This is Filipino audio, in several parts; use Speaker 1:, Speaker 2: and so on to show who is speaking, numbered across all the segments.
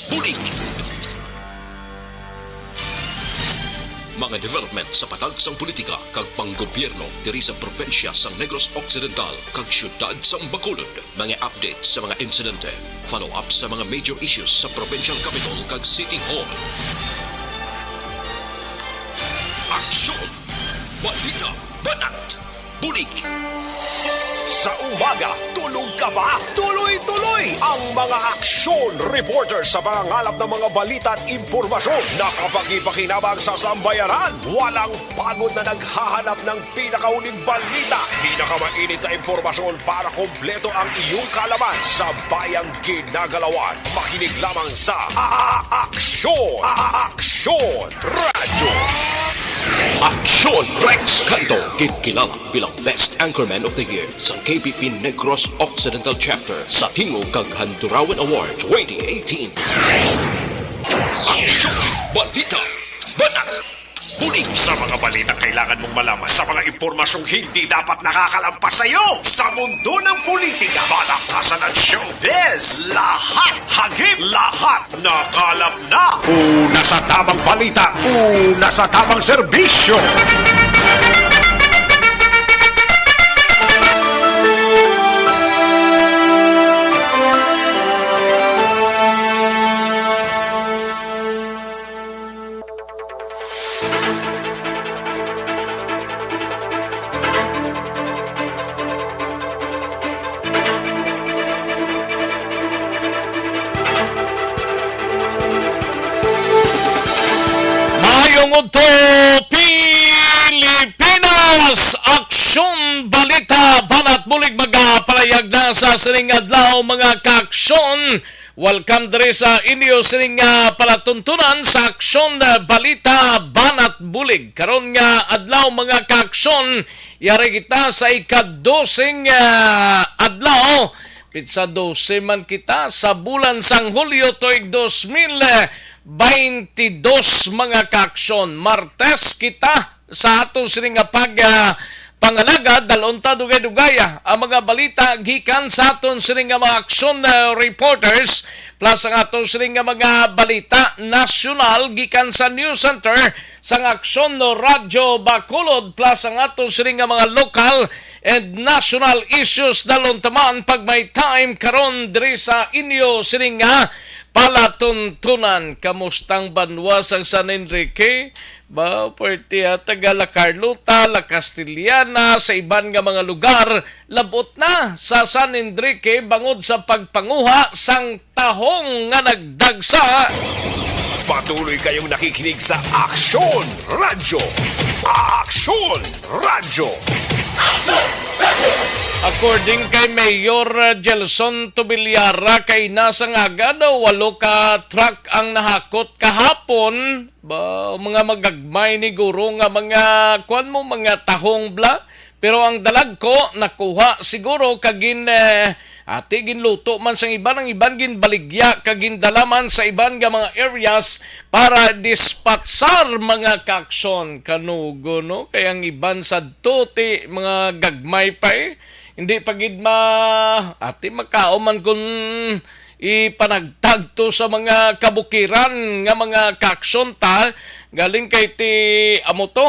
Speaker 1: Bulig! Mga development sa patagsang politika kag panggobyerno diri sa probinsya sa Negros Occidental kag syudad sa Bacolod. Mga update sa mga insidente, follow up sa mga major issues sa provincial capital kag City Hall. Aksyon! Balita! Banat! Bulig!
Speaker 2: Sa umaga, tulog ka ba? Tuloy-tuloy ang mga aksyon reporters sa pangangalap ng mga balita at impormasyon na kapag-ipakinabang sa sambayaran. Walang pagod na naghahanap ng pinakauling balita. Pinakamainit na impormasyon para kompleto ang iyong kalaman sa bayang kinagalawan. Makinig lamang sa Aksyon! Aksyon Radio!
Speaker 1: Aksyon! Rex Canto, kilala bilang Best Anchorman of the Year sa KPP Negros Occidental Chapter sa Tingog kag Handurawan Award 2018. Aksyon! Balita! Banat! Bulig!
Speaker 2: Sa mga balita kailangan mong malaman sa mga impormasyong hindi dapat nakakalampas sa iyo. Sa mundo ng politika, balakasan at showbiz, lahat hagip, lahat nakalap na. Una sa tamang balita, una sa tamang serbisyo.
Speaker 3: Ngudto Pilipinas, aksyon balita banat bulig magapalayag na sa sining adlaw mga kaaksyon. Welcome diri sa inyo sining palatuntunan sa aksyon balita banat bulig. Karon nga adlaw mga kaaksyon, yari kita sa ikadosing adlaw. Pitsa 12 man kita sa bulan sang Hulyo tuig 2022 mga kaaksyon. Martes kita sa ato sining pangalaga dalunta dugay-dugaya ang mga balita gikan sa aton sining mga aksyon reporters plus ang aton sining mga balita nasyonal gikan sa News Center sang Aksyon no Radyo Bacolod plus ang aton sining mga local and national issues daluntaman pag may time karon diri sa inyo sining palatuntunan. Kamustang banwa sang San Enrique? Ba, pwerte taga La Carlota, La Castillana, sa iban nga mga lugar, labot na sa San Enrique bangod sa pagpanguha sang tahong nga nagdagsa.
Speaker 2: Patuloy kayong nakikinig sa Aksyon Radio. Aksyon Radio.
Speaker 3: According kay Mayor Gelson Tobilyara, kay nasa nga daw 8 ka truck ang nahakot kahapon. Ba, mga magagmay ni guro nga mga mga tahong bla. Pero ang dalag ko nakuha siguro kagin ati ginluto man sang iban ang iban ginbaligya kagin dalaman sa iban nga mga areas para dispatsar mga kaaksyon kanugo no. Kaya ang iban sa tuti mga gagmay pa hindi pagid ati makauman kung ipanagtagto sa mga kabukiran nga mga kaaksyon ta galing kay ti amo to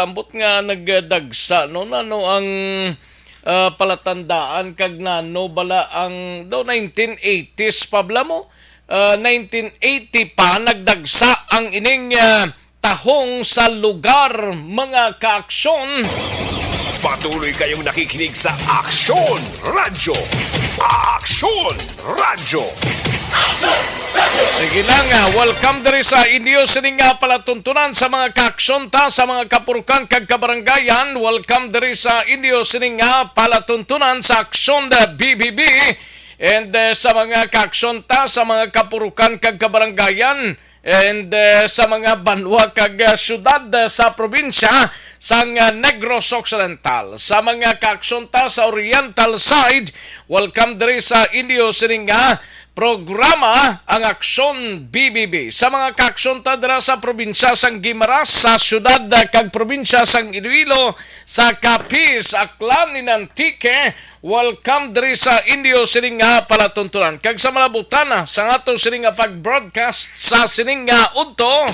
Speaker 3: ambot nga nagdagsa no nano ang palatandaan kag nano bala ang do 1980s pabla mo 1980 pa nagdagsa ang ining tahong sa lugar mga kaaksyon.
Speaker 2: Patuloy kayong nakikinig sa Aksyon Radio. Aksyon Radio.
Speaker 3: Sige lang, welcome diri sa inyo sining palatuntunan sa mga kaaksyon ta sa mga kapurukan kag kabaranggayan. Welcome diri sa inyo sining palatuntunan sa Aksyon BBB and sa mga kaaksyon ta sa mga kapurukan kag kabaranggayan and sa mga banwa kag syudad sa probinsya sang Negros Occidental. Sa mga kaaksyon ta sa Oriental side, welcome diri sa inyo sining programa ang Aksyon BBB sa mga kaaksyon tadra sa probinsya sang Guimaras, sa syudad kag probinsya sang Iloilo, sa Capiz, Aklan, Inantique. Welcome diri sa Indio sining nga palatuntunan. Kag sa malabutan sa ato sining nga pag-broadcast sa sining nga udto.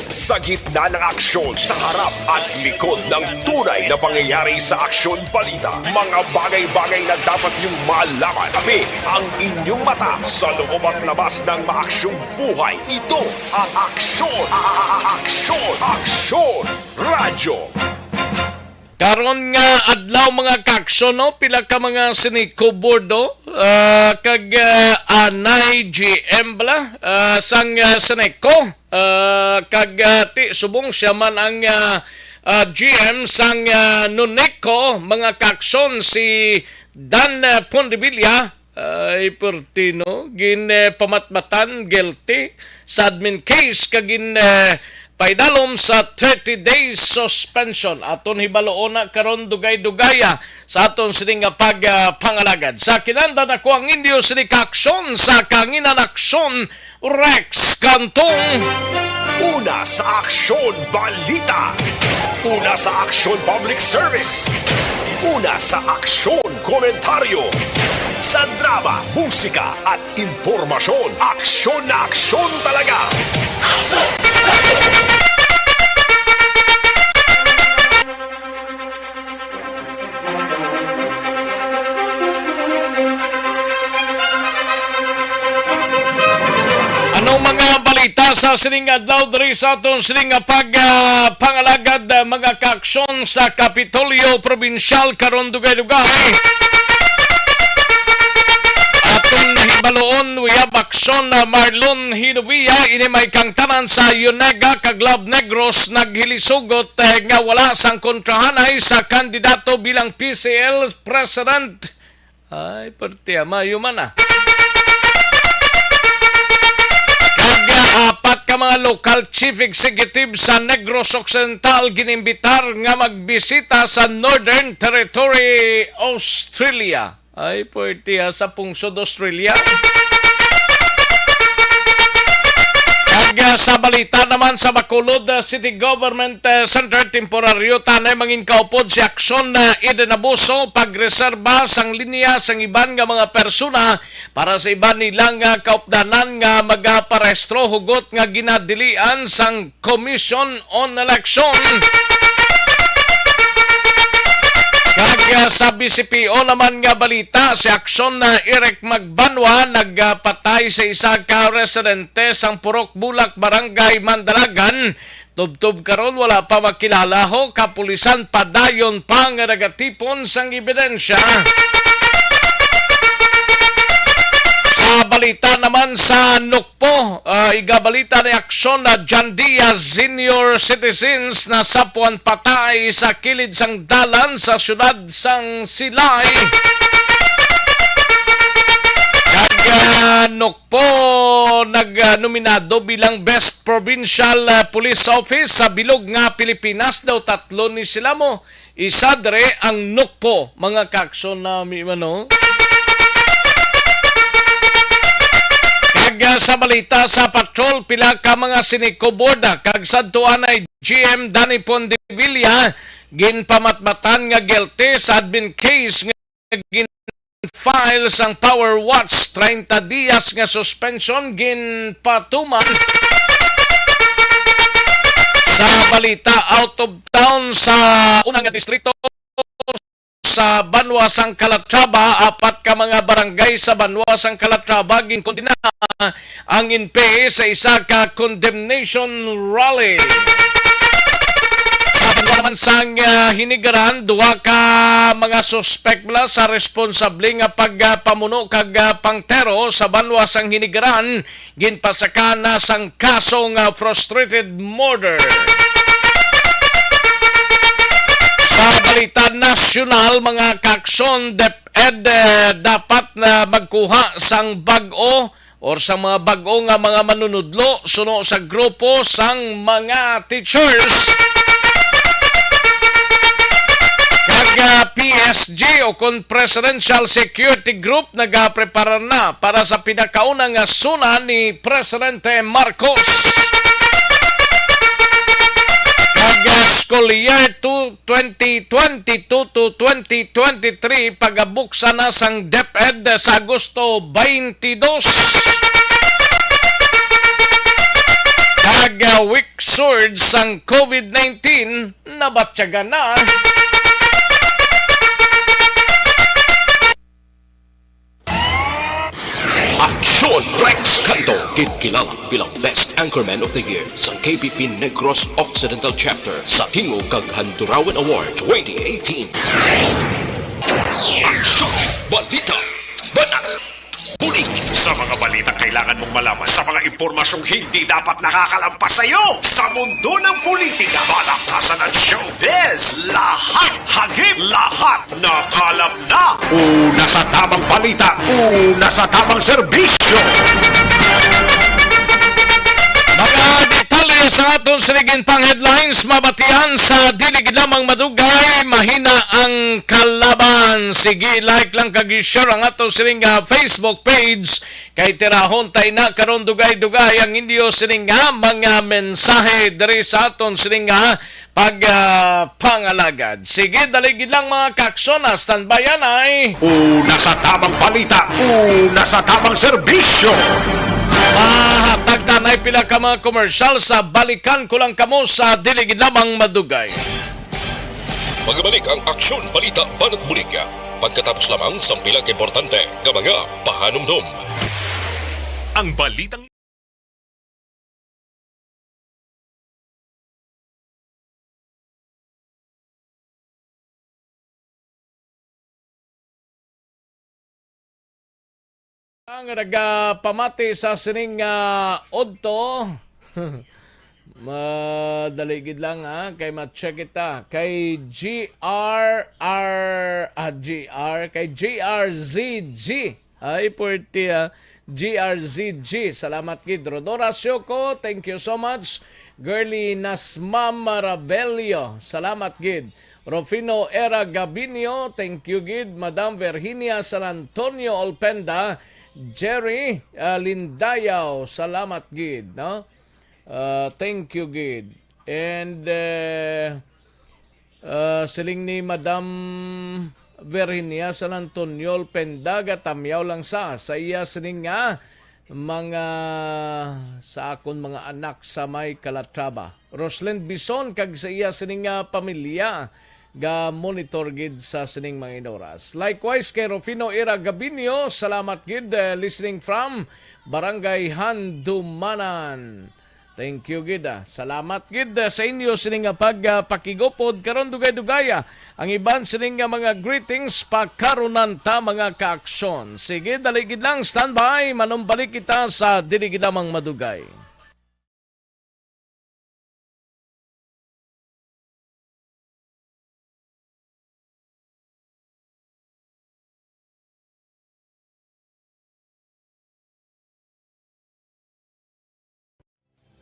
Speaker 2: Sa gitna ng aksyon, sa harap at likod ng tunay na pangyayari sa Aksyon Balita, mga bagay-bagay na dapat niyong malaman. Kami ang inyong mata sa loob at labas ng maaksyong buhay. Ito ang Aksyon! Aksyon! Radyo!
Speaker 3: Karon nga adlaw mga kaaksyon, no? Pila ka mga siniko bordo kag anay GM bala sang siniko kag ti subong siya man ang GM sang Nuneco, mga kaaksyon si Dan Pondevilla ay pertino gin pamatmatan guilty sa admin case kag gin paidalom sa 30 days suspension. Aton hibaloon na karon dugay-dugaya sa aton sining nga pagpangalagad. Sa kinanda na ko ang Indio sining kaaksyon sa kanginan aksyon Rex Cantong.
Speaker 2: Una sa Aksyon Balita. Una sa Aksyon Public Service. Una sa Aksyon Komentaryo. Sa drama, musika at impormasyon. Aksyon na aksyon talaga.
Speaker 3: Anong mga balita sa sining adlaw diri sa aton sining pagpangalagad mga kaaksyon sa Kapitolyo Provincial karon dugay-dugay. Aton hibaloon uyab aksyon na Marlon Hinovia ini may kangtanan sa Yonega kag Lab Negros naghilisugot nga wala sang kontrahanay sa kandidato bilang PCL President. Ay, pertiama yuman na. Apat ka mga local chief executive sa Negros Occidental ginimbitar nga magbisita sa Northern Territory, Australia. Ay, pwede sa pungsod Australia. Kag sa balita naman sa Bacolod City Government Center, temporaryo tanay mangin kaupod si aksyon na idinabuso pagreserba sang linya sang iban nga mga persona para sa iban nilang kaupdanan nga magaparestro hugot nga ginadilian sang Commission on Election. Kag sa BCPO naman nga balita, si aksyon na Eric Magbanwa nagpatay sa isa ka residente sang Purok Bulak, Barangay Mandalagan. Tubtob karon wala pa makilala ho, kapulisan padayon pa nga nagatipon sang ebidensya. Sa balita naman sa Nukpo, igabalita ni aksyon na John Diaz Senior Citizens na sapuan patay sa kilid sang dalan sa syudad sang Silay. Kag Nukpo nagnominado bilang Best Provincial Police Office sa bilog nga Pilipinas daw. Tatlo ni sila mo. Isa dre ang Nukpo, mga kaaksyon na mano. Kag sa balita sa patrol, pila ka mga siniko borda kag sadtuan ay GM Danny Pondevilla ginpamatmatan nga guilty sa admin case nga gin-file sang Power Watch. 30 dias nga suspension ginpatuman. Sa balita out of town sa unang distrito sa Banwa sang Calatrava, apat ka mga barangay sa Banwa sang Calatrava ginkondena ang NPA sa isa ka condemnation rally. Sa Banwa naman sang Hinigaran, duwa ka mga suspect bala sa responsable nga pagpamuno kag pangtero sa Banwa sang Hinigaran ginpasaka na sang kaso nga frustrated murder. Sa balita nasyonal, mga kaaksyon, DepEd dapat na magkuha sang bag-o or sa mga bag-o nga mga manunudlo suno sa grupo sang mga teachers. Kag PSG o kon Presidential Security Group nagaprepara na para sa pinakaunang suna ni Presidente Marcos. School year 2022 to 2023 pagabuksa na sang DepEd sa Agosto 22. Week surge sang COVID-19 nabatyaga na.
Speaker 1: Aksyon Rex Canto, kilala bilang Best Anchorman of the Year sa KBP Negros Occidental Chapter sa Tingog kag Handurawan Award 2018. Aksyon Balita Banat Bulig.
Speaker 2: Sa mga balita kailangan mong malaman sa mga impormasyong hindi dapat nakakalampas sa iyo sa mundo ng politika, balakasan at showbiz. Lahat hagip, lahat nakalap na. Una sa tamang balita, una sa tamang serbisyo.
Speaker 3: Mga detalye sa aton sinigin pang headlines, mabatian sa dilig lamang madugay, mahina ang kalaban. Sige, like lang kag-share ang aton sining Facebook page. Kay tirahon tay na karon dugay-dugay ang inyo sining mga mensahe diri sa aton sining pangalagad. Sige, daligid lang mga kaksona, standbyan ay.
Speaker 2: Una sa tamang balita, una sa tamang serbisyo.
Speaker 3: Mahatag tanay pila ka mga komersyal sa balikan ko lang kamo sa diligid lamang madugay.
Speaker 1: Magbalik ang Aksyon Balita Banat Bulig pagkatapos lamang sa pila ka importante nga mga pahanumdum.
Speaker 2: Ang balitang
Speaker 3: Ang nagpamati sa sining odto. Madaligid lang kay ma-check kita kay kay GRZG ay puerti GRZG, salamat kid. Rodora Syoko, thank you so much. Girly Nasma Marabelio, salamat gid. Rufino Era Gabinio, thank you gid. Madam Virginia San Antonio Olpenda, Jerry Lindayaw, salamat gid, no? Thank you gid. And siling ni Madam Virginia San Antonio Olpenda, tamyaw lang sa iya sining mga sa akon mga anak sa may Calatrava. Rosalind Bison kag sa iya sining pamilya ga monitor gid sa sining mga inoras. Likewise kay Rufino Era Gabinio, salamat gid listening from Barangay Handumanan. Thank you gid. Salamat gid sa inyo sining pagpakigopod karon dugay-dugaya. Ang iban sining mga greetings pagkarunan ta mga kaaksyon. Sige, daligid lang, standby, manumbalik kita sa diligid lamang madugay.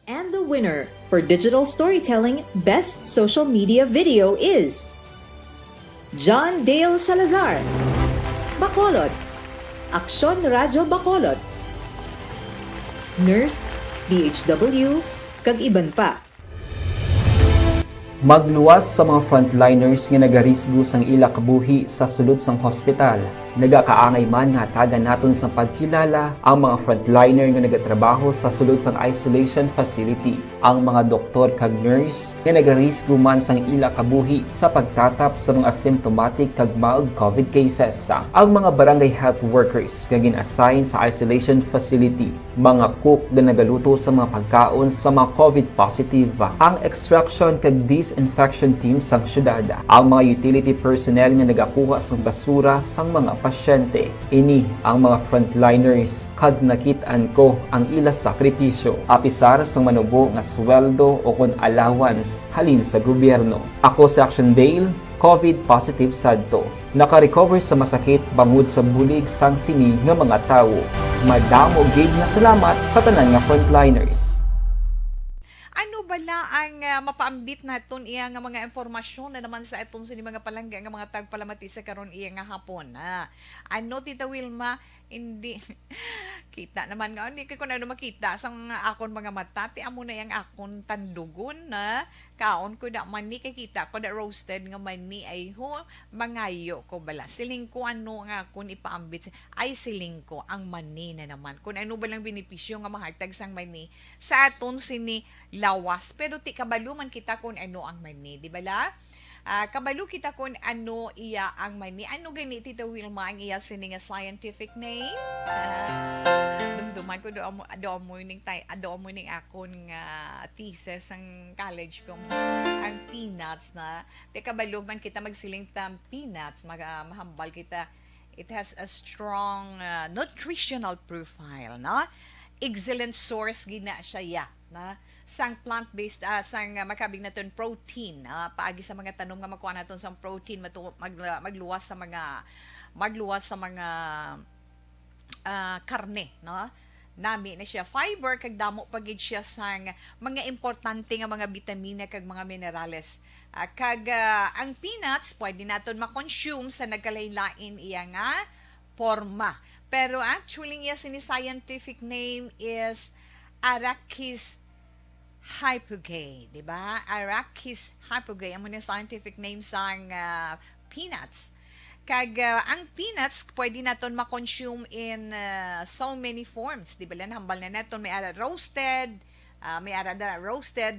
Speaker 4: And the winner for Digital Storytelling Best Social Media Video is John Dale Salazar, Bacolod, Aksyon Radyo Bacolod, Nurse, DHW, kag iban pa.
Speaker 5: Magluwas sa mga frontliners nga nagarisgo sang ila kabuhi sa sulod sang hospital. Nagakaangay man nga tagan naton sa pagkilala ang mga frontliner nga nagatrabaho sa sulod sang isolation facility. Ang mga doktor kag nurse nga nagarisgo man sang ila kabuhi sa pagtatap sa mga symptomatic kag mild COVID cases. Ang mga barangay health workers nga gin-assign sa isolation facility, mga cook nga nagaluto sa mga pagkaon sa mga COVID positive, ang extraction kag disinfection team sang syudad, ang mga utility personnel nga nagakuha sang basura sang mga pasyente. Ini ang mga frontliners kag nakit-an ko ang ila sakripisyo apisar sang manubo nga sweldo o kon allowance halin sa gobyerno. Ako si Action Dale, COVID positive sadto. Naka-recover sa masakit bangod sa bulig sang sini nga mga tawo. Madamo gid nga salamat sa tanan nga frontliners.
Speaker 6: Ano ba bala ang mapaambit naton iya nga mga informasyon na naman sa aton sa mga palangga nga mga tagpalamati sa karon iya nga hapon. Ano Tita Wilma, hindi kita naman nga hindi ko na makita sang akon mga mata ti amo na yang akon tandugon na kaon ko da mani kay kita ko da roasted nga mani ay ho mangayo ko bala siling ko ano nga akon ipaambit ay siling ko ang mani na naman kun ano ba lang benepisyo nga mahatag sang mani sa aton sini lawas pero ti kabalo man kita kun ano ang mani di bala. Kabalo kita kung ano iya ang mani. Ano gani Tita Wilma ang iya sini nga scientific name? Dumduman ko do morning akon nga thesis ang college ko. Ang peanuts na. Te kabalo man kita magsiling tam peanuts, mahambal kita. It has a strong nutritional profile, no? Excellent source gina siya na sang plant-based sang makabig naton protein paagi sa mga tanom nga makuha naton sang protein magluwas sa mga karne no nami na siya fiber kag damo pagid siya sang mga importante nga mga bitamina kag mga minerales ang peanuts pwede naton ma-consume sa nagkalain-lain iya nga porma pero actually iya sini scientific name is Arachis hypogae, di ba? Arachis hypogae, ang muna scientific name sang peanuts. Ang peanuts, pwede naton ma-consume in so many forms, di ba? Hambal na naton, may ara roasted,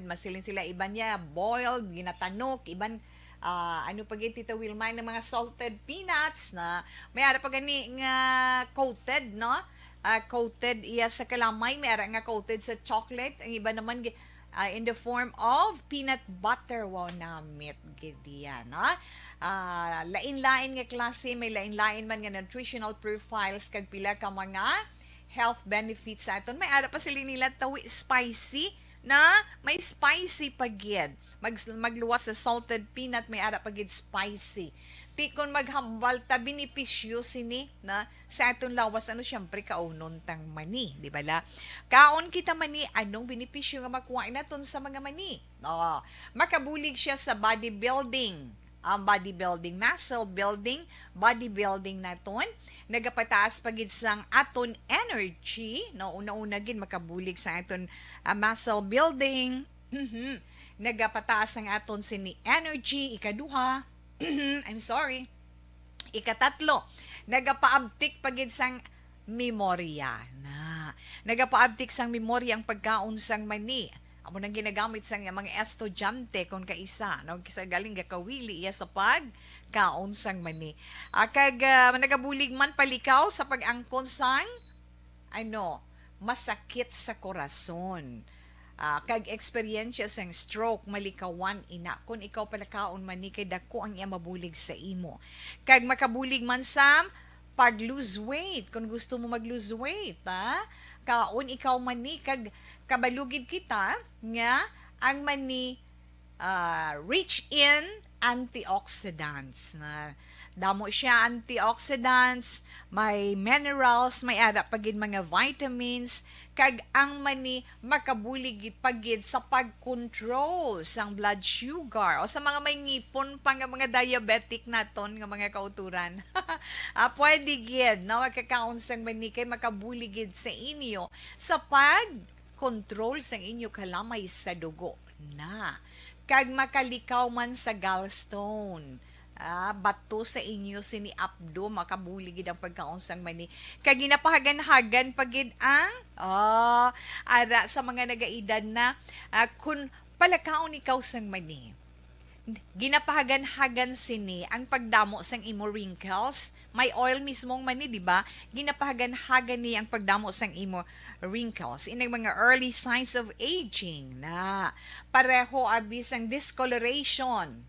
Speaker 6: masilin sila, iban niya, boiled, ginatanok, iban, ano pag Tita Wilma, ng mga salted peanuts, na may ara pa gani nga coated, no? Coated iya sa kalamay, may ara nga coated sa chocolate, ang iba naman in the form of peanut butter. Wow, namit gid yan, no? Lain-lain nga klase, may lain-lain man nga nutritional profiles kag pila ka mga health benefits sa aton. May ara pa sila nila tawi spicy na may spicy pagid. Magluwas sa salted peanut, may ara pagid spicy. Ti kon maghambal ta benepisyo sini na sa aton lawas ano syempre kaunon tang mani, di ba la? Kaon kita mani anong benepisyo nga makuha naton sa mga mani? Makabulig siya sa bodybuilding. Bodybuilding, muscle building, bodybuilding naton nagapataas pagid sang aton energy, no una-una gid makabulig sa aton muscle building. Nagapataas ang aton sini energy ikaduha. I'm sorry. Ikatatlo, nagapaabtik pagid sang memorya na. Nagapaabtik sang memorya ang pagkaon sang mani. Amo nang ginagamit sang mga estudyante kung kaisa, no kisa galing gakawili iya sa pagkaon sang mani. Nagabulig man palikaw sa pag-angkon sang masakit sa korason. Kag experience sang stroke malikawan ina kung ikaw palakaon man ni kay dako ang iya mabulig sa imo kag makabulig man sa pag lose weight kung gusto mo mag lose weight kaon ikaw man ni kag kabalugid kita nga ang mani rich in antioxidants na damo siya antioxidants, may minerals, may ara pagid mga vitamins, kag ang mani makabulig pagid sa pag-control sang blood sugar o sa mga may ngipon pa nga mga diabetic naton nga mga kauturan. Pwede gid no magkakaon sang mani kay makabulig gid sa inyo sa pag-control sang inyo kalamay sa dugo na kag makalikaw man sa gallstone. Bato sa inyo sini abdo makabuligid ang pagkaon sang mani kag ginapahagan-hagan pagid ang ara sa mga nagaedad na kun palakaon ikaw sang mani ginapahagan-hagan sini ang pagdamo sang imo wrinkles may oil mismong mani di ba ginapahagan-hagan ni ang pagdamo sang imo wrinkles inang mga early signs of aging na pareho abis ang discoloration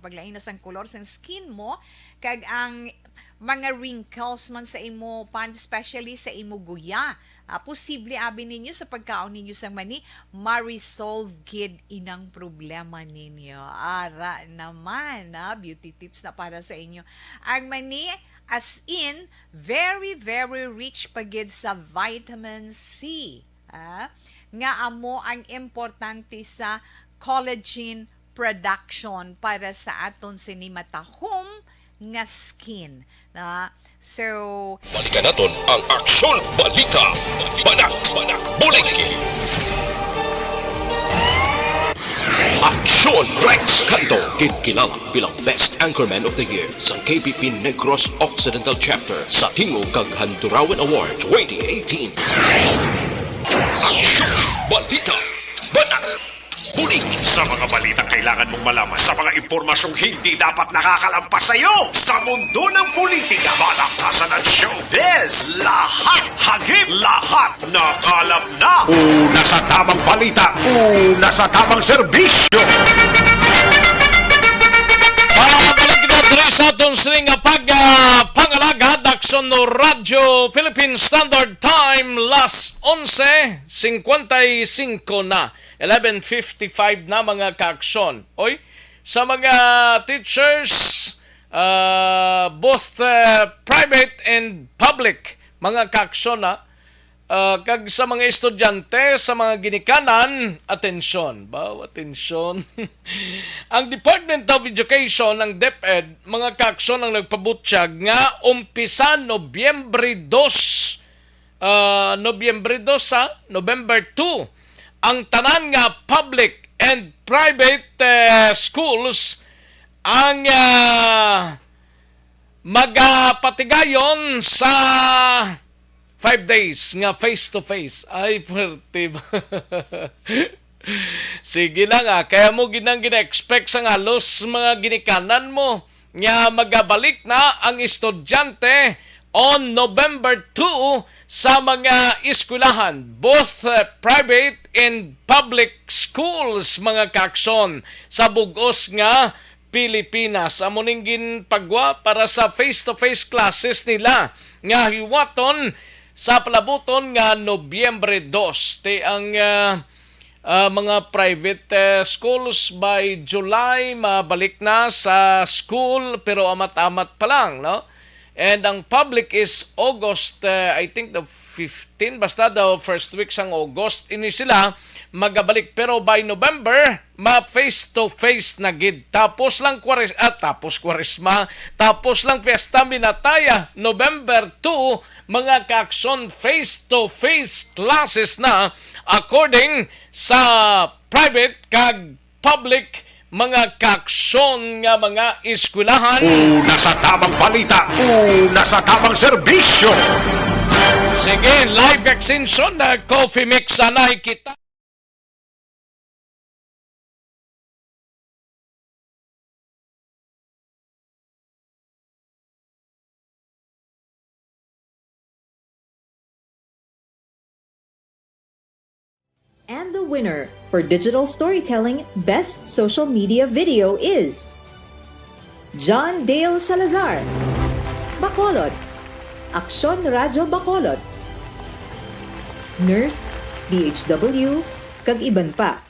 Speaker 6: paglain na sang color sang skin mo kag ang mga wrinkles man sa imo pan especially sa imo guya posible abi ninyo sa pagkaon ninyo sang mani ma-resolve gid inang problema ninyo ara naman beauty tips na para sa inyo ang mani as in very very rich pagid sa vitamin C nga amo ang importante sa collagen production para sa aton sinimatahom nga skin. So,
Speaker 1: Balikan naton ang Aksyon Balita. Banak, bulig. Aksyon Rex Canto, kilala bilang Best Anchorman of the Year sa KBP Negros Occidental Chapter sa Tingog kag Handurawan Award 2018. Aksyon Balita. Banak, bulig.
Speaker 2: Sa mga balitang kailangan mong malaman, sa mga impormasyong hindi dapat nakakalampas sa iyo, sa mundo ng politika, balakasan at showbiz, lahat hagip, lahat nakalap na. Una sa tamang balita, una sa tamang serbisyo.
Speaker 3: Balik na diri sa atong sining pangalagad Aksyon no Radyo Philippine Standard Time las 11:55 na 11:55 na mga kaaksyon. Oy, sa mga teachers both private and public mga kaaksyon na kag sa mga estudyante, sa mga ginikanan, atensyon. Atensyon. Ang Department of Education ng DepEd, mga kaaksyon ang nagpabutyag nga umpisa Nobyembre 2, November 2, ang tanan nga public and private schools ang magapatigayon sa 5 days nga face-to-face. Ay, pwerte ba? Sige na nga. Kaya mo gina-expect sa halos mga ginikanan mo nga magabalik na ang estudyante on November 2 sa mga eskwelahan. Both private and public schools, mga kakson, sa bugos nga Pilipinas. Amuning ginpagwa para sa face-to-face classes nila nga hiwaton sa palabuton nga Nobyembre 2. Te ang mga private schools by July mabalik na sa school pero amat-amat pa lang, no? And ang public is August, I think the 15, basta the first week sang August ini sila magabalik, pero by November ma-face-to-face na gid. Tapos lang Kwaresma, tapos lang Fiesta Minataya, November 2, mga kaakson, face-to-face classes na according sa private kag public mga kaakson nga mga eskwelahan.
Speaker 2: Una sa tamang balita, una sa tamang serbisyo.
Speaker 3: Sige, live extension na coffee mix sana kita.
Speaker 4: And the winner for Digital Storytelling Best Social Media Video is John Dale Salazar, Bacolod, Aksyon Radyo Bacolod, Nurse, DHW, kag iban pa.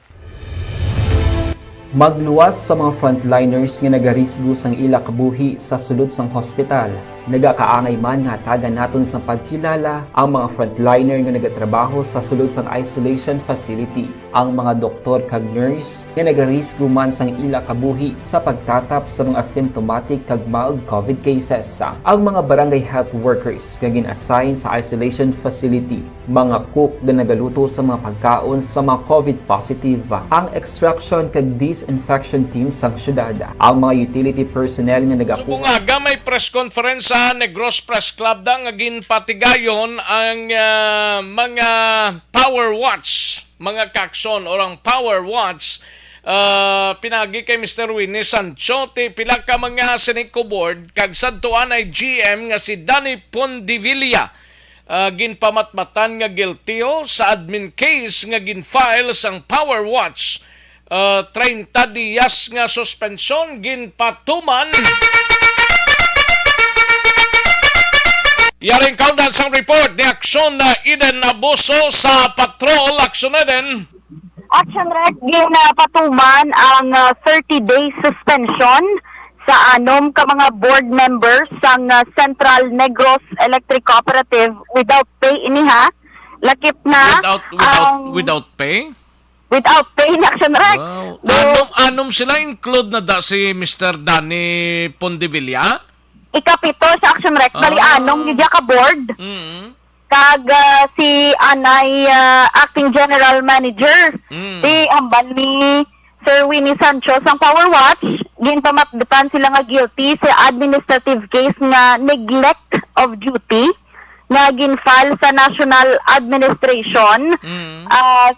Speaker 5: Magluwas sa mga frontliners nga nagarisgo sang ila kabuhi sa sulod sang hospital. Nagakaangay man nga tagan naton sa pagkilala ang mga frontliner nga nagatrabaho sa sulod sang isolation facility. Ang mga doktor kag nurse nga nagarisgo man sang ila kabuhi sa pagtatap sa mga asymptomatic kag mild COVID cases. Ang mga barangay health workers nga gin-assign sa isolation facility, mga cook nga nagaluto sa mga pagkaon sa mga COVID positive, ang extraction kag disinfection team sang syudad, ang mga utility personnel nga
Speaker 3: Subo nga may press conference sa Negros Press Club da nga ginpatigayon ang mga power watch, mga kakson orang power watch. Pinagi kay Mr. Winnie Sancho ti pila ka mga Seneco board kag sadtuan ay GM nga si Danny Pondivilla. Ginpamatmatan nga guilty sa admin case nga ginfile sang power watch. 30 días nga suspensyon ginpatuman. Yaring kaundan sang report ni Aksyon na Eden Abuso sa Patrol. Aksyon Eden.
Speaker 7: Action Rec, ginapatuman ang 30-day suspension sa anom ka mga board members sang Central Negros Electric Cooperative without pay iniha lakip na
Speaker 3: Without pay?
Speaker 7: without pay na Action Rec.
Speaker 3: Wow.
Speaker 7: Do,
Speaker 3: Anom sila include na da si Mr. Danny Pondevilla?
Speaker 7: ikapito sa Action Rec, bali anong yun ka board.
Speaker 3: Mm.
Speaker 7: Kag si Anay acting general manager si ambal ni Sir Winnie Sancho sang Power Watch ginpamatdutan sila nga guilty sa administrative case nga neglect of duty nga ginfile sa National Administration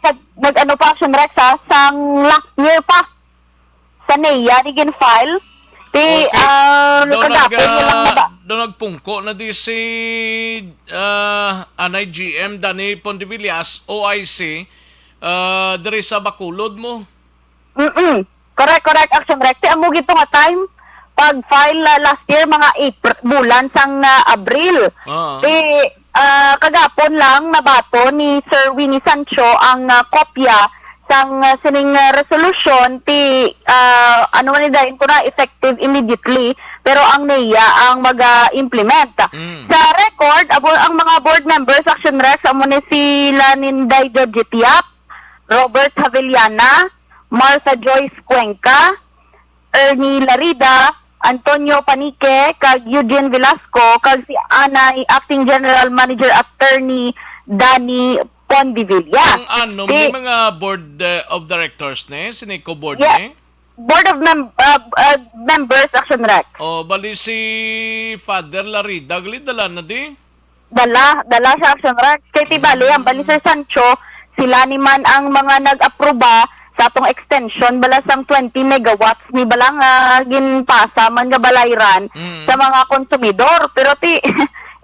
Speaker 7: sa nag-ano pa Action Rec sang last year pa sa NEA ni ginfile
Speaker 3: Doon nagpungko na di si Anay GM Danny Pondevillas, OIC, diri sa Bacolod mo.
Speaker 7: Correct, Action Rec. Amo gito nga time, pag-file last year, mga bulan sang Abril. Kagapon lang nabato ni Sir Winnie Sancho ang kopya sang sining resolution ano man dahin ko na effective immediately pero ang NEA ang mag-implement. Sa record ang mga board members Action Rec amo ni sila Ninday Jojitiap, Robert Havillana, Martha Joyce Cuenca, Ernie Larida, Antonio Panique, kag Eugene Velasco, kag si Anay Acting General Manager Attorney Danny Pondevilla.
Speaker 3: Ang may mga board of directors ne, siniko board ne?
Speaker 7: Board of members Action Rec.
Speaker 3: O bali si Father Larida, gali dala na di?
Speaker 7: Dala sa Action Rec. Kaya tibali, ang bali Sir Sancho, sila ni man ang mga nag-aproba sa atong extension bala sang 20 megawatts ni balang ginpasa man nga balayran sa mga konsumidor. Pero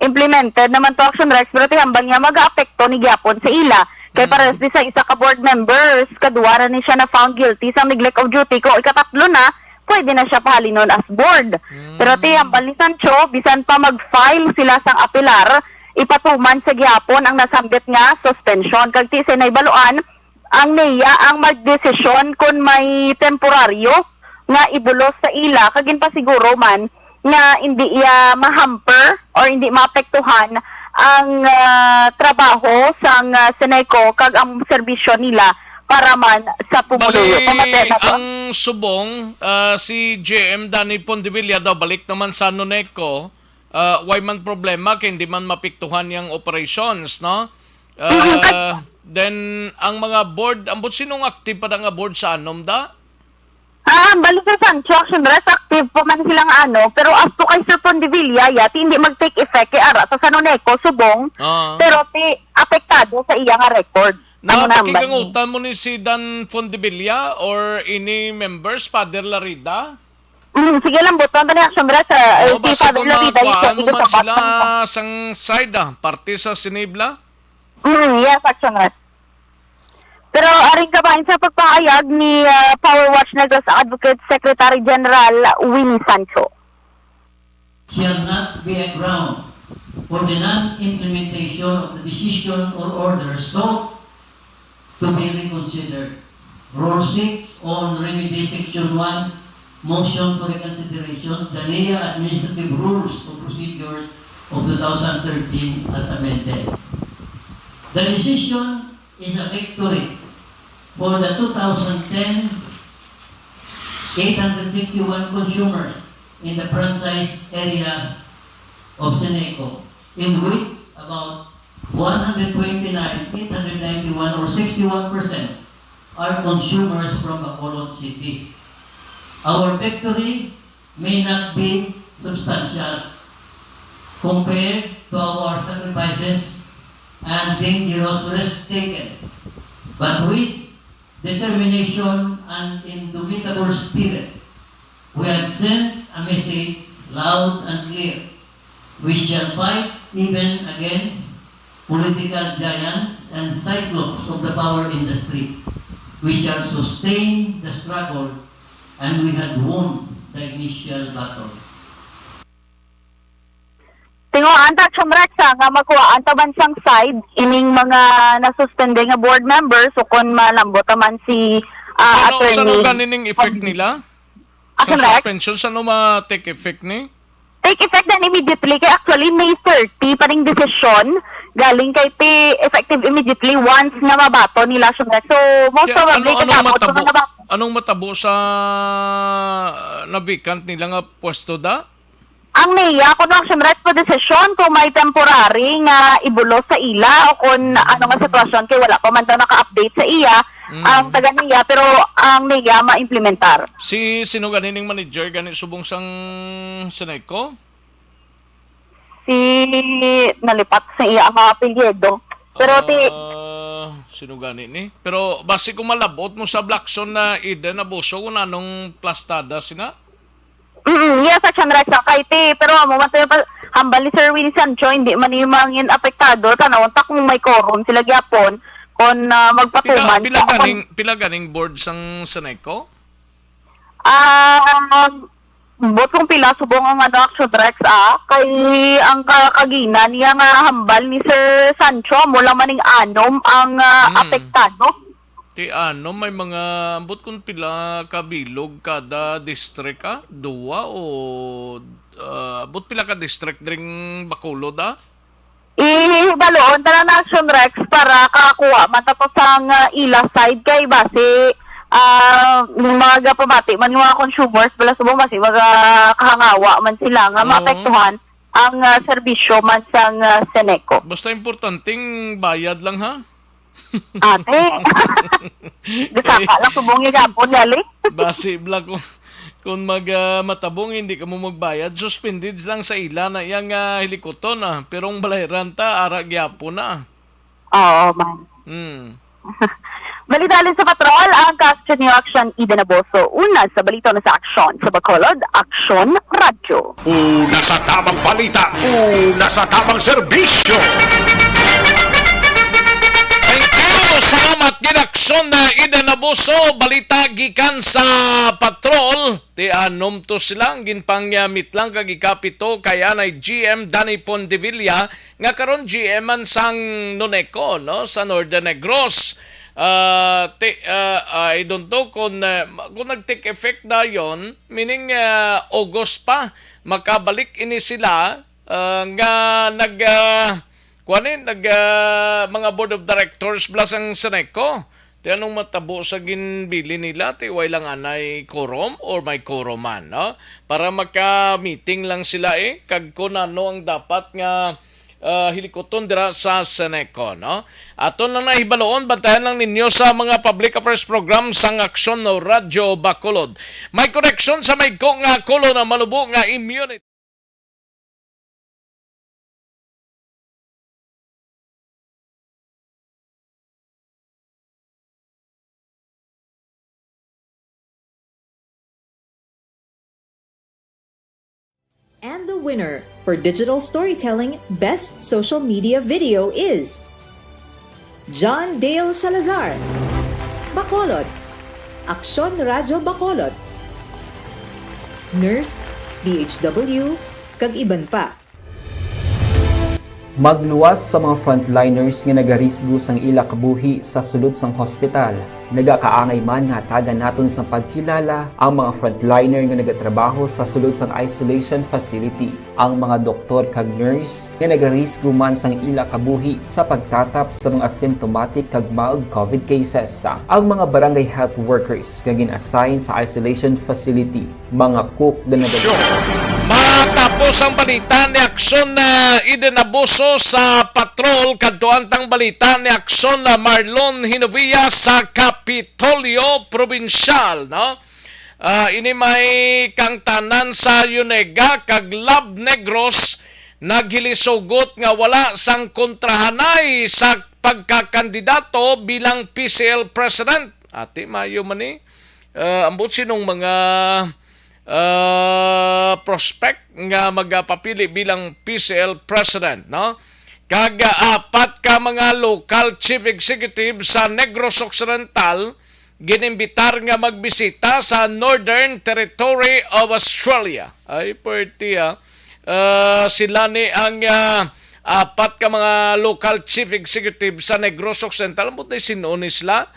Speaker 7: implemented naman to Action Rec, pero hambang niya mag-aapekto ni gyapon sa ila. Kaya para sa isa ka board members, kaduwara ni siya na found guilty sa neglect of duty. Kung ikatatlo na, pwede na siya pahalinon as board. Pero hambal ni Sancho, bisan pa mag-file sila sang apilar, ipatuman sa gyapon ang nasambit nga suspension. Kag sinay baluan, ang NEA ang magdesisyon kung may temporaryo nga ibulos sa ila, kagin pa siguro man, nga hindi mahamper or hindi maapektuhan ang trabaho sang Seneco kag ang serbisyo nila para man sa pumuluyo.
Speaker 3: Ang subong, si JM Danny Pondevilla daw balik naman sa Noneco, why man problema kaya hindi man mapiktuhan yung operations, no? Then, ang mga board, ambot sinong active pa nga board sa anom da?
Speaker 7: Balik sa Sancho, Action Rec, active po man silang pero as to kay Sir Pondevilla, hindi mag-take effect kay ara sa Sanoneco, subong, pero apektado sa iya nga record.
Speaker 3: Napakikangutan mo ni si Dan Pondevilla or any members, Father Larida?
Speaker 7: Sige lang, buton ni Action Rec,
Speaker 3: basta kung makuhaan mo man sila sang side, parte sa Sinibla?
Speaker 7: Yes, Action Rec. Pero aring kabahin sa pagpahayag ni Power Watch Negros Advocate Secretary General Winnie Sancho.
Speaker 8: Shall not be a ground for the non-implementation of the decision or order sought to be reconsidered. Rule 6 on Remedy Section 1, Motion for Reconsideration, the NEA Administrative Rules of Procedures of 2013 as amended. The decision is a victory for the 2010 861 consumers in the franchise areas of Seneco, in which about 129,891 or 61% are consumers from Bacolod City. Our victory may not be substantial compared to our sacrifices and dangerous risks taken, but with determination and indomitable spirit, we have sent a message loud and clear. We shall fight even against political giants and cyclops of the power industry. We shall sustain the struggle, and we had won the initial battle.
Speaker 7: Tinguan ta Action nga makuhaan ta man siyang side ining mga nasuspende nga board members so kon malambot man si attorney.
Speaker 3: Saan ganining effect nila? Sa suspension, saan ma-take effect ni?
Speaker 7: Take effect na immediately kay actually May 30 pa ring desisyon galing kay ti effective immediately once nga mabato nila Action Rex. So most
Speaker 3: Kaya
Speaker 7: probably katapos kung nabato.
Speaker 3: anong matabo sa na vacant nila nga pwesto da?
Speaker 7: Ang NEA, kung Action Rex po desisyon kung may temporary nga ibulo sa ila o kung ano nga sitwasyon kay wala pa man daw naka-update sa iya, ang taga NEA, pero ang NEA ma-implementar.
Speaker 3: Sino ganining manager gani subong sang Seneco?
Speaker 7: Si nalipat sa iya ang mga apelyido. Pero
Speaker 3: Sino gani ni? Pero base kung malabot mo sa Blackson na Eden Abuso kung anong plastada sina?
Speaker 7: Yes, Action Rex kay ti, pero mo man tayo hambal ni Sir Willie Sancho, hindi man yung mga apektado, tanawon ta kung may quorum sila gyapon kon magpatuman.
Speaker 3: Pila ganing board sang Seneco?
Speaker 7: Bot kung pila subong ang Action Rex kay ang kagina niya nga hambal ni Sir Sancho mula maning anom ang apektado.
Speaker 3: Ti may mga ambot kung pila kabilog kada district duwa o ambot pila ka district dring Bacolod
Speaker 7: Ibaloon tala na Action Rex para kakakuha matapos ang ila side kay base mga pamati man yung mga consumers bala subong base mga kahangawa man sila nga maapektuhan ang serbisyo man sang Seneco.
Speaker 3: Basta importanteng bayad lang ha.
Speaker 7: Ate, gasaka lang subong yung gapon yali.
Speaker 3: Base bla kung matabong hindi ka mo magbayad, suspended lang sa ila na iyang helikoton pero ang balahiran ta ara gyapon na.
Speaker 7: Oo man. Balitalin sa patrol ang ka-action ni Action Eden Abuso. Una sa balita na sa aksyon sa Bacolod, Action Radyo.
Speaker 2: Una sa tamang balita, una sa tamang serbisyo.
Speaker 3: Salamat ginaksyon na Eden Abuso, balita gikan sa patrol. Ti anom to silang ginpangyamit lang kagikapito kaya na GM Danny Pondevilla nga karon GM man sang Noneco no sa Northern Negros. I don't know kung nag-take effect na yon, meaning August pa makabalik ini sila nga mga board of directors plus ang Seneco. Di anong matabo sa ginbili nila, ti way lang anay quorum or may quorum man, no? Para magka-meeting lang sila kag kung ano ang dapat nga hilikoton dira sa Seneco, no? Aton lang na ibaloon, bantayan lang ninyo sa mga public affairs program sang Aksyon no Radyo Bacolod. May connection sa may ko nga kulo na malubo nga immunity.
Speaker 4: And the winner for Digital Storytelling Best Social Media Video is John Dale Salazar, Bacolod, Aksyon Radyo Bacolod, Nurse, DHW, kag iban pa.
Speaker 5: Magluwas sa mga frontliners nga nagarisgo sang ila kabuhi sa sulod sang hospital. Nagakaangay man nga tagan naton sa pagkilala ang mga frontliner nga nagatrabaho sa sulod sang isolation facility. Ang mga doktor kag nurse nga nagarisgo man sang ila kabuhi sa pagtatap sa mga asymptomatic kag mild COVID cases. Ang mga barangay health workers nga gin-assign sa isolation facility, mga cook nga
Speaker 3: Matapos ang balita ni Aksyon na Eden Abuso sa patrol, kadtuantang balita ni Aksyon na Marlon Hinovia sa Kapitolyo Provincial, no? Ini may kang tanan sa Yunega kag Lab Negros naghilisugot nga wala sang kontrahanay sa pagkakandidato bilang PCL President. Ati mayo man ambot sinong mga prospect nga magpapili bilang PCL President, no? Apat ka mga local chief executive sa Negros Occidental ginimbitar nga magbisita sa Northern Territory of Australia. Ay, pwerte sila ni ang apat ka mga local chief executive sa Negros Occidental. Buti sinuon sila.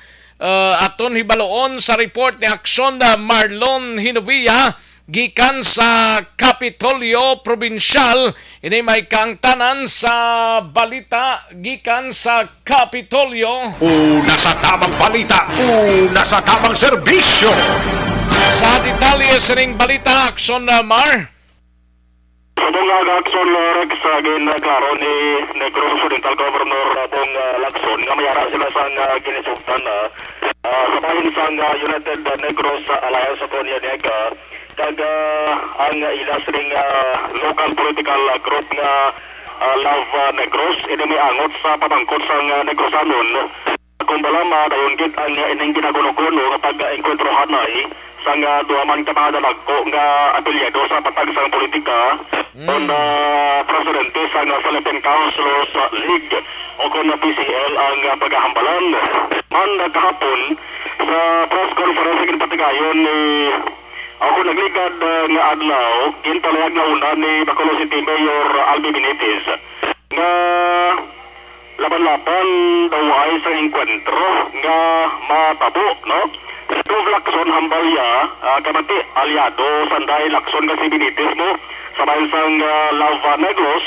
Speaker 3: Aton hibaloon sa report ni Aksyon na Marlon Hinovia gikan sa Kapitolyo Probinsyal. Ini may kaangtanan sa balita gikan sa Kapitolyo.
Speaker 2: Una sa tamang balita, una sa tamang serbisyo.
Speaker 3: Sa detalye sining balita, Action Mar.
Speaker 9: Sabong Lacson Rex ginklaro ni Negros Occidental Governor Bong Lacson nga mayara sila sa ginisugtan sa bahin sa United Negros Alliance sa Konya Nega kag ang ilas ring local political group nga Love Negros ini may angot sa patangkot sa Negrosanon kung balama dayon gid ang ining ginaguno-guno kapag enkwentro hanay sang duha man ka mga dalagko nga apelyado sa patag sang politika on presidente sang Philippine Councilors League o kung PCL ang paghahambalan man kahapon sa press conference kin patigayon ni ako nagligad nga adlaw ginpalayag na una ni Bacolod City Mayor Albi Benitez nga laban-laban daw ay sa enkwentro nga matabo no. Gov Lacson Hambalya, kamati aliado sanday Lacson kasi Benitez mo sabay sang Lava Negros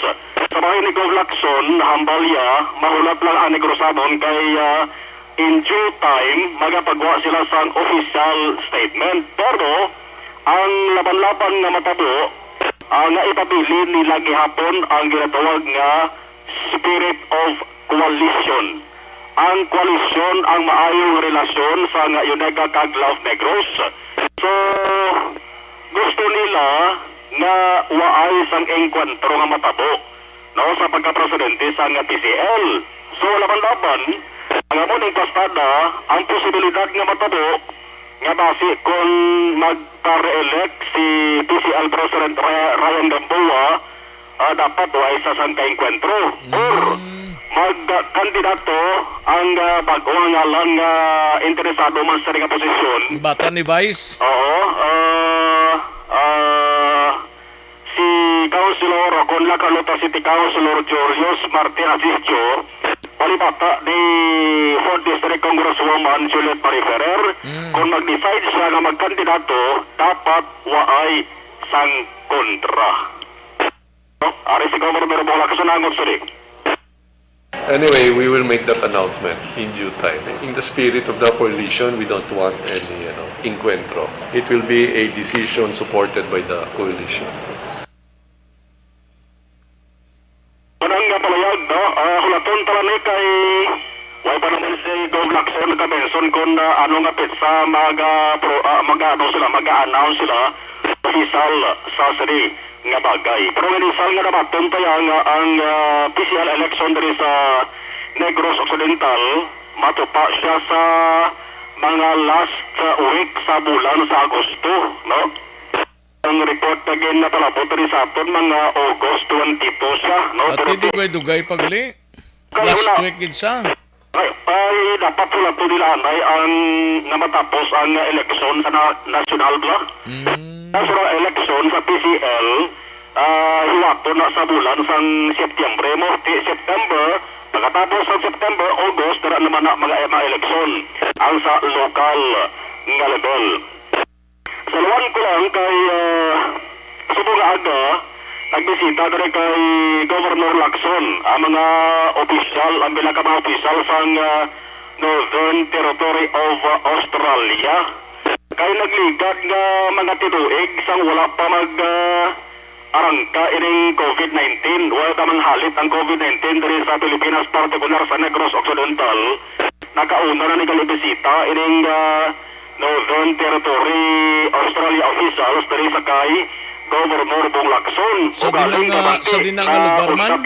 Speaker 9: sabay ni Gov Lacson Hambalya mahulat lang ang Negrosanon kay in due time magapagawa sila sang official statement pero ang laban-laban nga matabo nga ipabili nila gihapon ang ginatawag nga spirit of coalition. Ang koalisyon ang maayong relasyon sa Unega kag Love Negros. So gusto nila nga waay sang engkwentro nga matabo no sa pagka-presidente sa PCL. So laban-laban ang amon ning pastada ang posibilidad nga matabo nga base kung magpa-re-elect si PCL President Ryan Gamboa dapat waay sa sang kaengkwentro or magkandidato ang bago nga ngalan nga interesado man sa ring posisyon.
Speaker 3: Bata ni Vice.
Speaker 9: Oo. Si Councilor con la Carlota City Councilor Julius Martin Asisio, palibata ni 4th District Congresswoman Juliet Mariferrer, kung mag-decide siya nga magkandidato, dapat waay sang kontra. Ari si Governor Bong Lacson angot sulit.
Speaker 10: Anyway, we will make that announcement in due time. In the spirit of the coalition, we don't want any, encuentro. It will be a decision supported by the coalition.
Speaker 9: Anong nga palayag, no? Hulaton tala ni kay way pa naman si Gov Lacson ka-mention kung ano nga pitsa mag-announce sila official sa city nga bagay. Pero inisal nga naman tuntaya nga ang PCL election diri sa Negros Occidental matupa siya sa mga last week sa bulan sa Agosto, no? Ang report again na palabot diri sa aton mga August 22 siya, no?
Speaker 3: At hindi dugay pagli. Last week gid siya.
Speaker 9: Ay dapat pula to nila ang nga matapos ang election sa national block. National election sa PCL hiwato na sa bulan sang Setyembre mo September pagkatapos sa September August dara naman na mga election ang sa local nga level. Saluan ko lang kay subong aga nagbisita diri kay Governor Lacson ang mga opisyal ang bilang ka mga opisyal sang Northern Territory of Australia kay nagligad nga mga tinuig sang wala pa arangka ining COVID-19 wala pa manghalit ang COVID-19 diri sa Pilipinas partikular sa Negros Occidental nakauna na ni kalibisita ining Northern Territory Australia officials diri sa kay Governor Bong Lacson
Speaker 3: Sa dinang lugar man?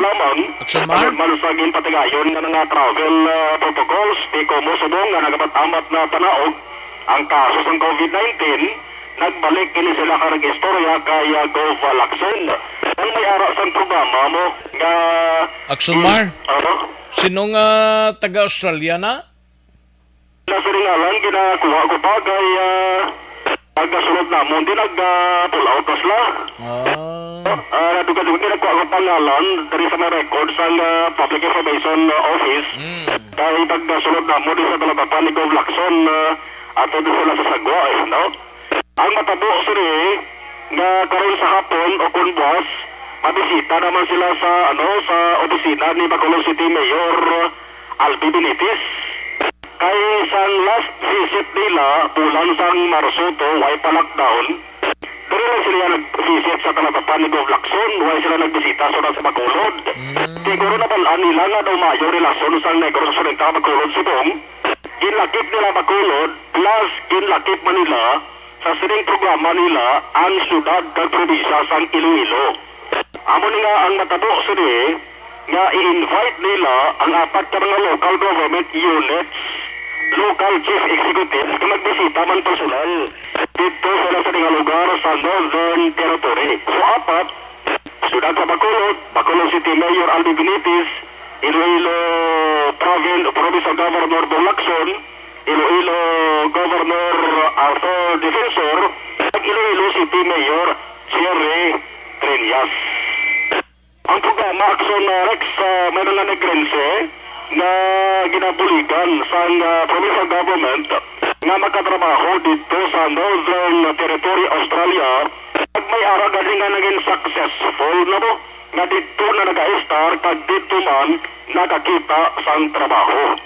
Speaker 3: Action Mar?
Speaker 9: Malusagin patigayon nga nga travel protocols di kumusubong nga nagapat-amat na panaog ang kaso ng COVID-19 nagbalik ini sila karegistorya kay Gov Lacson. Ang may ara sa programa mo nga
Speaker 3: Action Mar? Sino nga taga-Australia na?
Speaker 9: Nasa ringalan ginakuha ko pa kay pagkasunod na mo, hindi nag-pull out na sila. Duga-duga ginakuha ko pangalan dari sa mga record sa Public Information Office. Dahil pagkasunod na mo, di sa talabatan ni Gov Lacson at doon sila sa sagwa, no? Ang matabo, siri, nga karon sa hapon o kun buwas mabisita naman sila sa sa opisina ni Bacolod City Mayor Albi Benitez. Kay sang last visit nila bulan sang Marso to way pa lockdown. Pero lang sila nag-visit sa talatapan ni Gov Lacson, way sila nagbisita sa Bacolod. Siguro na balaan nila nga daw mayo relasyon sang Negros Occidental Bacolod subong. Ginlakip nila Bacolod plus ginlakip Manila sa sining programa nila ang syudad kag probinsya sang Iloilo. Amo ni nga ang matabo sini nga i-invite nila ang apat ka mga local government units, local chief executives na magbisita man personal dito sila sa mga lugar sa Northern Territory. So apat, syudad sa Bacolod, Bacolod City Mayor Albi Benitez, Iloilo Provincial Governor Gov Lacson, Iloilo Governor Arthur Defensor, at Iloilo City Mayor Jerry Trinas. Ang programa Action Rex may mga negrense na ginabuligan sa provincial government nga magkatrabaho dito sa Northern Territory, Australia. At may ara gali nga naging successful na mo nga dito na nag-a-star kag dito man nakakita sang trabaho.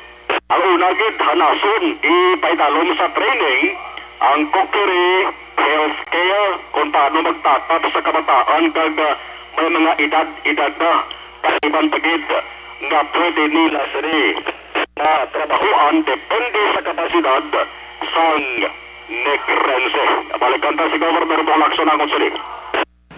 Speaker 9: Ang unagid hanason ipaidalom sa training ang cookery, healthcare, kung paano magtatap sa kabataan kag may mga edad na kaiban pagid nga pwede nila sini na trabahoan depende sa kapasidad sang negrense. Balikan ta si Governor Gov Lacson ang sini.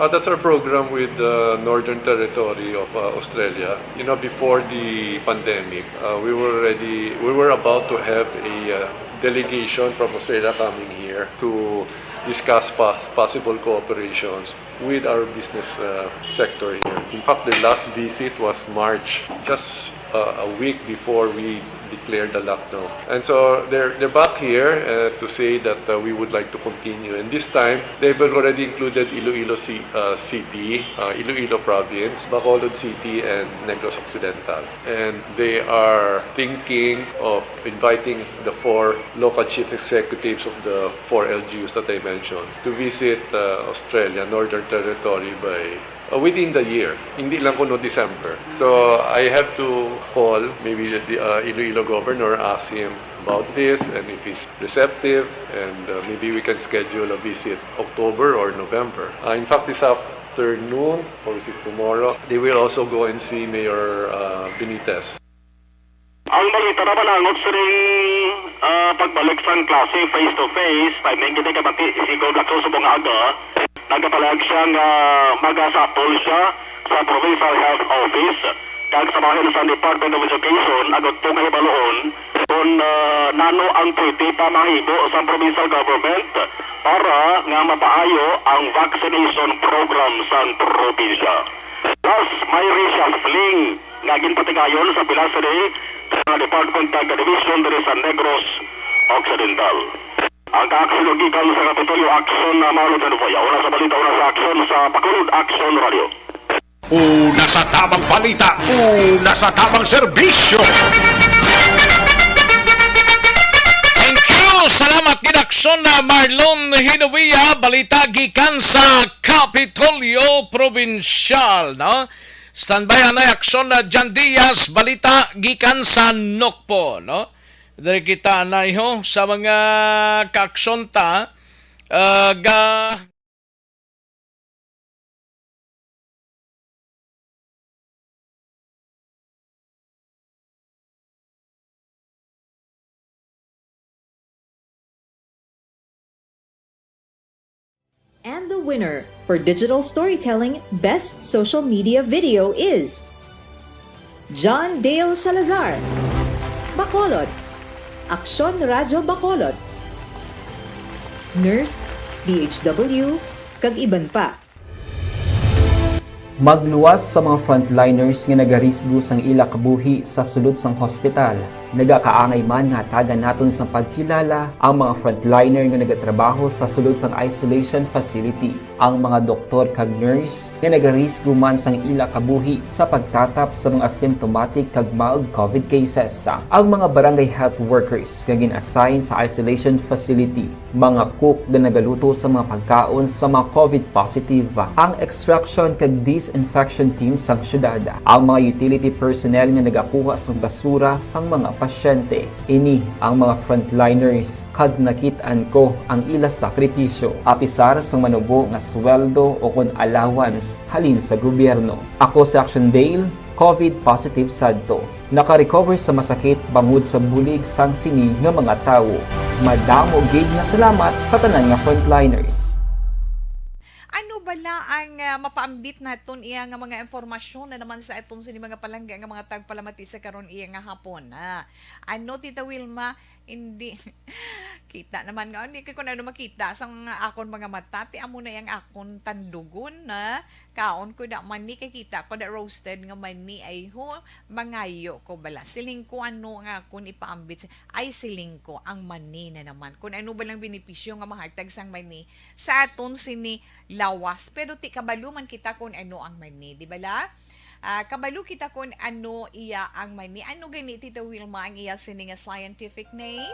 Speaker 10: That's our program with the Northern Territory of Australia. You know, before the pandemic, we were about to have a delegation from Australia coming here to discuss possible cooperations with our business sector here. In fact, the last visit was March, just a week before we declared the lockdown. And so they're back here to say that we would like to continue. And this time, they've already included Iloilo City, Iloilo Province, Bacolod City, and Negros Occidental. And they are thinking of inviting the 4 local chief executives of the 4 LGUs that I mentioned to visit Australia, Northern Territory by within the year, hindi lang kuno December. So I have to call maybe the Iloilo governor, ask him about this and if he's receptive, and maybe we can schedule a visit October or November. In fact, this afternoon, or is it tomorrow, they will also go and see Mayor Benitez.
Speaker 9: Ang balita naman angot sa ring pagbalik sa klase face-to-face, timing kita kapati si Gov Lacson sa mga aga, nagapalag siya nga magasapol siya sa Provincial Health Office kag samahin sa Department of Education agot po nga ibaloon kung nano ang pwede pa mahibo sa provincial government para nga mapaayo ang vaccination program sa probinsya. Plus, may reshuffling nga ginpatigayon sa pilasari sa Department of Division diri sa Negros Occidental. Ang ka-action gikan sa Kapitolyo Action na Malutan po. Una sa balita, una sa action sa Bacolod Action Radio.
Speaker 2: Una sa tamang balita, una sa tamang serbisyo.
Speaker 3: Thank you! Salamat ginaksyon na Marlon Hinovia, balita gikan sa Kapitolyo Provincial, no? Standby na aksyon na Jan Diaz, balita gikan sa Nokpo, no? Dari kita na sa mga kaaksyon ta ga
Speaker 4: And the winner for Digital Storytelling Best Social Media Video is John Dale Salazar, Bacolod, Aksyon Radyo Bacolod, Nurse, DHW, kag iban pa.
Speaker 5: Magluwas sa mga frontliners nga nagarisgo sang ila kabuhi sa sulod sang hospital. Nagakaangay man nga tagan naton sa pagkilala ang mga frontliner nga nagatrabaho sa sulod sang isolation facility, ang mga doktor kag nurse nga nagarisgo man sang ila kabuhi sa pagtatap sa mga symptomatic kag mild COVID cases, ang mga barangay health workers nga gin-assign sa isolation facility, mga cook nga nagaluto sa mga pagkaon sa mga COVID positive, ang extraction kag disinfection team sang syudad, ang mga utility personnel nga nagakuha sang basura sang mga pasyente. Ini ang mga frontliners kag nakit-an ko ang ila sakripisyo apisar sang manubo nga sweldo o kun allowance halin sa gobyerno. Ako si Action Dale, COVID positive sadto. Naka-recover sa masakit bangod sa bulig sang sini nga mga tawo. Madamo gid nga salamat sa tanan nga frontliners.
Speaker 6: Ano bala ang mapaambit naton iya nga mga informasyon na naman sa itong sini mga palangga nga mga tagpalamati sa karon iya nga hapon. Ano Tita Wilma, hindi kita naman nga hindi ko na makita sang akon mga mata ti amo na yang akon tandugon na kaon ko da mani kay kita ko da roasted nga mani ay ho mangayo ko bala siling ko ano nga kun ipaambit ay siling ko ang mani na naman kun ano ba lang benepisyo nga mahatag sang mani sa aton sini lawas pero ti kabalo man kita kun ano ang mani di bala. Kabalo kita kung ano iya ang mani. Ano gani Tita Wilma ang iya sini nga scientific name?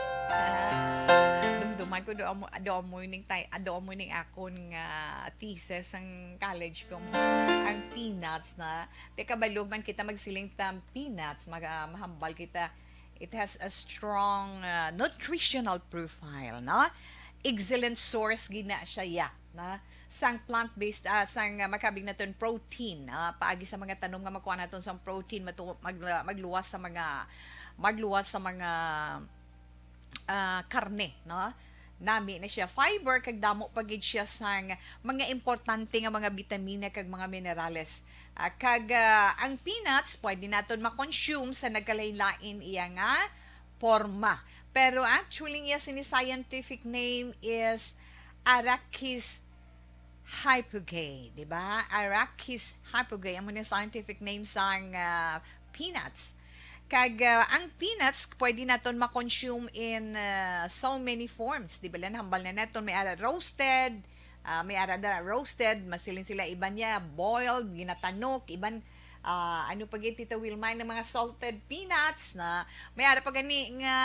Speaker 6: Dumduman ko do morning akon nga thesis ang college ko. Ang peanuts na. Te kabalo man kita magsiling tam peanuts, mahambal kita. It has a strong nutritional profile, no? Excellent source gina siya na sang plant-based sang makabig naton protein paagi sa mga tanom nga makuha naton sang protein magluwas sa mga karne no nami na siya fiber kag damo pagid siya sang mga importante nga mga bitamina kag mga minerales kag ang peanuts pwede naton ma-consume sa nagkalain-lain iya nga forma pero actually iya sini scientific name is Arachis hypogae, di ba? Arachis hypogae, ang muna scientific name sang peanuts. Kag ang peanuts pwede naton ma-consume in so many forms, di ba? Hambal na naton may ara roasted, masilin sila iban niya boiled, ginatanok, iban ano pag Tita Wilma ng mga salted peanuts na may ara pa gani nga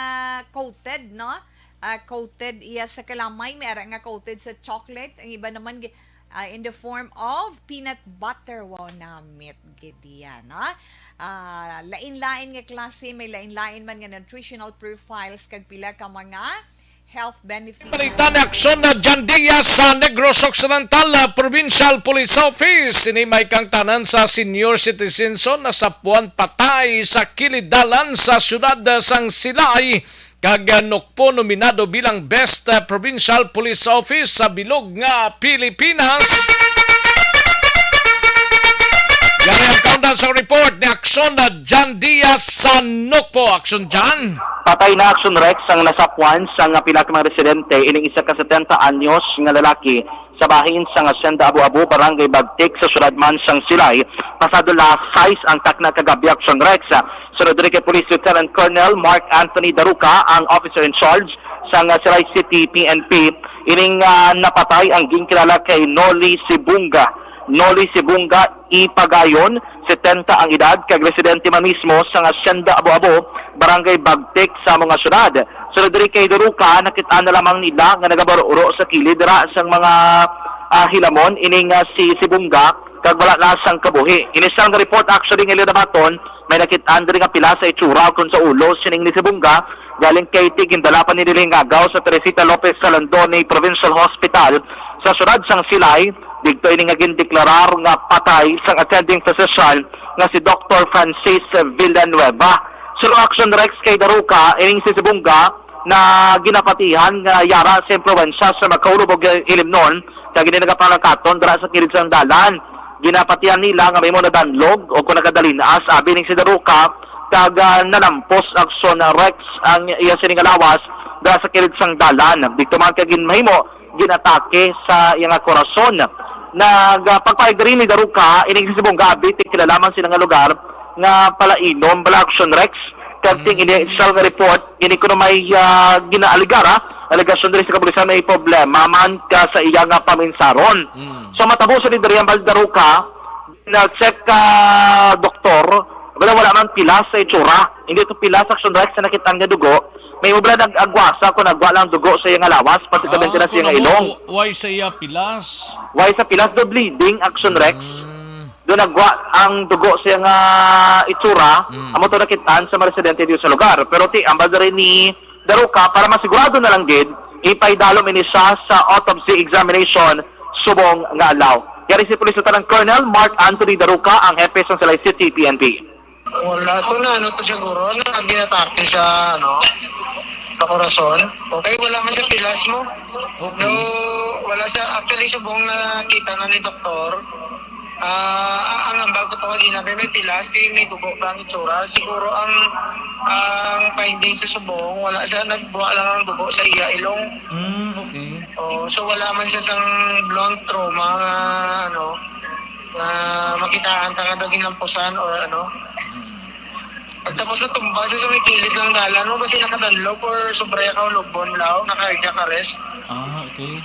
Speaker 6: coated, no? Coated iya sa kalamay, may ara nga coated sa chocolate, ang iba naman in the form of peanut butter. Wow, namit gidiya, no? Lain-lain nga klase, may lain-lain man nga nutritional profiles kag pila ka mga health benefits.
Speaker 3: Balita na aksyon na Jandia sa Negros Occidental Provincial Police Office. Sinimay kang tanan sa senior citizens na sapuan patay sa kilidalan sa syudad sang Silay. Kag nokpo nominado bilang Best Provincial Police Office sa bilog nga Pilipinas. Yan ang countdown sa report ni Aksyon na Jan Diaz sa Nokpo. Aksyon Jan.
Speaker 11: Patay na Action Rex ang nasapuan sa nga pila ka mga residente ining isa ka 70 anyos nga lalaki sa bahin sa Hacienda Abu-Abu, Barangay Bagtik sa Syudad man sang Silay. Pasado la 6 ang takna kagabi Action Rex. Sunod rin kay Police Lieutenant Colonel Mark Anthony Daruca, ang officer in charge sa Silay City PNP. Ining napatay ang ginkilala kay Noli Sibunga. Noli Sibunga Ipagayon, 70 ang edad, kag residente man mismo sa Hacienda Abu-Abu, Barangay Bagtik sa mga syudad. Sunod rin kay Daruca, nakita na lamang nila nga nagabaro-uro sa kilid dira sang mga hilamon ining si Sibunga kag wala na sang kabuhi. Inisang report actually nga Lidabaton, may nakitaan diri nga pila sa itsura kun sa ulo sining ni Sibunga galing kay Tigindalapan ni Dilingagaw sa Teresita Lopez Salandone Provincial Hospital sa syudad sang Silay. Dito ini nga gindeklarar nga patay sang attending physician nga si Dr. Francis Villanueva. Sulong Action Rex kay Daruca ining si Sibunga na ginapatihan nga yara sa impluwensya sa Magkaulubog Ilimnon kag ginagapalakaton dara sa kilid sang dalan. Ginapatihan nila nga may mo nadanlog o kung nakadalinas abi ning si Daruca kag nalampos Action Rex ang iya sining lawas dara sa kilid sang dalan. Dito man kag mahimo ginatake sa iyang korason. Nagpagpaigri ni Daruca ining si Sibunga abi kilalaman sila nga lugar nga palainom bala Action Rex Kanting ini initial nga report, ini ko na may ginaaligara, aligasyon diri sa kapulisan may problema man ka sa iya nga paminsaron. So matabo sa diri ang Baldaruca, na-check ka doktor, wala man pilas sa itsura. Hindi ito pilas action Rex sa nakitang nga dugo. May ubra nag-agwasa kung nagwa lang dugo sa iyang lawas, pati ka na sa iyang ilong.
Speaker 3: Why sa iya pilas?
Speaker 11: Why sa pilas do bleeding action Rex? Doon nagwa ang dugo sa iyang itsura, amo to nakitaan sa mga residente dito sa lugar. Pero ang badari ni Daruca, para masigurado na lang gid, ipaidalom ini siya sa autopsy examination subong nga alaw. Yari si Police Lieutenant Colonel Mark Anthony Daruca, ang hepe sa Salay City PNP.
Speaker 12: Wala to na, to siguro, na ginatake sa, sa korason. Okay, wala man sa pilas mo. Okay. No, wala siya, actually subong nakita na ni doktor. Ang ambag ko to ginabi may pilas, kaya may dugo pa ang itsura. Siguro ang finding sa subong, wala siya, nagbuha lang ng dugo sa iya ilong.
Speaker 3: Okay.
Speaker 12: So wala man siya sang blunt trauma na makitaan tanga daw ginampusan or Pagtapos na tumba siya sa may kilid ng dalan mo kasi nakadanlog or sobre ka o lugbon lao, naka-cardiac arrest.
Speaker 13: Okay.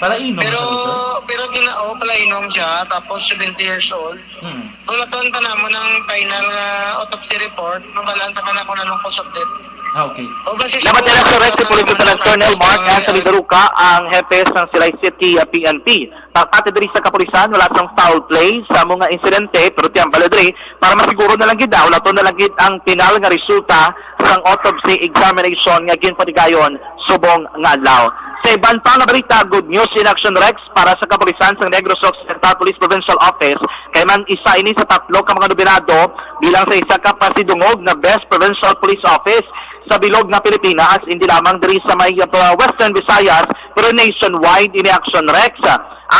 Speaker 13: Para inom
Speaker 12: pero,
Speaker 13: siya, sir?
Speaker 12: Pero palainom siya, tapos 70 years old. Tulatuan pa na mo ng final autopsy report, mabalanta pa na kung anong cause of death.
Speaker 13: Okay.
Speaker 11: Dapat nila sa Rex, si Police Lieutenant Colonel Mark Anthony Daruca, ang hepe ng Silay City PNP. Pagpati diri sa kapulisan, wala sang foul play sa mga insidente, pero tiyang baladri, para masiguro na lang gid wala to na lang gid ang final nga resulta sang autopsy examination nga ginpatigayon subong nga adlaw. Sa iban pa nga balita, good news in action Rex para sa kapulisan sa Negros Occidental Police Provincial Office, kay man isa ini sa tatlo ka mga nominado bilang sa isa ka pasidungog na Best Provincial Police Office sa bilog na Pilipinas, hindi lamang diri sa may Western Visayas, pero nationwide in action Rex.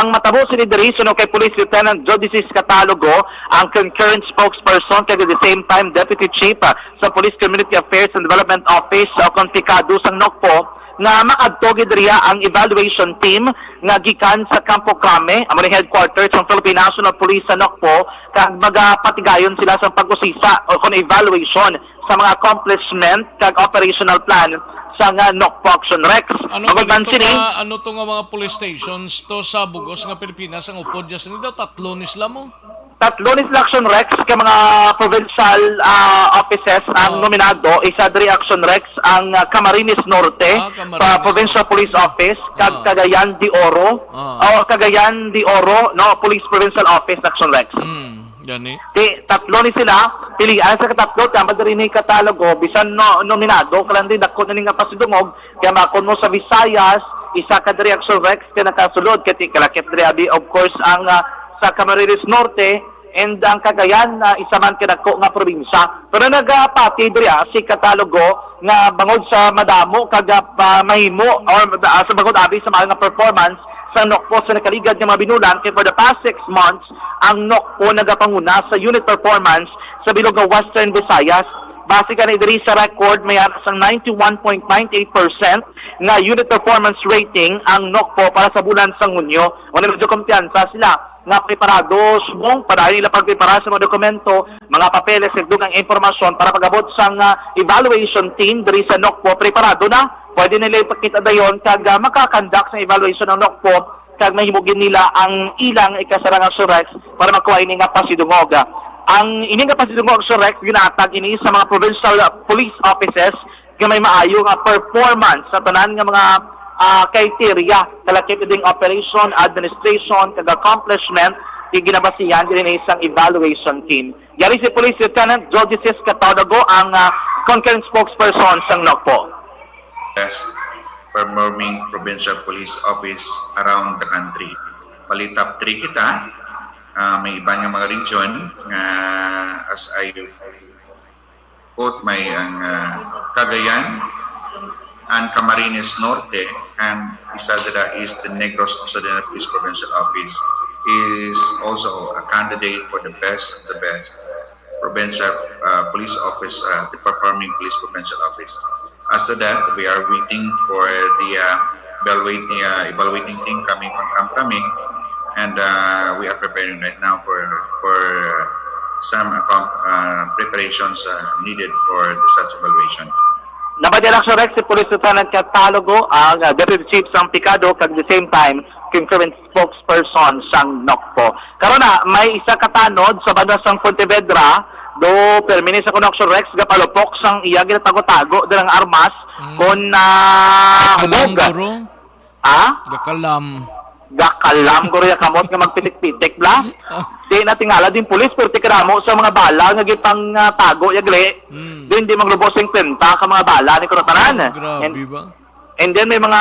Speaker 11: Ang matabo si diri suno kay Police Lieutenant Jodicis Catalogo, ang concurrent spokesperson kay the same time Deputy Chief sa Police Community Affairs and Development Office o Konfikado sang Nokpo, na makadto diriya ang evaluation team nga gikan sa Campo Crame, ang headquarters ng Philippine National Police sa Nokpo, kag magapatigayon sila sa pag-usisa o kon evaluation sa mga accomplishment kag operational plan sa nga Nokpo Action Rex.
Speaker 3: Ano to nga mga police stations to sa Bugos nga Pilipinas ang upod dyan nila? Tatlo ni sila mo?
Speaker 11: Tatlo ni Action Rex ka mga provincial offices ang nominado. Isa diri Action Rex ang Camarines Norte, Provincial Police Office, kag Cagayan de Oro, Cagayan de Oro, Police Provincial Office Action Rex.
Speaker 3: Gani.
Speaker 11: Tatlo ni sila, pilian sa katatlo, tama rin ni katalogo, bisan nominado, kalang din dako na nga pasidungog, kaya makon mo sa Visayas, isa ka diri Action Rex, kaya nakasulod, kaya kalakip diri abi, of course, ang sa Camarines Norte, and ang Cagayan, isa man kinako nga probinsya. Pero nagapati diri si katalogo, nga bangod sa madamo, kaga mahimo, or sa bangod abi sa mga performance, sa Nokpo sa nakaligad ng mga binulan, kaya for the past 6 months, ang Nokpo nagapanguna sa unit performance sa bilog ng Western Visayas. Base ka na diri sa record, may sang 91.98% nga unit performance rating ang Nokpo para sa bulan sa Hunyo. Wala medyo kumpiyansa sila nga preparado, subong para nila pagprepara sa mga dokumento, mga papeles, nagdugang impormasyon para pag-abot sa evaluation team diri sa Nokpo, preparado na. Pwede nila ipakita dayon kag makakandak sa evaluation ng Nokpo kag mahimugin nila ang ilang ikasarang Rex para makuha ini nga pasidungog. Ang ini nga pasidungog Rex ginatag ini sa mga provincial police offices nga may maayo nga performance sa tanan nga mga criteria kalakip ding operation, administration, kag accomplishment ginabasihan din isang evaluation team. Yari si Police Lieutenant Jodicis Catalogo ang concurrent spokesperson sa Nokpo.
Speaker 14: Best performing provincial police office around the country. Bali top 3 kita, may iba nga mga region, as I quote, may ang Cagayan and Camarines Norte, and isa dira is the Negros Occidental Police Provincial Office, is also a candidate for the best of the best provincial police office, the performing police provincial office. As to that, we are waiting for the evaluating team coming from Camp Kami, and we are preparing right now for some preparations needed for the such evaluation.
Speaker 11: Nabadya Action Rex si Police Lieutenant Catalogo ang Deputy Chief sang Picado kag the same time concurrent spokesperson sang NOCPO. Karon na may isa katanod sa banda sang Pontevedra do permini sa Action Rex gapalupok sang iya ginatago-tago dirang armas kon
Speaker 3: Gakalam,
Speaker 11: hubog.
Speaker 3: guro. Gakalam.
Speaker 11: Gakalam ko rin kamot nga magpitik-pitik bla. Di natingala din pulis pero tikaramo sa mga bala nga gipang tago yagli. Din di maglubos 50 ka mga bala ni kuratanan.
Speaker 3: Grabe ba?
Speaker 11: And then may mga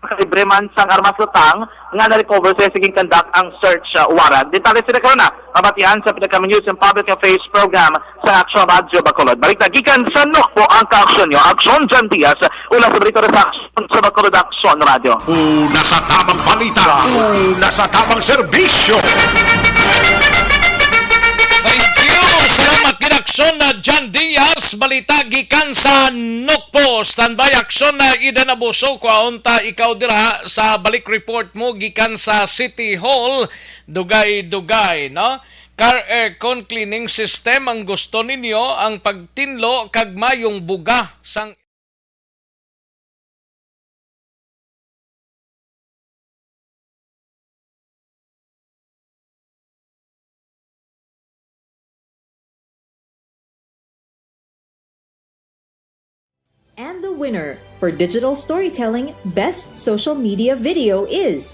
Speaker 11: kalibre man sang armas lutang nga na-recover sa siging conduct ang search warrant. Detalye sila karon na mabatihan sa Pinagkama News and Public Affairs Program sa Action Radyo Bacolod. Balik na gikan sa NOCPO ang ka-aksyon nyo. Aksyon Jan Diaz, una sa balita sa Aksyon sa Bacolod Aksyon Radio.
Speaker 2: Una sa tamang balita, una sa tamang serbisyo.
Speaker 3: Thank you! Salamat ginaksyon na John Diaz, balita gikan sa NOCPO. Standby aksyon na Ida Nabuso, kuaunta ikaw dira sa balik report mo gikan sa City Hall. Dugay-dugay, no? Car aircon cleaning system ang gusto ninyo, ang pagtinlo kag mayong buga sang
Speaker 4: And the winner for Digital Storytelling Best Social Media Video is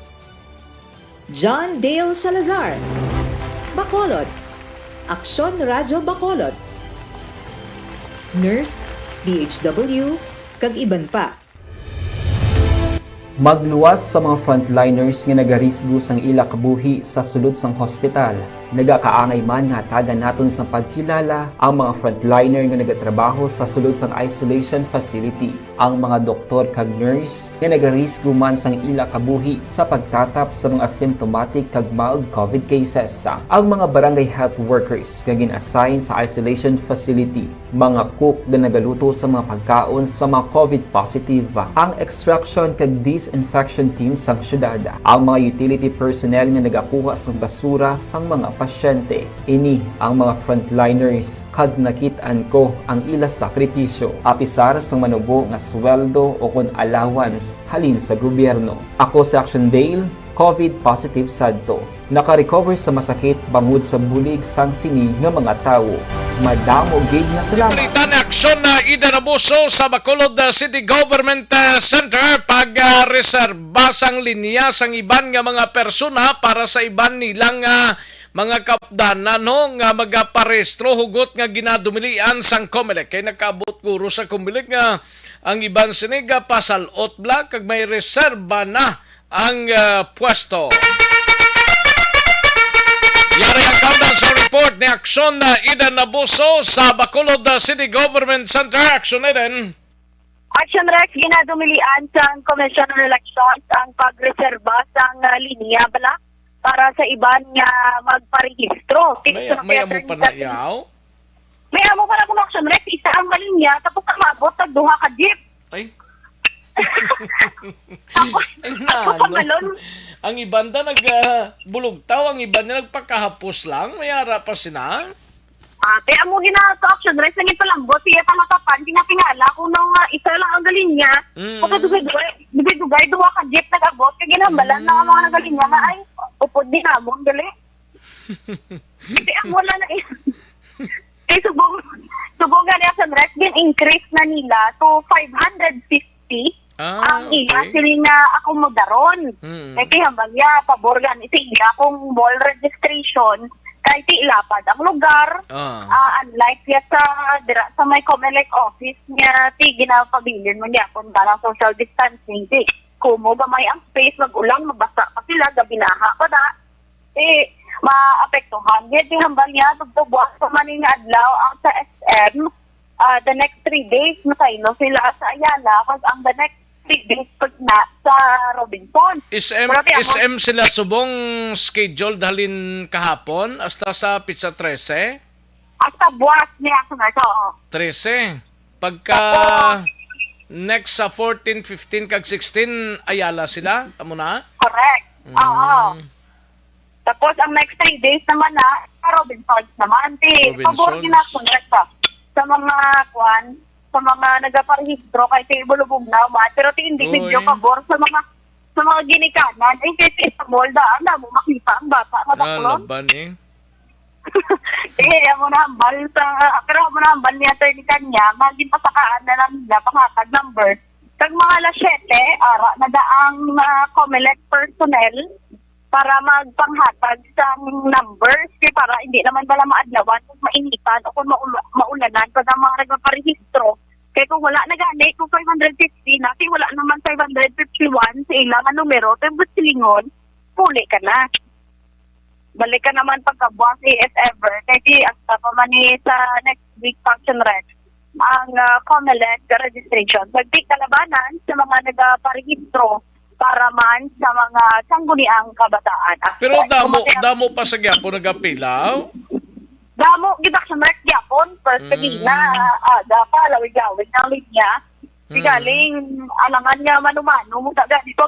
Speaker 4: John Dale Salazar, Bacolod, Aksyon Radyo Bacolod, Nurse, DHW, kag iban pa.
Speaker 5: Magluwas sa mga frontliners nga nagarisgo sang ila kabuhi sa sulod sang hospital. Nagakaangay man nga tagan naton sa pagkilala ang mga frontliner nga nagatrabaho sa sulod sang isolation facility. Ang mga doktor kag nurse nga nagarisgo man sang ila kabuhi sa pagtatap sa mga symptomatic kag mild COVID cases. Ang mga barangay health workers nga gin-assign sa isolation facility, mga cook nga nagaluto sa mga pagkaon sa mga COVID positive. Ang extraction kag disinfection team sang syudad, ang mga utility personnel nga nagakuha sang basura sang mga pasyente. Ini ang mga frontliners kad nakitaan ko ang ila sakripisyo apisar sang manubo nga sweldo o kon allowance halin sa gobyerno. Ako sa Action Dale, COVID positive sadto. Naka-recover sa masakit bangod sa bulig sang sini nga mga tawo. Madamo gig na salamat.
Speaker 3: balita na aksyon na Ida Nabuso sa Bacolod City Government Center pag-reserba sang linya sang iban nga mga persona para sa iban nilang mga kapdanan nga magaparestro hugot nga ginadumilian sang COMELEC. Kay nakaabot guro sa COMELEC nga ang iban siniga pasalot bla kag may reserba na ang pwesto. Yari ang countdown sa report ni aksyon na Ida Nabuso sa Bacolod City Government Center. Aksyon na din.
Speaker 7: Action Rex, ginadumilian sang Commission on Elections ang pagreserba sang linya bala para sa iban nga magparehistro.
Speaker 3: May amo pa na yaw?
Speaker 7: May amo pa na kung Action Rex, isa ang linya tapos kamabot tag duha ka jeep.
Speaker 3: Ay.
Speaker 7: Tapos
Speaker 3: ang iban da nagbulugtaw, ang iban na nagpakahapos lang, mayara pa sina.
Speaker 7: Kaya mo gina sa Action Rex, nangin palambot, siya talatapan, tingala kung nang isa lang ang galinya. Dugay-dugay, duwa ka jeep nag-abot, kaya ginambalan na ang mga nagalinya na ay, upod din amon, gali. Kaya mo lang na kaya subong nga ni Action Rex, increase na nila to 550 ang iya siling na akomodaron. Kaya hambagya, paborgan, iya kung ball registration, kahit ilapad ang lugar, unlike ya sa may COMELEC office niya, ginapabilin mo niya kung dalang social distancing. Kumo ba may ang space, mag-ulang, mabasa pa sila, gabinaha pa na, maapektuhan. Yet, hambal niya, tugtubuas pa maning adlaw ang sa SM, the next 3 days, masaylo sila sa Ayala, kasi ang the next 3 days pag na sa Robinson.
Speaker 3: SM sila subong schedule dalhin kahapon hasta sa Pizza 13?
Speaker 7: Hasta buwas niya sa nato.
Speaker 3: 13. Pagka next sa 14, 15 kag 16 Ayala sila, amo na?
Speaker 7: Correct. Oo. Tapos ang next 3 days naman na Robinsons naman.
Speaker 3: Robinsons.
Speaker 7: Pabor ginakon sa mga kwan, sa mga nagaparehistro kay ti bulubog na man. Pero ti individual
Speaker 3: Uy.
Speaker 7: pabor sa mga ginikanan. Ay kay sa mall daan na mo makita ang bata nga baklon.
Speaker 3: Laban eh.
Speaker 7: Amo na hambal pero amo na hambal niya ni kanya, maging pasakaan na lang nila pangatag number. Kag mga alas 7, ara na daang COMELEC personnel para magpanghatag sa numbers para hindi naman bala maadlawan kung mainitan o kung maulanan pag ang mga nagpaparehistro. Kaya kung wala na gani, kung 550 na, kaya wala naman 551 sa ilang numero, tayo silingon, puli ka na. Balik ka naman pagkabuas if ever. Kaya hasta pa man sa next week function rec ang COMELEC registration. Pagtik kalabanan sa mga nagparehistro para man sa mga sangguniang kabataan.
Speaker 3: Pero damo pa sa gyapo nagapila.
Speaker 7: Damo gibaksyon rec gyapon first na aga pa lawig-lawig ng linya. Galing alangan nga mano-mano mo taga dito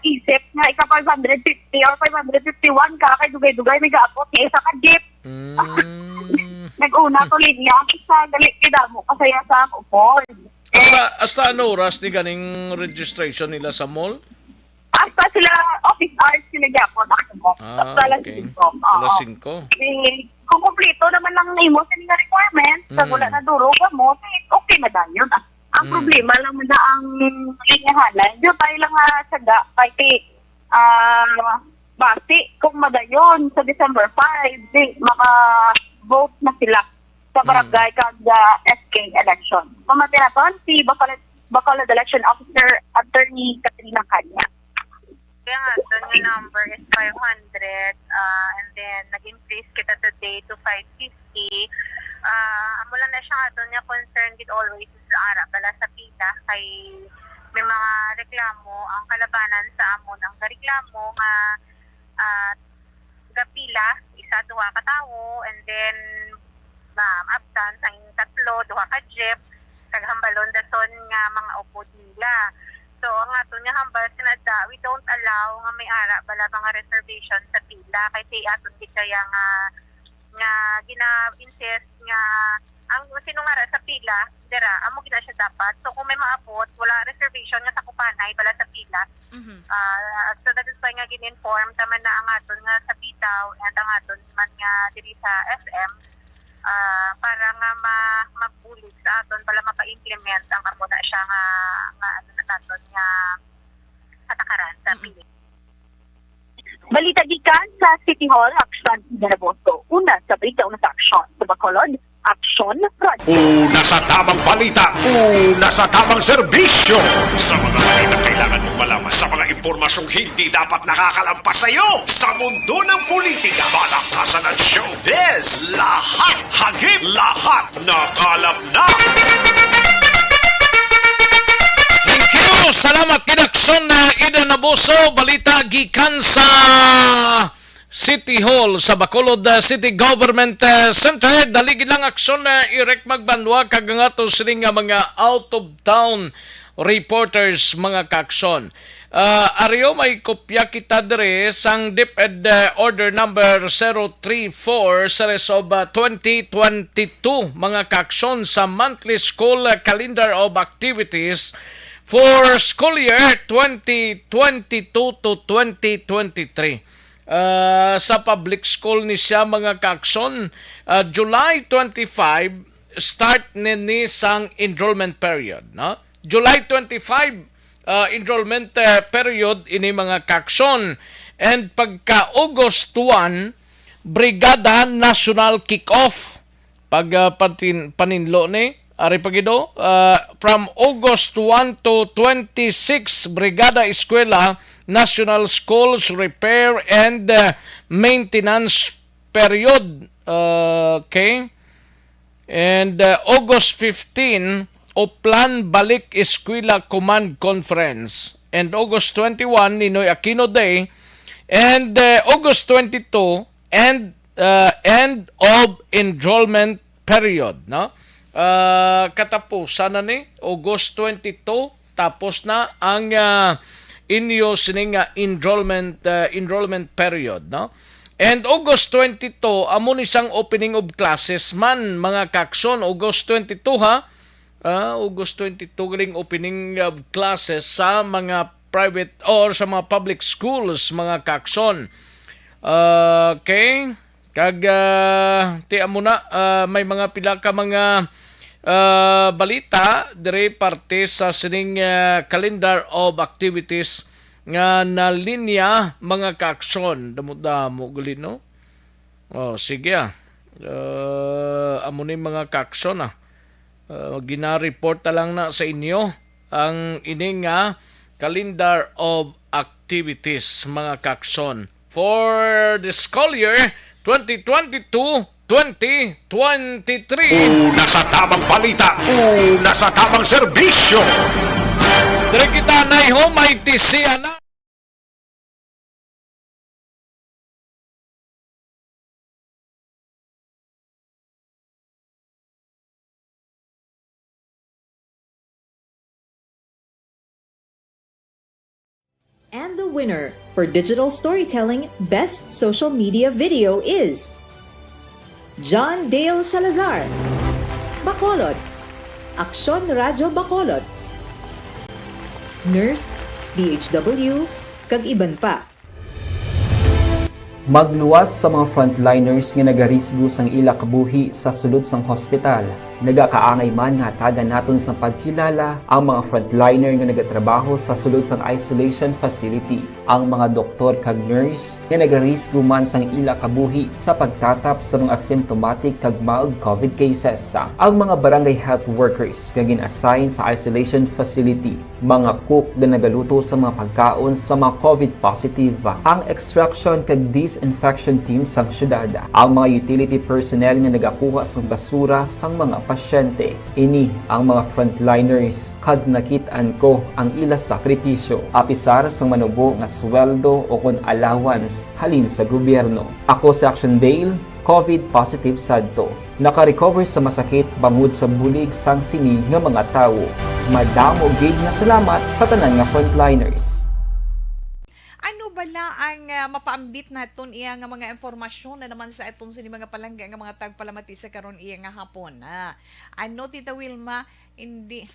Speaker 7: isip nga ika 550 or 551 ka kay dugay-dugay may gaapot sa ka-jeep. Nag-una to linya sa galit kidamo kasaya sa upol.
Speaker 3: Hasta ano oras ni ganing registration nila sa mall?
Speaker 7: Hasta sila office hours sila gyapon ako.
Speaker 3: Okay. Alas 5.
Speaker 7: Kung kumpleto naman lang nimo sa mga requirements, sa wala na duro ka mo, okay na dan yun. Ang problema lang na ang linyahanan, di pa ilang saga, kay basi, kung madayon sa December 5, di, maka-vote na sila sa barangay kag SK election. Pamatinaton, si Bacolod Election Officer Attorney Katrina Kanya.
Speaker 15: Kaya nga, doon yung number is 500 and then nag-increase kita today to 550. Mula na siya nga doon niya concerned with always sa ara bala sa pila kay may mga reklamo ang kalabanan sa amon ang reklamo nga gapila isa duha ka tawo and then absent ang tatlo duha ka jeep kag hambalon dason nga mga upod nila. So ang ato niya hambal sinada we don't allow nga may ara bala mga reservation sa pila kay say aton kaya nga gina-insist nga ang sino nga sa pila dira amo gina siya dapat so kung may maabot wala reservation nga sa kupanay bala sa pila so that is why nga gin-inform taman na ang aton nga sa bitaw and ang aton man nga diri sa SM para nga mabulig sa aton bala mapa-implement ang amo na siya nga ano na aton nga patakaran sa pila.
Speaker 7: Balita gikan sa City Hall, Action Garaboso. Una sa balita, una sa aksyon. Sa Bacolod, Action Project.
Speaker 2: Una sa tamang balita, una sa tamang serbisyo. Sa mga balita kailangan mong malaman, sa mga impormasyong hindi dapat nakakalampas sa iyo. Sa mundo ng politika, balakasan ng showbiz, lahat hagip, lahat nakalap na.
Speaker 3: Thank you! Salamat kinakson na Ida Naboso. Balita gikan sa City Hall sa Bacolod City Government Center. Daligid lang aksyon na irek magbanwa kagangato sining nga mga out of town reporters mga kakson. Aryo may kopya kita dire sang DepEd Order number 034 sa Resob 2022 mga kakson sa monthly school calendar of activities for school year 2022 to 2023. Sa public school ni siya mga kakson, July 25 start ni sang enrollment period, no? July 25 enrollment period ini mga kakson, and pagka August 1 Brigada National Kick-Off pag paninlo ni ari pagido from August 1 to 26 Brigada Eskwela National Schools Repair and Maintenance period. Okay. And August 15 Oplan Balik Eskwela Command Conference. And August 21 Ninoy Aquino Day. And August 22 end of enrollment period, no? Katapusan na ni August 22 tapos na ang inyo sining enrollment period, no? And August 22, amo ni sang opening of classes man, mga kakson. August 22 ha. August 22 galing opening of classes sa mga private or sa mga public schools, mga kakson. Okay. Kag ti amo na may mga pila ka mga balita dire parte sa sining calendar of activities nga na linya, mga kakson. Damo-damo gali, no? Sige amo ni mga kakson gina-report lang na sa inyo ang ining calendar of activities, mga kakson, for the school year 2022-2023.
Speaker 2: Una sa tamang balita, una sa tamang serbisyo.
Speaker 3: Dire kita na may tisiya na.
Speaker 4: And the winner for Digital Storytelling Best Social Media Video is John Dale Salazar, Bacolod, Aksyon Radyo Bacolod, Nurse, DHW, kag iban pa.
Speaker 5: Magluwas sa mga frontliners nga nagarisgo sang ila kabuhi sa sulod sang hospital. Nagakaangay man nga tagan naton sa pagkilala ang mga frontliner nga nagatrabaho sa sulod sang isolation facility. Ang mga doktor kag nurse nga nagarisgo man sang ila kabuhi sa pagtatap sa mga asymptomatic kag mild COVID cases. Ang mga barangay health workers nga gin-assign sa isolation facility, mga cook nga nagaluto sa mga pagkaon sa mga COVID positive, ang extraction kag disinfection team sang syudad, ang mga utility personnel nga nagakuha sang basura sang mga pasyente. Ini ang mga frontliners kag nakit-an ko ang ila sakripisyo apisar sang manubo nga sweldo o kun allowance halin sa gobyerno. Ako si Action Dale, COVID positive sadto. Naka-recover sa masakit bangod sa bulig sang sini nga mga tawo. Madamo gid nga salamat sa tanan nga frontliners.
Speaker 6: Ano bala ang mapaambit naton iya nga mga informasyon na naman sa aton sini mga palangga nga mga tagpalamati sa karon iya nga hapon. Ano Tita Wilma, hindi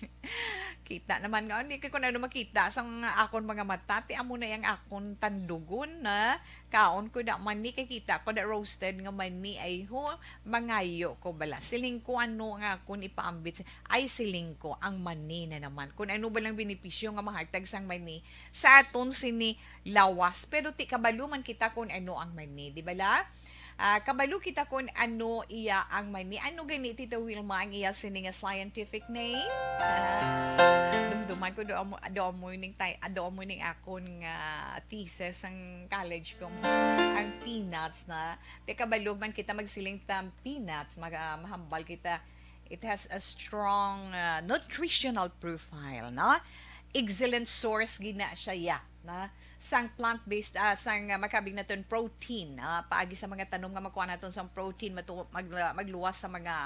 Speaker 6: kita naman nga hindi ko na makita sang akon mga mata ti amo na yang akon tandugon na kaon ko da mani kay kita ko da roasted nga mani ay ho mangayo ko bala siling ko ano nga akon ipaambit ay siling ko ang mani na naman kun ano ba lang benepisyo nga mahatag sang mani sa aton sini lawas pero ti kabalo man kita kun ano ang mani di bala. Kabalo kita kung ano iya ang mani. Ano gani Tita Wilma ang iya sini nga scientific name? Dumduman ko do morning akon nga thesis ang college ko. Ang peanuts na. Te kabalo man kita magsiling tam peanuts, mahambal kita. It has a strong nutritional profile, no? Excellent source gina siya na sang plant-based sang makabig naton protein paagi sa mga tanom nga makuha naton sang protein magluwas sa mga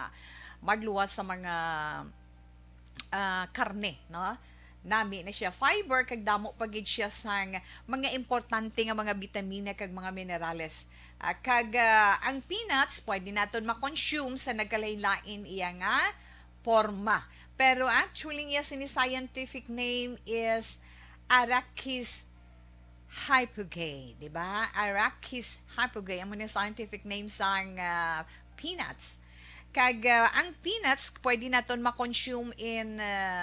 Speaker 6: karne, no? Nami na siya fiber kag damo pagid siya sang mga importante nga mga bitamina kag mga minerales. Ang peanuts pwede naton ma-consume sa nagkalain-lain iya nga forma. Pero actually iya sini scientific name is Arachis hypogae, di ba? Arachis hypogae ang muna scientific name sang peanuts. Kag ang peanuts pwede naton ma-consume in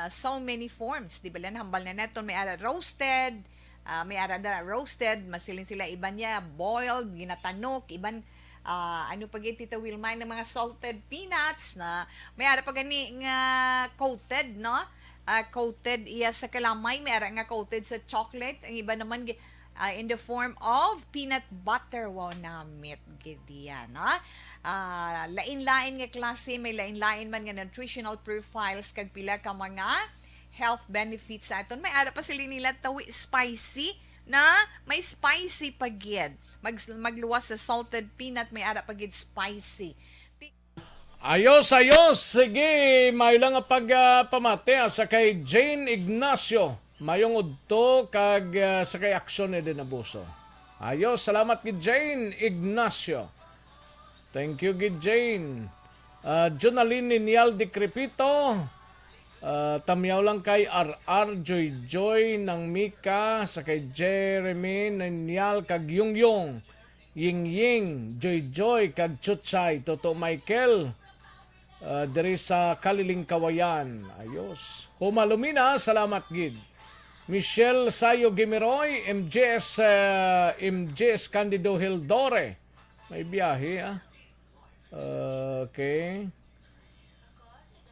Speaker 6: so many forms, di ba? Hambal na naton may ara roasted, masilin sila iban niya boiled, ginatanok, iban ano pag Tita Wilma ng mga salted peanuts na may ara pa gani nga coated, no? Coated iya sa kalamay, may ara nga coated sa chocolate, ang iba naman in the form of peanut butter. Wow, namit gidi yan, no? Lain-lain nga klase, may lain-lain man nga nutritional profiles kag pila ka mga health benefits sa aton. May ara pa sila nila tawi spicy na may spicy pagid. Magluwas sa salted peanut, may ara pagid spicy.
Speaker 3: Ayos. Sige, may lang nga pagpamate sa kay Jane Ignacio. Mayong udto kag sa kay Aksyon ni Dinabuso. Ayos, salamat gid Jane Ignacio. Thank you gid Jane. Jonaline Ninial de Crepito. Tamyaw lang kay RR Joy Joy ng Mika sa kay Jeremy Ninial kag Yung Ying Ying Joy Joy kag Chuchay Toto Michael diri sa Kaliling Kawayan. Ayos. Humalumina, salamat gid. Michelle Sayo Gimiroy, MJS Candido Hildore. May biyahe okay.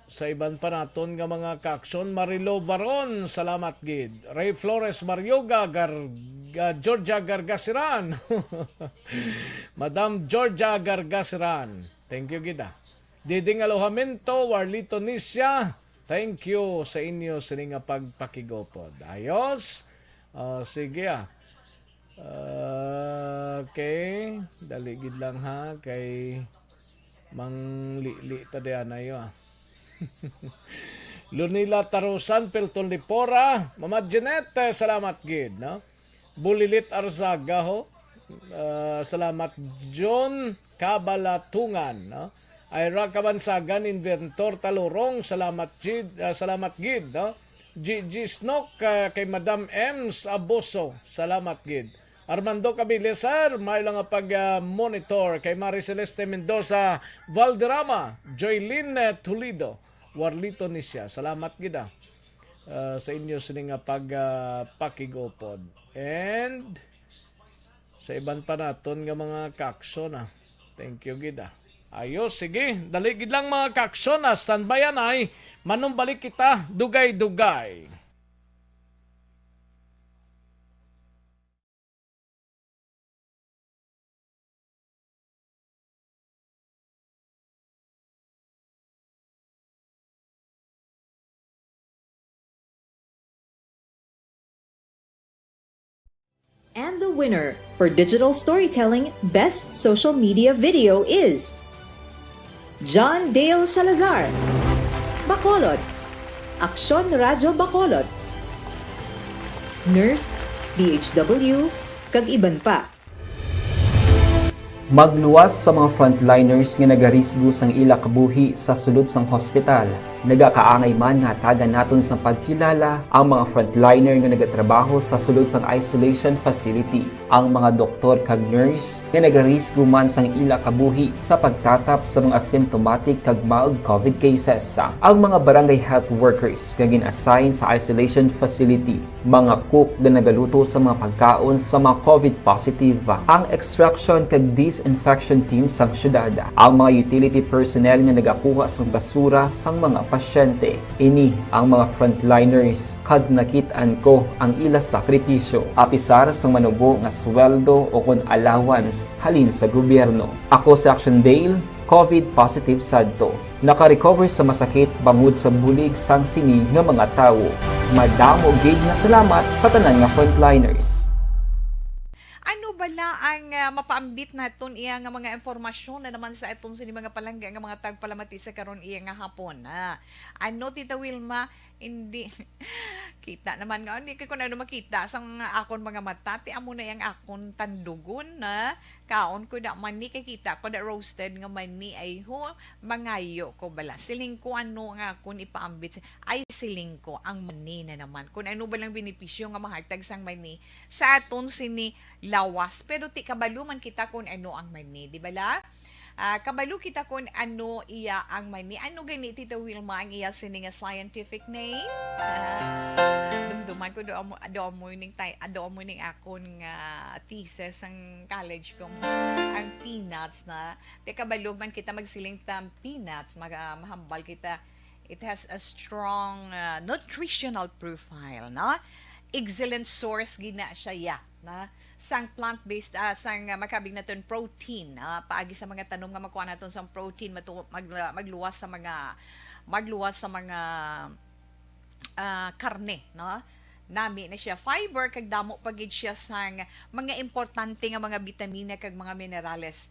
Speaker 3: Sa iban pa naton nga mga kaakson, Marilo Baron, salamat gid. Ray Flores Marioga, Georgia Gargasiran. Madam Georgia Gargasiran. Thank you gid. Diding Alojamento, Warlito Nisya. Thank you sa inyo sa nga pagpakigopod. Ayos. Sige okay. Daligid lang ha kay manglili tadyan na yun. Lunila Tarusan, Pilton Lipora, Mama Jeanette, salamat gid, no? Bulilit Arzaga ho. Salamat John Kabalatungan, no? Ira Kabansagan, Inventor Talurong, salamat gid, no? Gigi Snok kay Madam Ems Aboso, salamat gid. Armando Cabilesar, may lang pag-monitor kay Marie Celeste Mendoza Valderrama, Joylyn Toledo, Warlito Nisya. Salamat gid sa inyo sining pagpakigopod. And sa iban pa naton nga mga kakson Thank you gid Ayos, sige. Dali gid lang mga kakson standbyan ay manumbalik kita dugay-dugay.
Speaker 4: And the winner for Digital Storytelling Best Social Media Video is John Dale Salazar, Bacolod, Aksyon Radyo Bacolod, Nurse, BHW, kag iban pa.
Speaker 5: Magluwas sa mga frontliners nga nagarisgo sang ila kabuhi sa sulod sang hospital. Nagakaangay man nga tagan naton sa pagkilala ang mga frontliner nga nagatrabaho sa sulod sang isolation facility. Ang mga doktor kag nurse nga nagarisgo man sang ila kabuhi sa pagtatap sa mga asymptomatic kag mild COVID cases. Ang mga barangay health workers nga gin-assign sa isolation facility, mga cook nga nagaluto sa mga pagkaon sa mga COVID positive, ang extraction kag disinfection team sang syudad, ang mga utility personnel nga nagakuha sang basura sang mga pasyente. Ini ang mga frontliners kad nakit-an ko ang ila sakripisyo apisar sang manubo nga sweldo o kun allowance halin sa gobyerno. Ako si Action Dale, COVID positive sadto. Naka-recover sa masakit bangod sa bulig sang sinig nga mga tawo. Madamo gid na salamat sa tanan nga frontliners.
Speaker 6: Ano bala ang mapaambit naton iya nga mga informasyon na naman sa aton sini mga palangga nga mga tagpalamati sa karon iya nga hapon. Ano Tita Wilma, hindi kita naman nga hindi ko na makita sang akon mga mata ti amo na yang akon tandugon na kaon ko da mani kay kita ko da roasted nga mani ay ho mangayo ko bala siling ko ano nga akon ipaambit ay siling ko ang mani na naman kun ano ba lang benepisyo nga mahatag sang mani sa aton sini lawas pero ti kabalo man kita kun ano ang mani di bala. Kabalo kita kung ano iya ang mani. Ano gani Tita Wilma ang iya sini nga scientific name? Dumduman ko do morning akon nga thesis ang college ko. Ang peanuts na. Te kabalo man kita magsiling tam peanuts, mahambal kita. It has a strong nutritional profile, no? Excellent source gina siya na sang plant-based sang makabig naton protein paagi sa mga tanom nga makuha naton sang protein magluwas sa mga karne no nami na siya fiber kag damo pagid siya sang mga importante nga mga bitamina kag mga minerales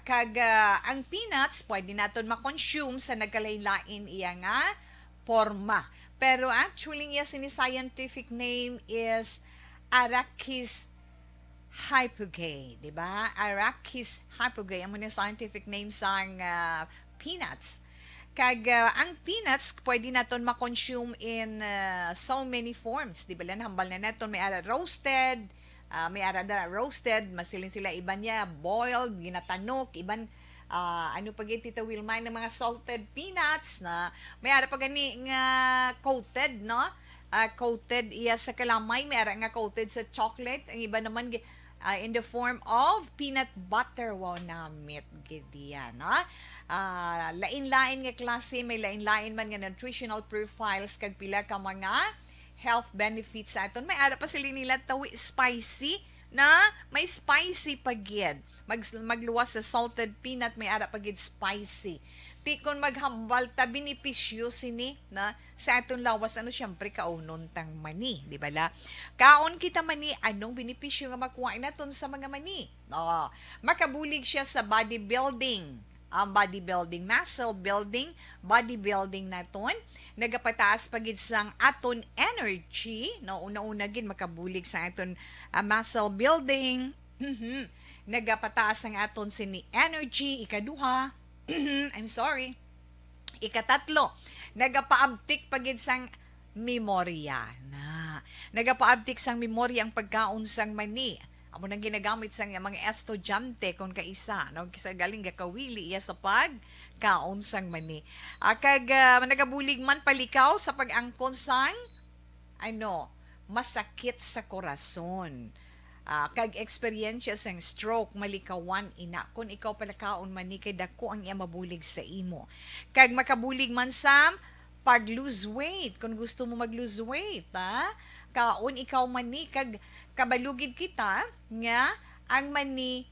Speaker 6: kag ang peanuts pwede naton ma-consume sa nagkalain-lain iya nga porma pero actually iya sini scientific name is Arachis hypogay, di ba? Arachis hypogay, ang muna scientific name sang peanuts. Kag ang peanuts pwede naton ma-consume in so many forms, di ba? Hambal na naton may ara roasted, masilin sila iban niya boiled, ginatanok, iban ano pag Tita Wilma ng mga salted peanuts na may ara pa gani nga coated, no? Coated iya sa kalamay, may ara nga coated sa chocolate, ang iba naman in the form of peanut butter. Wow, namit gid yan, no? Lain-lain nga klase, may lain-lain man nga nutritional profiles kag pila ka mga health benefits sa aton. May ara pa sila nila tawi spicy na may spicy pagid. Magluwas sa salted peanut, may ara pagid spicy. Tikon maghambal ta benepisyo sini na sa aton lawas ano syempre kaunon tang mani, di ba la? Kaon kita mani, anong benepisyo nga makuha naton sa mga mani? Makabulig siya sa bodybuilding. Ang bodybuilding, muscle building, bodybuilding naton, nagapataas pagid sang aton energy, no, una-una gid makabulig sa aton muscle building. Nagapataas ang aton sini energy, ikaduha. Ikatatlo, nagapaabtik pagid sang memorya. Nagapaabtik sang memorya ang pagkaon sang mani. Amo nang ginagamit sa mga estudyante kung kaisa, no, kisa galing gakawili iya sa pagkaon sang mani. Kag nagabulig man palikaw sa pag-angkon sang masakit sa korason. Kag eksperyensya sang stroke, malikawan ina kung ikaw palakaon man ni kay dako ang iya mabulig sa imo. Kag makabulig man sa pag-lose weight, kung gusto mo mag-lose weight, kaon ikaw mani kag kabalugid kita nga ang mani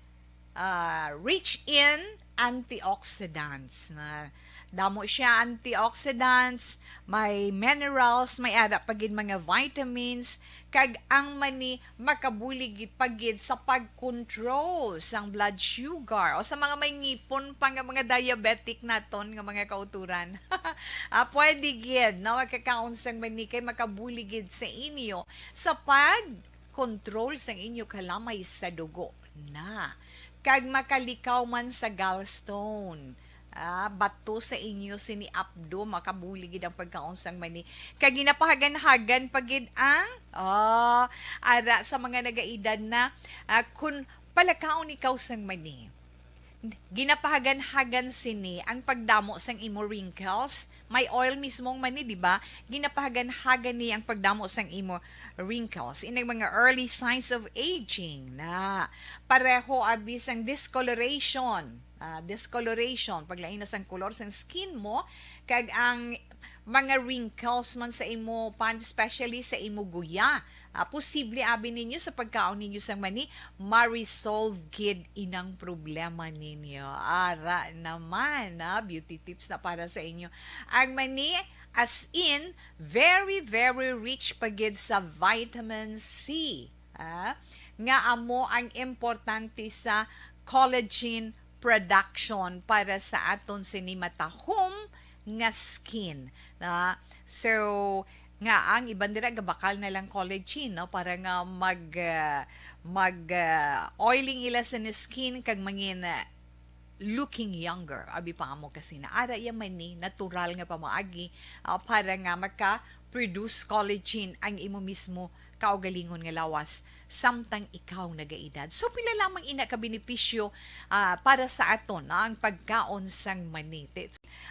Speaker 6: rich in antioxidants. Na damo siya antioxidants, may minerals, may ara pagid mga vitamins, kag ang mani makabulig pagid sa pag-control sang blood sugar o sa mga may ngipon pa nga mga diabetic naton nga mga kauturan. Pwede gid na makakaon sang mani kay makabulig sa inyo sa pag-control sang inyo kalamay sa dugo na kag makalikaw man sa gallstone. Bato sa inyo sini abdo, makabuligid ang pagkaon sang mani. Kag ginapahagan-hagan pagid ang ara sa mga nagaedad na kun palakaon ikaw sang mani. Ginapahagan-hagan sini ang pagdamo sang imo wrinkles. May oil mismong mani, di ba? Ginapahagan-hagan ni ang pagdamo sang imo wrinkles. Inang mga early signs of aging na pareho abis ang discoloration. Paglain na sang color sang skin mo, kag ang mga wrinkles man sa imo pan, especially sa imo guya. Posible abi ninyo sa pagkaon ninyo sang mani, ma-resolve gid inang problema ninyo. Ara naman, beauty tips na para sa inyo. Ang mani, as in, very, very rich pagid sa vitamin C. Nga amo ang importante sa collagen production para sa aton sinimatahom nga skin. So, nga ang iban dira gabakal na lang collagen, no, para nga oiling ila sa skin kag mangin looking younger. Abi pa mo kasi na ara yaman ni natural nga pamaagi para nga maka-produce collagen ang imo mismo kaugalingon nga lawas samtang ikaw nagaedad. So pila lamang ina ka benepisyo para sa aton ang pagkaon sang mani.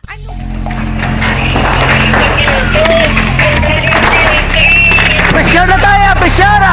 Speaker 6: Ano?
Speaker 16: Pressure na tayo! Pressure!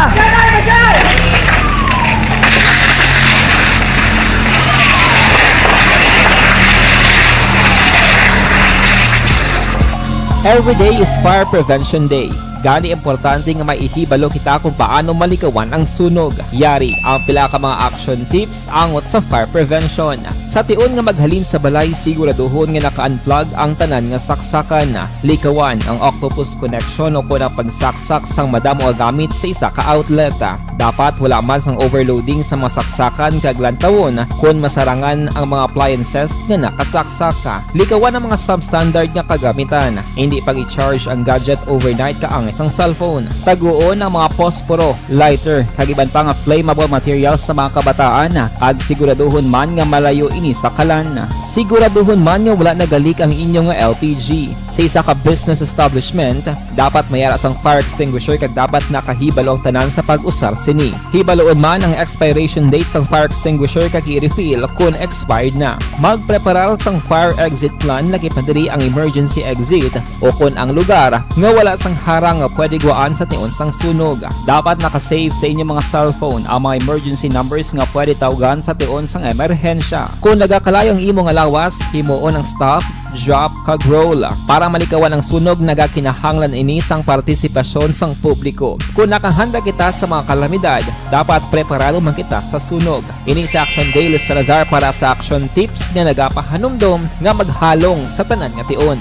Speaker 5: Every day is Fire Prevention Day. Gani importante nga maihibalo kita kung paano malikawan ang sunog. Yari ang pila ka mga action tips angot sa fire prevention. Sa tion nga maghalin sa balay, siguraduhon nga naka-unplug ang tanan nga saksakan. Likawan ang octopus connection o kung pagsaksak sang madamo gamit sa isa ka outlet. Dapat wala man sang overloading sa masaksakan kag lantawon kung masarangan ang mga appliances nga nakasaksaka. Likawan ang mga substandard nga kagamitan. Hindi pag i-charge ang gadget overnight kaangay isang cellphone. Taguon ang mga posporo, lighter, kagiban pa nga flammable materials sa mga kabataan ag siguraduhon man nga malayo ini sa kalan. Siguraduhon man nga wala nagalik ang inyong LPG. Sa isa ka business establishment, dapat mayara sang fire extinguisher kag dapat nakahibalo ang tanan sa pag-usar sini. Hibaloon man ang expiration date sang fire extinguisher kag i-refill kung expired na. Magpreparar sang fire exit plan lagi padiri ang emergency exit o kung ang lugar nga wala sang harang nga pwede guaan sa tiun sang sunog. Dapat nakasave sa inyong mga cellphone ang mga emergency numbers nga pwede tawagan sa tiun sang emerhensya. Kung nagakalayo ang imong alawas, himuon ang stop, drop kag roll para malikawan ang sunog nagakinahanglan ini sang partisipasyon sang publiko. Kung nakahanda kita sa mga kalamidad, dapat preparado man kita sa sunog. Ini sa Action Daily Salazar para sa action tips nga nagapahanumdom nga maghalong sa tanan nga tion.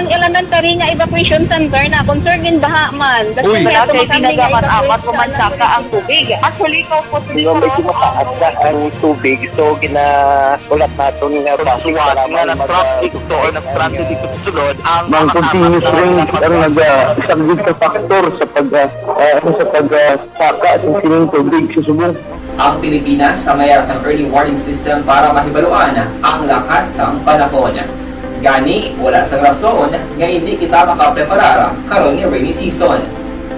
Speaker 7: Ang elementary nga evacuation center na concern din baha man.
Speaker 11: Uy,
Speaker 7: kaya
Speaker 11: kaya pinagamat-amat
Speaker 7: evacuation
Speaker 11: pumansaka ang tubig. Actually, ikaw po medyo mataas na ang tubig. So, ulat natin nga pasuwag nga ng traffic to or ng traffic dito sa sulod. Ang continuous ring ang nag-isang sa factor sa pagsaka sa sining tubig sa subong.
Speaker 5: Ang Pilipinas sa mayroon sang early warning system para mahibaluan ang lakat sang panahon. Gani, wala sang rason nga hindi kita makapreparar karon ni rainy season.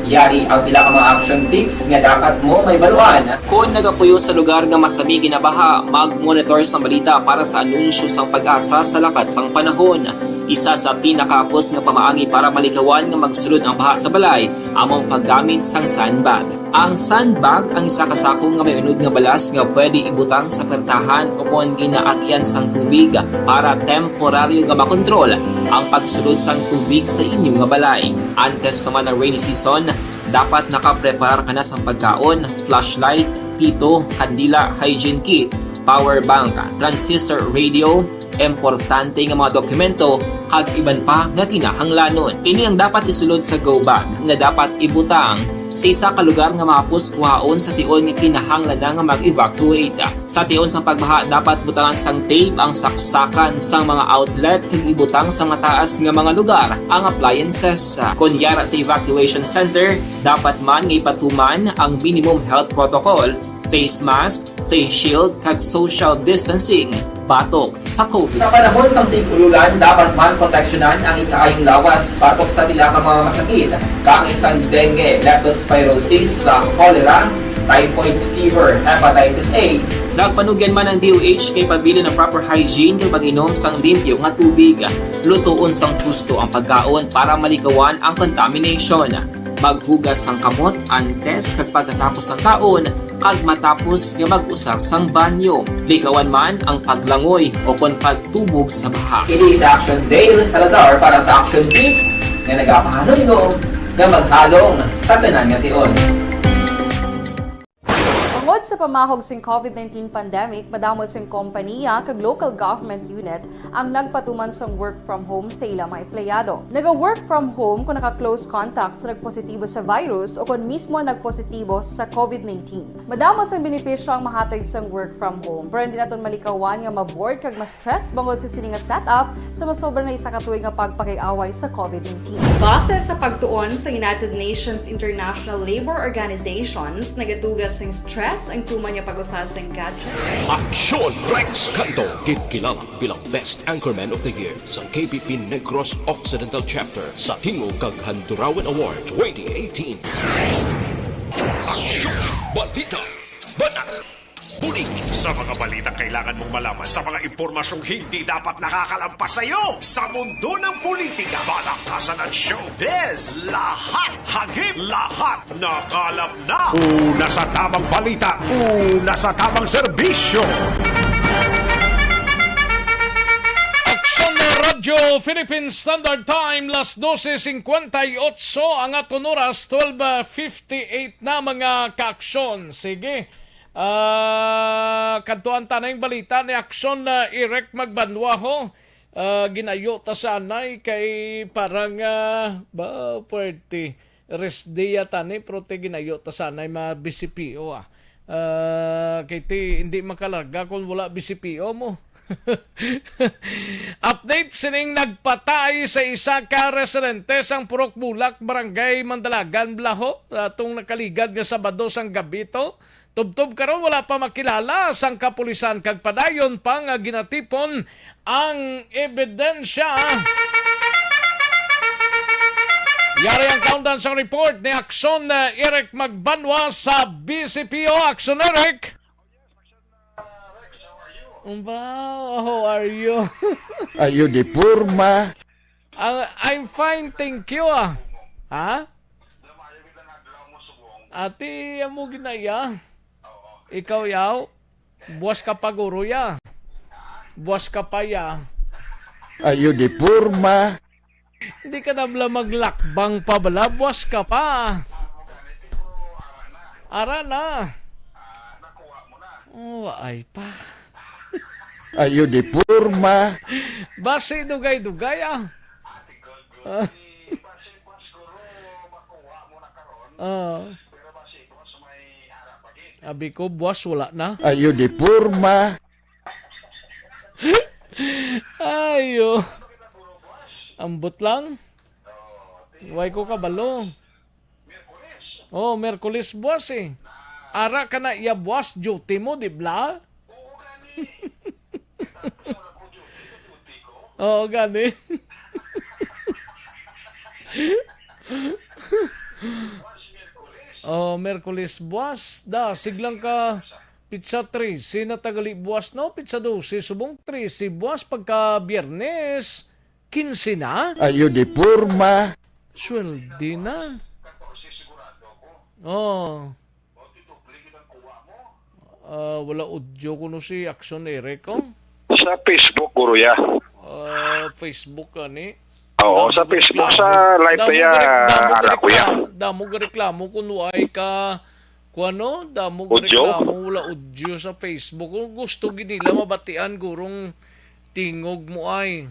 Speaker 5: Yari ang pila ka mga action tips nga dapat mo may baluan. Kung nagapuyo sa lugar nga masabi ginabaha, mag-monitor sa balita para sa anunsyo sang pag-asa sa lakat sang panahon. Isa sa pinakapos nga pamaagi para malikawan nga magsulod ang baha sa balay, among paggamit sang sandbag. Ang sandbag ang isa ka sako nga may unod nga balas nga pwede ibutang sa pertahan o kung ginaagyan sang tubig para temporaryo nga makontrol ang pagsulod sang tubig sa inyong nga balay. Antes naman ng rainy season, dapat nakapreparar ka na sa pagkaon, flashlight, pito, kandila, hygiene kit, power bank, transistor radio, importante nga mga dokumento kag iban pa nga kinahanglanon. Ini ang dapat isulod sa go bag nga dapat ibutang sa isa ka lugar nga mapus kuhaon sa tion nga kinahanglan nga mag-evacuate. Sa tion sa pagbaha dapat butangan sang tape ang saksakan sang mga outlet kag ibutang sa mataas nga mga lugar ang appliances. Kunyara sa evacuation center, dapat man nga ipatuman ang minimum health protocol, face mask, face shield kag social distancing batok sa COVID. Sa panahon sa tig-ululan, dapat man proteksyonan ang ikaayong lawas batok sa pila ka mga masakit, kang isang dengue, leptospirosis, cholera, typhoid fever, hepatitis A. Nagpanugyan man ang DOH kay pabili ng proper hygiene kay pag-inom sang limpyo nga tubig. Lutuon sang gusto ang pagkaon para malikawan ang contamination. Maghugas sang kamot antes kag pagkatapos ang kaon kag matapos nga mag-usar sang banyo. Likawan man ang paglangoy o kon pagtubog sa baha. Kini sa Action Daily Salazar para sa action tips nga nagapahanumdom nga maghalong sa tanan nga tion.
Speaker 17: Tungod sa pamahog sing COVID-19 pandemic, madamo sing kompanya kag local government unit ang nagpatuman sang work from home sa ilang mga empleyado. Naga-work from home kung naka-close contact sa nagpositibo sa virus o kung mismo nagpositibo sa COVID-19. Madamo sang benepisyo ang mahatag sang work from home, pero hindi naton malikawan nga ma-bored kag ma-stress bangod sa sini nga setup sa masobra na isa ka tuig nga pagpakiaway sa COVID-19. Base sa pagtuon sa United Nations International Labor Organizations, nagatugas sing stress ang tuman niya pag-usar sa gadget.
Speaker 1: Aksyon Rex Canto, kilala bilang Best Anchorman of the Year sa KBP Negros Occidental Chapter sa Tingog kag Handurawan Award 2018. Aksyon Balita Banat Puling.
Speaker 2: Sa mga balitang kailangan mong malaman, sa mga impormasyong hindi dapat nakakalampas sa iyo, sa mundo ng politika, balakasan at showbiz, lahat hagip, lahat nakalap na. Una sa tamang balita, una sa tamang serbisyo.
Speaker 3: Aksyon na Radyo Philippine Standard Time, las 12:58 ang aton oras, 12:58 na mga kaaksyon. Sige. Kantuan tanay balita ni aksyon na Irek Magbanwaho. Ginayo ta sanay kay parang puwerte rest day tani pero te ginayo ta sanay ma BCPO kay ti hindi makalarga kung wala BCPO mo. Update sining nagpatay sa isa ka residente sang Purok Bulak, Barangay Mandalagan, Blaho. Atong nakaligad nga Sabado sang gabi to. Tubtob karon wala pa makilala sang kapulisan kag padayon pa nga ginatipon ang ebidensya. Yari ang countdown sa report ni Akson Eric Magbanwa sa BCPO. Akson Eric. Wow, how are you?
Speaker 18: Ayo di purma.
Speaker 3: I'm fine, thank you. Ha? Ati, amo ginaya. Ikaw yaw, buwas ka pa guro ya. Buwas ka pa ya.
Speaker 18: Ayo di purma.
Speaker 3: Hindi ka na bala maglakbang pa bala, buwas ka pa. Ara na. Oh, ay pa.
Speaker 18: Ayo di purma.
Speaker 3: Basi dugay-dugay Abi ko, buwas wala na.
Speaker 18: Ayo di purma.
Speaker 3: Ayo. Ambot lang. Way ko kabalo. Oh, Merkulis buwas eh. Ara ka na iya buwas duty mo, di bla? Oo, gani. Oh, Merkulis buwas. Da, siglang ka pizza 3. Sina tagali buwas no? Pizza 12. Subong 3. Si buwas pagka Biyernes. 15 na?
Speaker 18: Ayo di purma.
Speaker 3: Sweldi na. Oh. Wala udyo ko no si Akson Eric ko.
Speaker 19: Sa Facebook, guro ya.
Speaker 3: Facebook ani.
Speaker 19: Oo, sa Facebook, sa live pa ya, ara ko ya.
Speaker 3: Damo ga reklamo kung ay ka kuano, damo ga
Speaker 19: Udyo?
Speaker 3: reklamo wala udyo sa Facebook. Kung gusto ginila mabatian gurong tingog mo ay.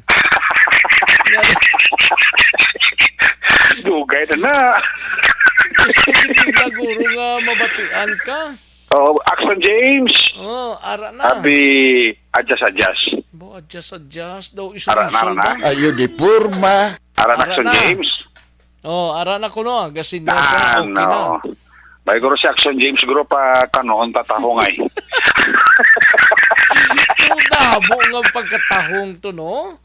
Speaker 19: Dugay na na.
Speaker 3: Gusto ginila guro nga mabatian ka.
Speaker 19: Oh, Axon James.
Speaker 3: Oh, ara na.
Speaker 19: Abi, adjust.
Speaker 3: Bo, adjust daw
Speaker 19: Ara
Speaker 3: isulsol
Speaker 19: na.
Speaker 3: ba?
Speaker 18: Ayo di purma.
Speaker 19: Ara na
Speaker 3: Ara
Speaker 19: Axon
Speaker 3: na.
Speaker 19: James.
Speaker 3: Oh, ara na ko no. Gasin na sa okay na.
Speaker 19: Bay guro si Axon James guro pa kanon tatahongay.
Speaker 3: Yung dabo nga pagkatahong to no?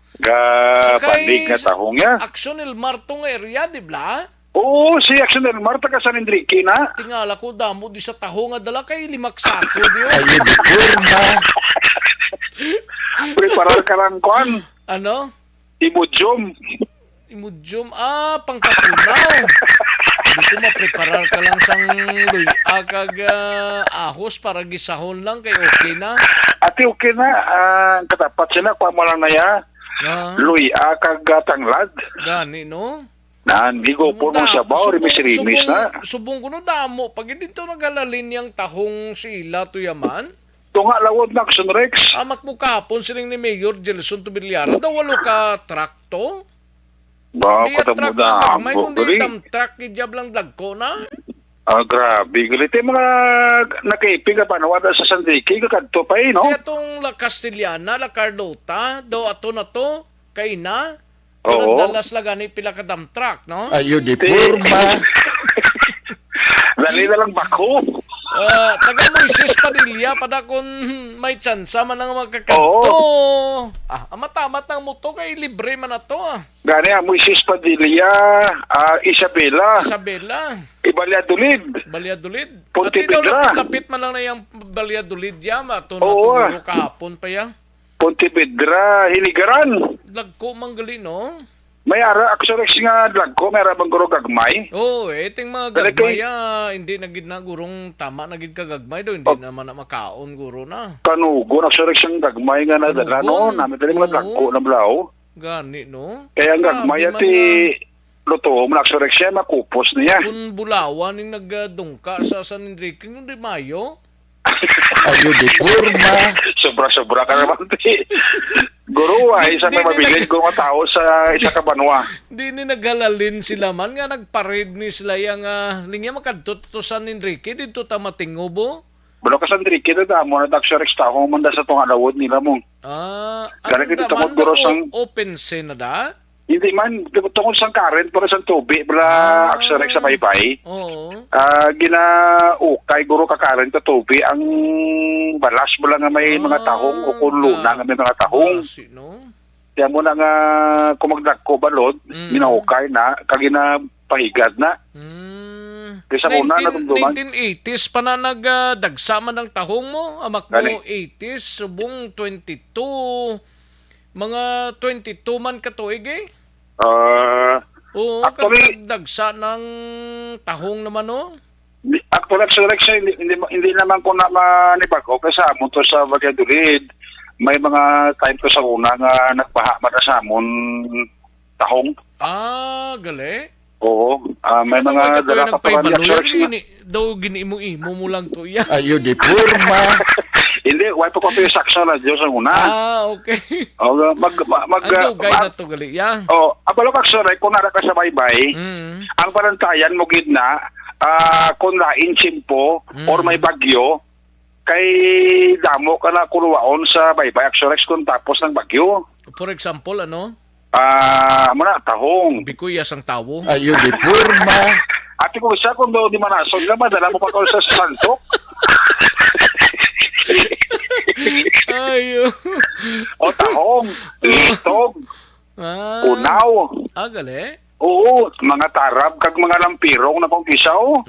Speaker 19: Bandig na tahong ya.
Speaker 3: Akson Elmar tong area, di ba?
Speaker 19: Oo, si Axon Elmar taga San Enrique na.
Speaker 3: Tingala ko damo di sa tahong nga dala kay limak sako di
Speaker 18: Ayo di purma.
Speaker 19: Preparar ka lang kuan.
Speaker 3: Ano?
Speaker 19: Imudyom.
Speaker 3: Pangkapunaw. Di ko mapreparar ka lang sang luya kag ahos para gisahon lang kay okay na.
Speaker 19: Ati okay na. Katapat sila kuan mo lang na ya. Luya kag tanglad.
Speaker 3: Gani no?
Speaker 19: Nandigo po mo siya ba o rimis-rimis na?
Speaker 3: Subong ko no damo. Pag dito nagalalin yung tahong sila to yaman.
Speaker 19: Ito nga lawod na Axon Rex.
Speaker 3: Amak mo kapon siling ni Mayor Jelson Tubilyara. Daw walo ka truck to?
Speaker 19: Ba,
Speaker 3: Di
Speaker 19: patamo
Speaker 3: truck
Speaker 19: na.
Speaker 3: na. May kundi tam truck ni Diab lang lag ko na.
Speaker 19: Grabe. Galit yung mga nakaipig pa na wala sa San Enrique. Kakadto pa no?
Speaker 3: Kaya itong La Castellana, La Carlota, daw ato na to, kay na.
Speaker 19: Oo.
Speaker 3: Dalas lagani pila ka dam truck, no?
Speaker 18: Ayo di purma.
Speaker 19: Dali na lang bako.
Speaker 3: Taga Moises Padilla, pada kung may tsansa man ang magkakanto. Matamat ng moto kay libre man na to.
Speaker 19: Gani Moises Padilla, Isabela. Ibalyadolid. Pontevedra.
Speaker 3: Lapit man lang na yung Balyadolid yan. Ito na tumuro kahapon pa yan.
Speaker 19: Pontevedra, Hiligaran.
Speaker 3: Lagko manggali, no?
Speaker 19: May ara, Axon Rex nga lagko, may ara bang guro gagmay?
Speaker 3: Iting mga gagmay, hindi nagid na gurong tama nagid ka gagmay do, hindi naman na makaon guro na.
Speaker 19: Kanugon, Axon Rex ang gagmay nga na dala, no? Namin tali mga lagko na blaw.
Speaker 3: Gani, no?
Speaker 19: Kaya ang gagmay ati luto, Axon Rex siya, makupos niya.
Speaker 3: Kung bulawan yung nagdungka sa San Enrique, yung di Mayo.
Speaker 18: Ayo di purma.
Speaker 19: Sobra-sobra ka naman, ti. Guru, isa na mabilis ko mga tao sa isa ka banwa.
Speaker 3: Di ni naghalalin sila man nga nagparid ni sila yung linya makadto to San Enrique dito ta matingobo.
Speaker 19: Balo ka sa Enrique na damo na Daxorex tahong manda sa tong alawod nila mo. Galing kita tungod guro sang
Speaker 3: open na da?
Speaker 19: hindi man tungod sang current para sa tubig bala Daxorex sa baybay.
Speaker 3: Oo.
Speaker 19: Ginaukay guro ka current ta tubig ang balas bala nga may mga tahong o kung luna nga may mga tahong.
Speaker 3: Sino?
Speaker 19: Kaya mo na nga kumagdako balod, minaukay na kagina pahigad na. Kaysa muna natumduman.
Speaker 3: 1980s pa na nagdagsa man ng tahong mo. Amak mo 80s, subong 22. Mga 22 man katuig eh. Oo,
Speaker 19: actually,
Speaker 3: dagsa ng tahong naman oh.
Speaker 19: Actually, hindi naman ko na manibago kasi amon to sa Valladolid. May mga time ko sa una nga nagbaha man sa amon tahong.
Speaker 3: Gali.
Speaker 19: Oo, may mga dala pa pa
Speaker 3: daw giniimo-imo mo lang to iya.
Speaker 18: Ayo di porma.
Speaker 19: Hindi, why pa ko yung saksa na Diyos ang una.
Speaker 3: Okay.
Speaker 19: Ang
Speaker 3: dugay na to gali, ya.
Speaker 19: Abalo kak sorry, kung nara ka sa baybay, ang parantayan mo gidna, kung lain simpo, or may bagyo, kay damo ka na kuluwaon sa baybay, aksorex kung tapos ng bagyo.
Speaker 3: For example, ano?
Speaker 19: Muna, tahong.
Speaker 3: Bikuyas ang tawo.
Speaker 18: Ayo di porma.
Speaker 19: Ati ko isa kung daw di manasod na, madala mo pa ko sa santok.
Speaker 3: Ayo.
Speaker 19: O tahong, litog, unaw.
Speaker 3: Gali?
Speaker 19: Oo, mga tarab, kag mga lampirong na kong kisaw.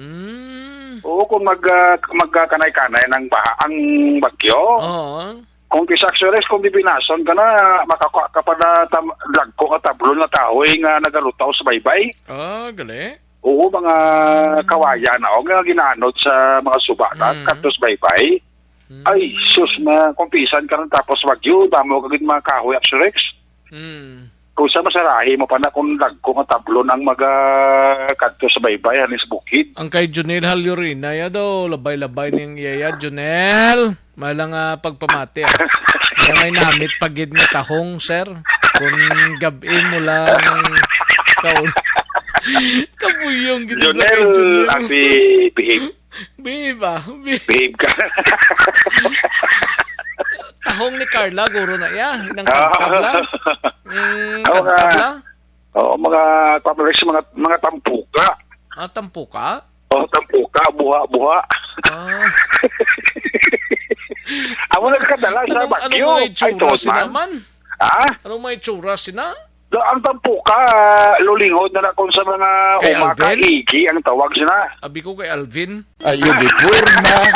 Speaker 19: Oo, kung magkanay-kanay ng baha ang bagyo. Kung kisaksores, kung bibinason ka na, makakuha ka pa na lagko ka tablo na tahoy nga nagalutaw sa baybay.
Speaker 3: Gali?
Speaker 19: Oo, mga kawayan na o nga ginanod sa mga subatat, katos baybay. Ay, sus, kumpisan ka na tapos bagyo, damo kagit mga kahoy aksurex. Kung sa masarahi mo pa na kung lagko nga tablo ng katos sa baybay, halis bukid.
Speaker 3: Ang kay Junel Halyurina, ya daw, labay-labay niyang iyaya, Junel. Malang pagpamati. Kaya may namit pagid nga tahong, sir. Kung gabi mo lang kabuyong gito.
Speaker 19: Junel, behave. Behave ka.
Speaker 3: Tahong ni Carla, guro na ya. Inang kantabla. Kantabla?
Speaker 19: Oo, mga tampuka.
Speaker 3: Tampuka?
Speaker 19: Oo, tampuka, buha-buha. Amo nagkadala sa bagyo.
Speaker 3: Anong may tsura naman? Anong may tsura sina?
Speaker 19: Ang tampuka, lulingod na kung sa mga umakaigi ang tawag sina.
Speaker 3: Abi ko kay Alvin.
Speaker 18: Ayo di porma.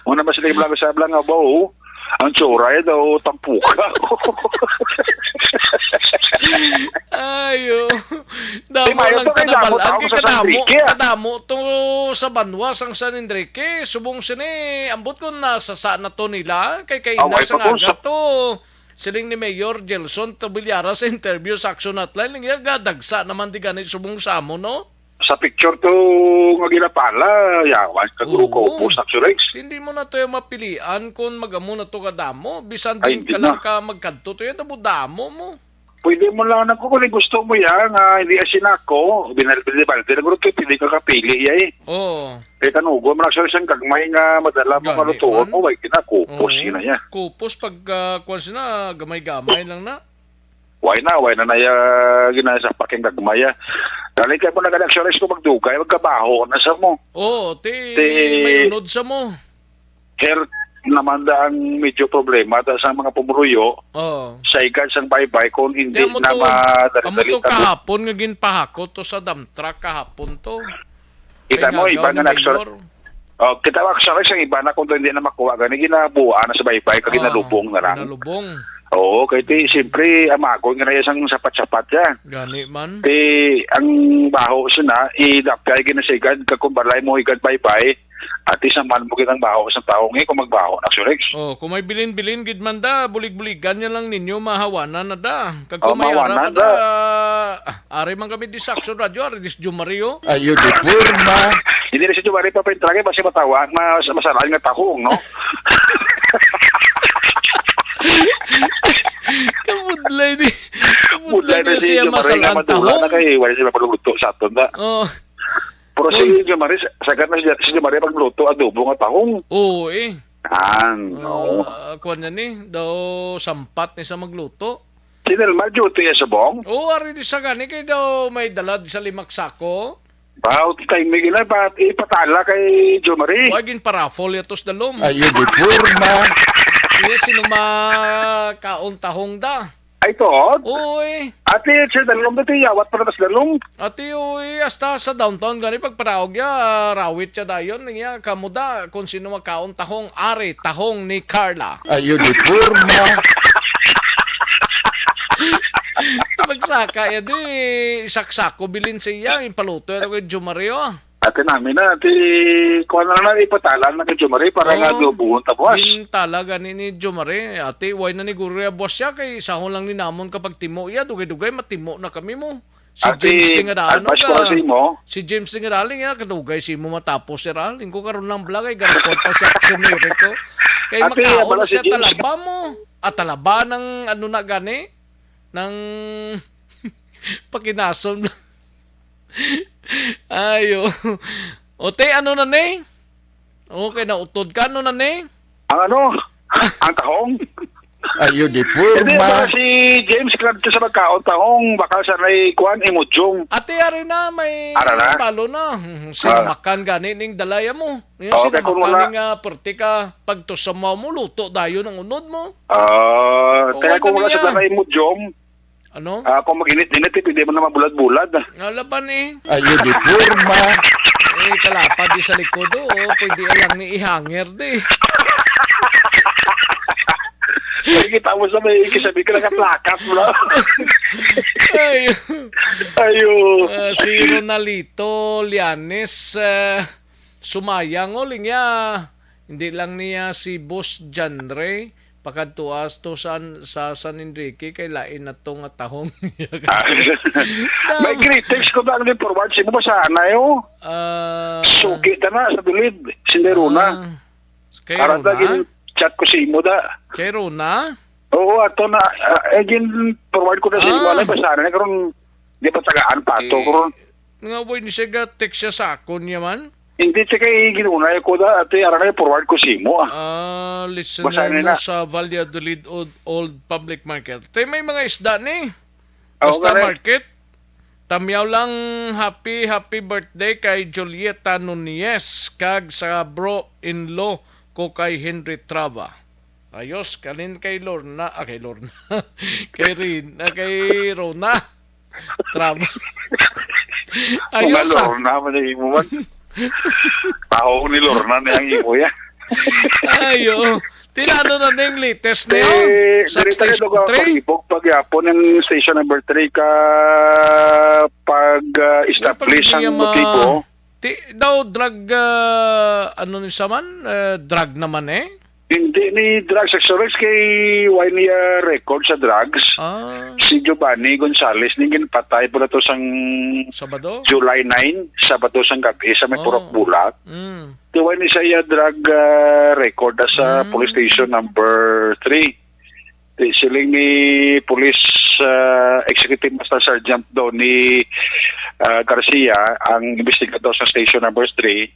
Speaker 19: Una ba sila yung sa blang abaw? Ang tsura daw tampuka.
Speaker 3: Ayo. Damo lang kanabalaan kay kadamo to sa Banwas ang San Enrique. Subong sini ambot ko nasa na to nila kay nasa nga to. Siling ni Mayor Gelson Tobilyara sa interview sa Action Hotline gadagsa naman di ganit subong samo no.
Speaker 19: Sa picture to nga ginapala, yawan kaguro ko po sa Xurex.
Speaker 3: Hindi mo na to yung mapilian kung magamo na to kadamo. Bisan din ka lang ka magkanto to yan, damo mo.
Speaker 19: Pwede mo lang ako kung gusto mo yan, hindi asin ako, binalbalde, naguro kayo, pili ka kapili yan eh. Kaya kanugo, malaksaw isang kagmay nga madala mo malutuon mo, wag kinakupos yun na yan.
Speaker 3: Kupos pag kuwan sila, gamay-gamay lang na.
Speaker 19: Why na ginasa paking gagmaya. Dali kayo po nag-actionist ko magdugay, magkabaho na sa mo.
Speaker 3: May unod sa mo.
Speaker 19: Health naman da ang medyo problema sa mga pumuruyo. Sa ikan sang baybay kung hindi na madali-dali.
Speaker 3: Amo to kahapon nga ginpahakot to sa dump truck kahapon to.
Speaker 19: Kita mo, iba nga nag-actionist. Kita mo, actionist ang iba na kung hindi na makuha. Gani ginabuha na sa baybay, kaginalubong na lang.
Speaker 3: Ginalubong.
Speaker 19: Oo, kaya siyempre, amagon nga na isang sapat-sapat yan.
Speaker 3: Gani man.
Speaker 19: Ang baho siya na, idapkay ginasigad, kakumbalay mo higad baybay, at isang man mo kitang baho sa taong kung magbaho na Xurex.
Speaker 3: Kung may bilin-bilin, gidman da, bulig-buligan niya lang ninyo, mahawanan na da. Kag kung may
Speaker 19: mahawanan
Speaker 3: ara ka da, ari man kami di Saxon Radio, ari dis Jumario.
Speaker 18: Ayo di porma.
Speaker 19: Hindi na si Jumario pa pintrage, basi matawan, masalain nga tahong, no?
Speaker 3: Kabudlay ni siya masalang tahong.
Speaker 19: Wala siya mapaluluto sa aton da. Pero si Jomari, sagad na si Jomari pagluto, adobo nga tahong.
Speaker 3: Oo eh.
Speaker 19: No.
Speaker 3: Kuwan na ni, daw sampat ni sa magluto.
Speaker 19: Sinilma, duty sa bong?
Speaker 3: Oo, ari di sa gani, kay daw may dalad sa limak sako.
Speaker 19: Bao, timing na, ipatala kay Jomari.
Speaker 3: Huwag in paraffol yatos dalom.
Speaker 18: Ayun, di purma.
Speaker 3: Iya, sino makaon tahong da.
Speaker 19: Ay, tood?
Speaker 3: Oo eh.
Speaker 19: Ate, siya dalom dito, yawat para tas dalom.
Speaker 3: Ati uy, hasta sa downtown gani pagparaog ya, rawit siya dayon niya kamuda kung sino makaon tahong ari, tahong ni Carla.
Speaker 18: Ayun, di purma.
Speaker 3: Magsaka ya di, isaksako bilin siya, impaluto yan kay Jumario.
Speaker 19: Ate namin na, ate, kuha na ipatalan na kay Jomari para nga dobuhon tapos.
Speaker 3: Din talaga ni Jumare, ate, way na ni Guria boss siya, kay sahon lang ni namon kapag timo ya, dugay-dugay matimo na kami mo. Si
Speaker 19: Ate,
Speaker 3: James Tingadano
Speaker 19: advice ko kasi mo.
Speaker 3: Si James Tingadano nga, kadugay si mo matapos si Raling ko karon lang vlog, ay ganun pa siya sumiri ko. Kay
Speaker 19: Ate,
Speaker 3: makaon
Speaker 19: wala
Speaker 3: siya
Speaker 19: si James.
Speaker 3: talaba mo. At talaba ng ano na gani, ng pakinason. Ayo. Ote, ano na ni? Okay, nautod ka, ano na ni?
Speaker 19: Ang ano? Ang tahong?
Speaker 18: Ayun, di
Speaker 19: Hindi,
Speaker 18: purma.
Speaker 19: para si James Clark sa magkaon tahong, baka sa may kuhan, imudyong.
Speaker 3: Ate, ari na, may
Speaker 19: Ara na?
Speaker 3: palo na. Sinamakan gani ning dalaya mo. Yung
Speaker 19: Okay, kung wala-
Speaker 3: sinamakan ning perti ka, pagtusama mo, luto dayo ng unod mo.
Speaker 19: Kaya kung wala
Speaker 3: niya.
Speaker 19: sa tanay imudyong,
Speaker 3: Ano?
Speaker 19: kung mag-init-init, pwede mo na mabulat-bulat.
Speaker 3: Nalaban eh.
Speaker 18: Ayun, di purma.
Speaker 3: Eh, kalapad di sa likod, pwede lang ni ihanger di.
Speaker 19: Kita mo sa may kisabi ka nakaplakat mo na.
Speaker 3: Ay.
Speaker 19: Ayo.
Speaker 3: Si Ronalito Lianes, sumayang uling niya. Hindi lang niya si Boss Janre. Pagkatuas to sa San Enrique, kay lain na to nga tahong niya.
Speaker 19: May critics ko ba ang forward si mo ba sana yo? Suki ta na sa bilid. Sinderuna.
Speaker 3: Kay
Speaker 19: Para
Speaker 3: Rona?
Speaker 19: tagin chat ko si mo da.
Speaker 3: Kay Rona?
Speaker 19: Oo, ato na. Again, forward ko na sa imo. Alay, basta na karon di pa tagaan pa to. Karon
Speaker 3: Nga boy, ni siya ga-text siya sa akon niya man.
Speaker 19: hindi siya kay ginunay ko da. Ate, aranay forward ko si mo.
Speaker 3: Listener
Speaker 19: Basahin
Speaker 3: mo
Speaker 19: na.
Speaker 3: sa Valladolid Old Public Market. Tay may mga isda ni.
Speaker 19: Oo,
Speaker 3: Basta
Speaker 19: correct.
Speaker 3: market. Tamyaw lang happy birthday kay Julieta Nunez kag sa bro-in-law ko kay Henry Trava. Ayos, kalin kay Lorna, kay Lorna. kay Rona Trava. Ayos
Speaker 19: Mga Lorna, manay mo man. Tao ni Lorna na yung imo yan.
Speaker 3: Ayo. Tinano na yung latest na yun. Sa
Speaker 19: Dari tayo
Speaker 3: station
Speaker 19: doon
Speaker 3: 3.
Speaker 19: pag-ibog pagyapon ng station number 3 ka pag-establish ang motibo.
Speaker 3: Daw drug, ano ni saman? Drug naman eh.
Speaker 19: Hindi ni drugs accessories kay why niya record sa drugs. Si Giovanni Gonzales ni ginpatay pala to sang
Speaker 3: Sabado?
Speaker 19: July 9, Sabado sang gabi sa may Purok Bulak.
Speaker 3: Mm.
Speaker 19: Why ni siya drug record sa police station number 3. Siling ni Police Executive Master Sergeant Donny Garcia, ang investigador sa station number 3,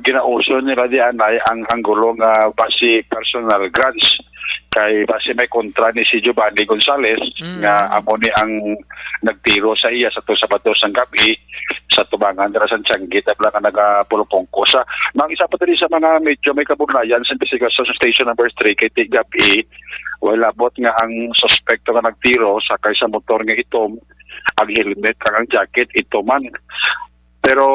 Speaker 19: ginauso nila di anay ang anggulo nga base personal grudge kay base may kontra ni si Giovanni Gonzales nga amo ni ang nagtiro sa iya sa to Sabado sang gabi sa tubangan dira sa Tianggit at lang nagapulupongko sa mang isa pa diri sa mga medyo may kabugnayan sa investigasyon sa station number 3 kay Tigabi wala bot nga ang suspekto nga nagtiro sakay sa motor nga itom ang helmet kang ang jacket ito man. Pero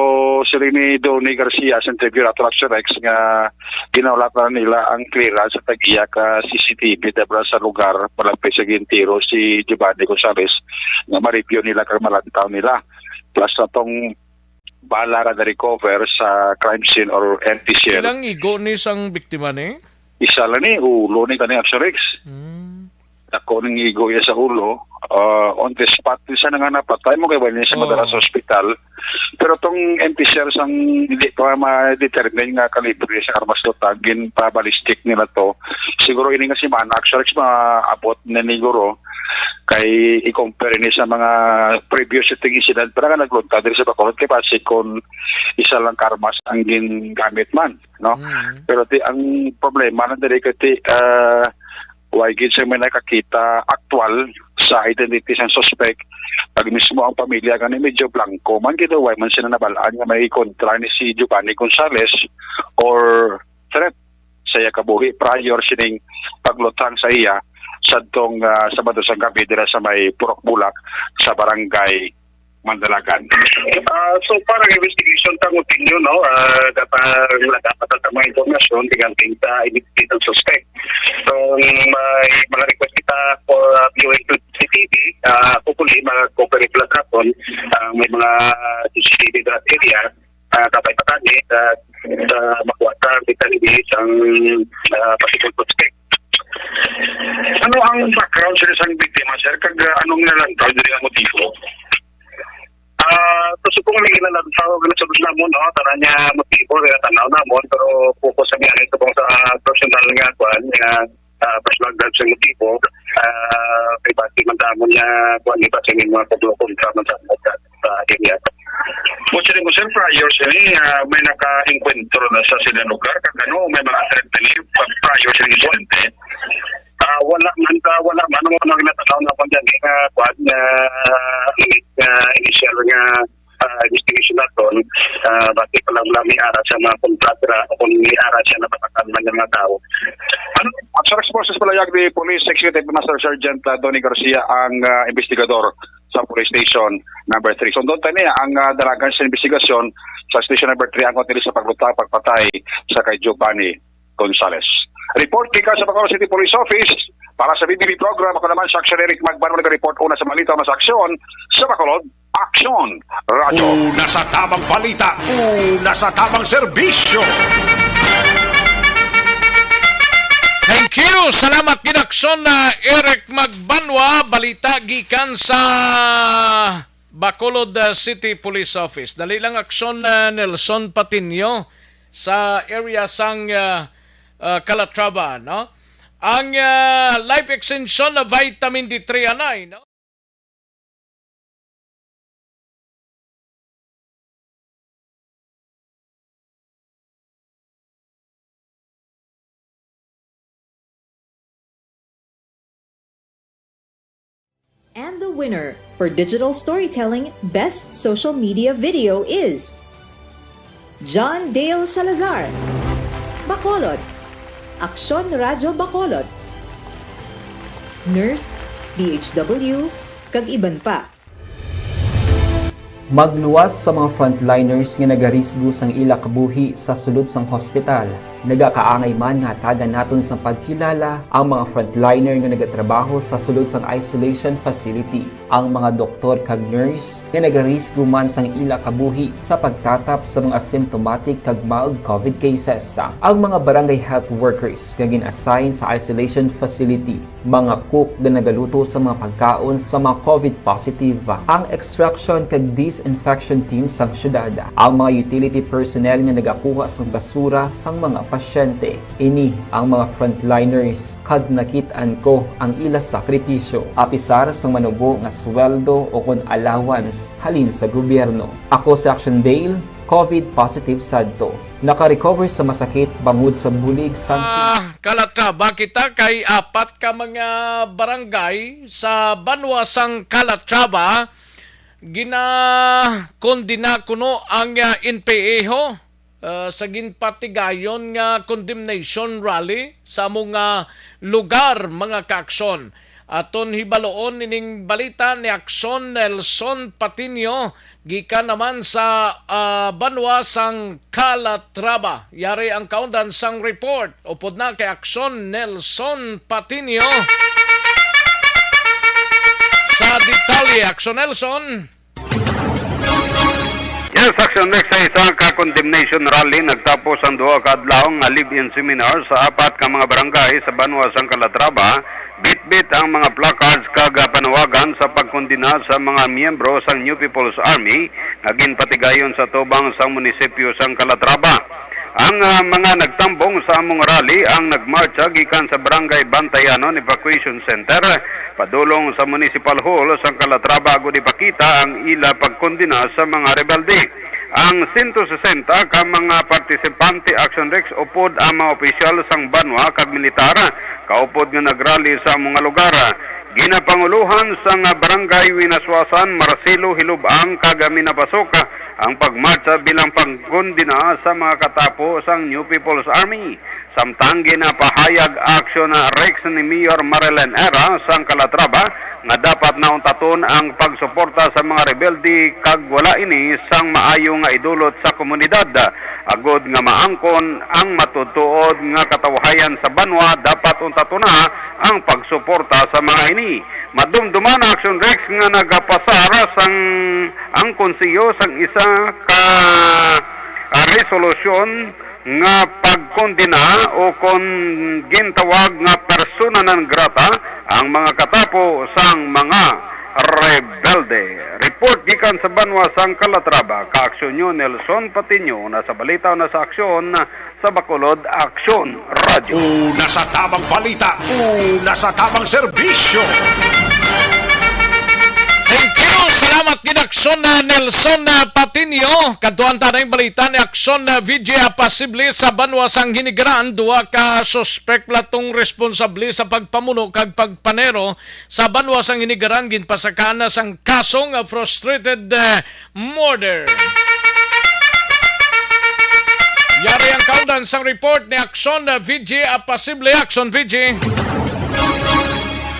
Speaker 19: sila ni Donny Garcia sa interview at Rapture X nga ginawlatan nila ang clearance sa tag-iya ka CCTV debra sa lugar malapit sa gintiro si Giovanni Gonzales nga ma-review nila kang malantaw nila. Plus na tong bala na recover sa crime scene or NPCL.
Speaker 3: Ilang igo ni isang biktima ni?
Speaker 19: Isa lang ni ulo ni kanang Rapture X. Ako nang igo iya sa ulo on the spot sa nanganap patay mo kay wala siya madala sa ospital. Pero tong MPCR sang hindi pa ma-determine nga kalibre sa armas to tagin pa ballistic nila to. Siguro ini nga si Manac Sharks maabot na ni Guro kay i-compare ni sa mga previous shooting incident para nga naglunta diri sa Bacolod kay Pasig kung isa lang karmas ang gingamit man, no? Pero ang problema na diri kay why gid siya may nakakita actual sa identity ng suspect pag mismo ang pamilya gani medyo blanco man gid why man sila nabalaan nga may kontra ni si Giovanni Gonzales or threat sa iya kabuhi prior sining paglutang sa iya sadtong Sabado sa gabi dira sa may Purok Bulak sa barangay Mandalagan. So parang investigation tang opinion, no? Dapat ang mga informasyon tingin sa identity suspect. So may mga request kita for viewing to CCTV, hopefully mag-cooperate lang kapon may mga CCTV that area kapay patani sa makuha ka detalye isang particular suspect. Ano ang background sa isang biktima, sir? Kag anong nalantaw diri ang motibo? So kung may ginalagsaw sa mo, no, tara niya motibo kaya tanaw na mo, pero focus sa niya ito sa personal nga kuan nga personal drugs ang motibo kay bati man mo niya kuan iba sa mga kontra man sa area. Mucho rin mo sir, prior siya may naka-encuentro na sa sila lugar kag ano may mga threat na prior siya incidente. Wala man mo nang natanaw na pandemic kuan initial nga investigation naton bakit pa lang may ara sa mga kontratra o kung may ara siya napatakan man ng mga tao. Sa responses palayag ni Police Executive Master Sergeant Donnie Garcia ang investigador sa Police Station number 3. So doon tayo ang dalagan sa investigasyon sa Station number 3 ang konti sa pagpatay sa kay Giovanni Gonzales. Report kika sa Bacolod City Police Office para sa BBB program. Ako naman si Action Eric Magban mo report una sa Malita mas aksyon sa Bacolod Action Radio.
Speaker 2: Una sa tamang balita, una sa tamang serbisyo.
Speaker 3: Thank you. Salamat ginaksyon na Eric Magbanwa. Balita gikan sa Bacolod City Police Office. Dali lang aksyon na Nelson Patinio sa area sang Calatrava, no? Ang life extension na vitamin D3 anay, no?
Speaker 4: And the winner for Digital Storytelling Best Social Media Video is John Dale Salazar, Bacolod, Aksyon Radyo Bacolod, Nurse, DHW, kag iban pa.
Speaker 5: Magluwas sa mga frontliners nga nagarisgo sang ila kabuhi sa sulod sang hospital. Nagakaangay man nga tagan naton sa pagkilala ang mga frontliner nga nagatrabaho sa sulod sang isolation facility. Ang mga doktor kag nurse nga nagarisgo man sang ila kabuhi sa pagtatap sa mga asymptomatic kag mild COVID cases. Ang mga barangay health workers nga gin-assign sa isolation facility, mga cook nga nagaluto sa mga pagkaon sa mga COVID positive. Ang extraction kag disinfection team sang syudad, ang mga utility personnel nga nagakuha sang basura sang mga pasyente. Ini ang mga frontliners kad nakit-an ko ang ila sakripisyo apisar sang manubo nga sweldo o kun allowance halin sa gobyerno. Ako si Action Dale, COVID positive sadto. Naka-recover sa masakit bangod sa bulig sang
Speaker 3: Calatrava kita kay apat ka mga barangay sa Banwa sang Calatrava gina-kondina kuno ang NPA ho sa ginpatigayon nga condemnation rally sa mga lugar mga kaaksyon. Aton hibaloon nining balita ni Aksyon Nelson Patinio gikan naman sa Banwa sang Calatrava. Yari ang kaundan sang report. Upod na kay Aksyon Nelson Patinio. Sa detalye, Aksyon Nelson.
Speaker 20: Yes, Yes, Action Rex sa isa ka condemnation rally nagtapos ang duha ka adlaw nga live-in seminar sa apat ka mga barangay sa Banwa sang Calatrava. Bit-bit ang mga placards kag panawagan sa pagkondina sa mga miyembro sang New People's Army nga ginpatigayon sa tubang sang munisipyo sang Calatrava. Ang mga nagtambong sa among rally ang nagmarcha gikan sa Barangay Bantayanon Evacuation Center padulong sa Municipal Hall sa Calatrava agud ipakita ang ila pagkondina sa mga rebelde. Ang 160 ka mga partisipante Action Rex upod ang mga opisyal sang Banwa kag militar kaupod nga nagrally sa mga lugar. Ginapanguluhan sang Barangay Winaswasan Marcelo Hilubang kag Minapasok ang pagmarcha bilang pagkondina sa mga katapo sang New People's Army. Samtang ginapahayag Action Rex ni Mayor Marilyn Era sang Calatrava nga dapat nauntaton ang pagsuporta sa mga rebelde kag wala ini sang maayo nga idulot sa komunidad. Agod nga maangkon ang matutuod nga katawahayan sa Banwa dapat untatuna ang pagsuporta sa mga ini. Madumduman Action Rex nga nagapasar sang ang konseyo sang isa ka resolusyon nga pagkondina o kon gintawag nga persona non grata ang mga katapo sang mga rebelde. Report gikan sa Banwa sang Calatrava, Ka-Aksyon nyo Nelson Patiño, nasa balita na sa aksyon sa Bacolod Aksyon Radio.
Speaker 2: Una sa tamang balita, una sa tamang serbisyo.
Speaker 3: Thank you. Salamat gid Aksyon na Nelson Patiño. Kadtuan ta na yung balita ni Aksyon na VJ Apasible sa Banwa sang Hinigaran. Duha ka suspect latong responsable sa pagpamuno kag pagpanero sa Banwa sang Hinigaran ginpasakaan na sang kasong frustrated murder. Yari ang kaudan sang report ni Aksyon na VJ Apasible. Aksyon VJ.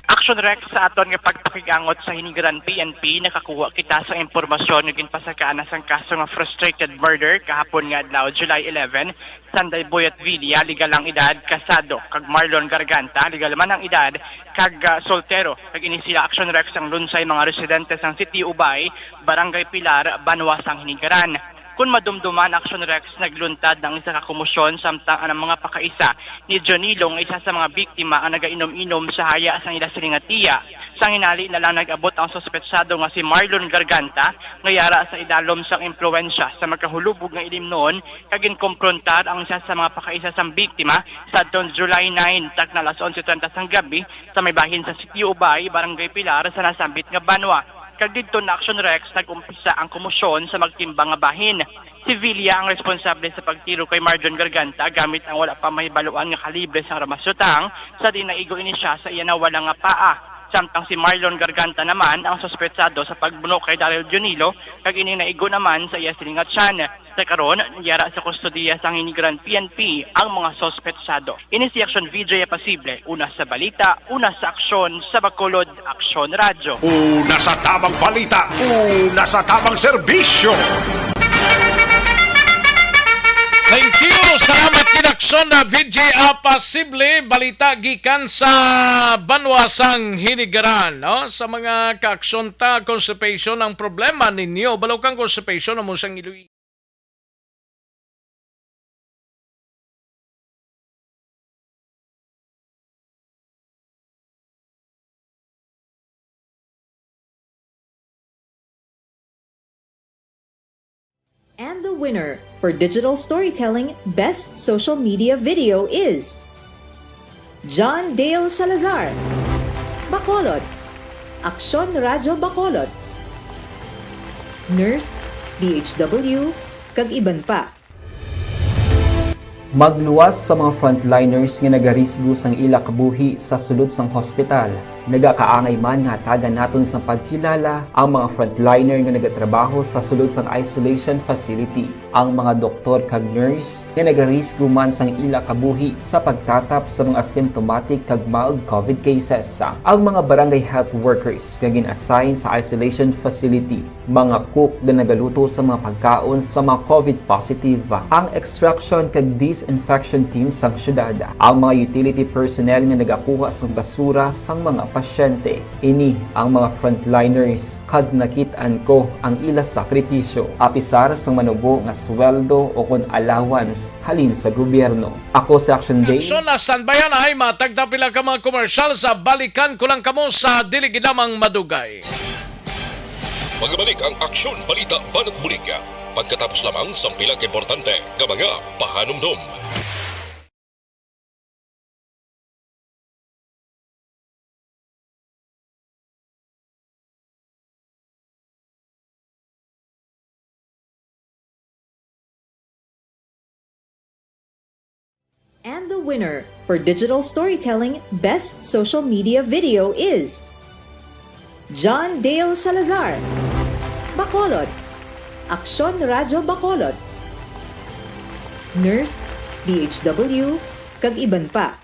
Speaker 21: Action Rex sa aton nga pagpakigangot sa Hinigaran PNP nakakuha kita sa impormasyon nga ginpasakaan na sang kaso nga frustrated murder kahapon nga adlaw July 11 Sanday Boyat Villa, legal ang edad, kasado kag Marlon Garganta, legal man ang edad kag soltero. Kag ini sila Action Rex ang lunsay mga residente sang City Ubay, Barangay Pilar, Banwa sang Hinigaran. Kung madumduman Action Rex nagluntad ng isa ka komosyon samtang ang mga pakaisa ni Jonilong, isa sa mga biktima ang nagainom-inom sa haya sang ila silingatiya. Sang hinali na lang nag-abot ang suspetsado nga si Marlon Garganta ngayara sa idalom sang impluensya sa magkahulubog nga ilim noon kagin komprontar ang isa sa mga pakaisa sang biktima sa adtong July 9 tak na alas 11:30 sang gabi sa may bahin sa City Ubay, Barangay Pilar sa nasambit nga Banwa. Kag didto na Action Rex nag-umpisa ang komosyon sa magtimbang nga bahin. Si Villa ang responsable sa pagtiro kay Marlon Garganta gamit ang wala pa mahibaluan nga kalibre sang ramasutang sa dinaigo ini siya sa iya na wala nga paa. Samtang si Marlon Garganta naman ang suspetsado sa pagbuno kay Daryl Junilo kag ini naigo naman sa iya silingat siyan. Sa karon, niyara sa kustodiya sang Hinigaran PNP ang mga suspetsado. Ini si Action VJ Apasible, una sa balita, una sa aksyon sa Bacolod Aksyon Radio.
Speaker 2: Una sa tamang balita, una sa tamang serbisyo.
Speaker 3: Thank you. Salamat kinaksyon na VJ Apasible. Balita gikan sa Banwa sang Hinigaran. No? Sa mga kaaksyon ta, constipation ang problema ninyo. Balaw kang constipation na mo sang iluwi.
Speaker 4: And the winner for Digital Storytelling Best Social Media Video is John Dale Salazar, Bacolod, Aksyon Radio Bacolod, Nurse, DHW, kag iban pa.
Speaker 5: Magluwas sa mga frontliners nga nagarisgo sang ila kabuhi sa sulod sang hospital. Nagakaangay man nga tagan naton sa pagkilala ang mga frontliner nga nagatrabaho sa sulod sang isolation facility. Ang mga doktor kag nurse nga nagarisgo man sang ila kabuhi sa pagtatap sa mga asymptomatic kag mild COVID cases. Ang mga barangay health workers nga gin-assign sa isolation facility, mga cook nga nagaluto sa mga pagkaon sa mga COVID positive. Ang extraction kag disinfection team sang syudad, ang mga utility personnel nga nagakuha sang basura sang mga pasyente. Ini ang mga frontliners kag nakit-an ko ang ila sakripisyo apisar sang manubo nga sweldo o kon allowance halin sa gobyerno. Ako sa Action Day.
Speaker 3: So nasan bayan ay matagda pila ka mga komersyal sa balikan ko lang kamo sa dili ginamang madugay.
Speaker 1: Magbalik ang aksyon balita banat bulig. Pagkatapos lamang sa pila ka importante nga mga pahanumdum.
Speaker 4: And the winner for Digital Storytelling Best Social Media Video is John Dale Salazar, Bacolod, Aksyon Radyo Bacolod, Nurse, DHW, kag iban pa.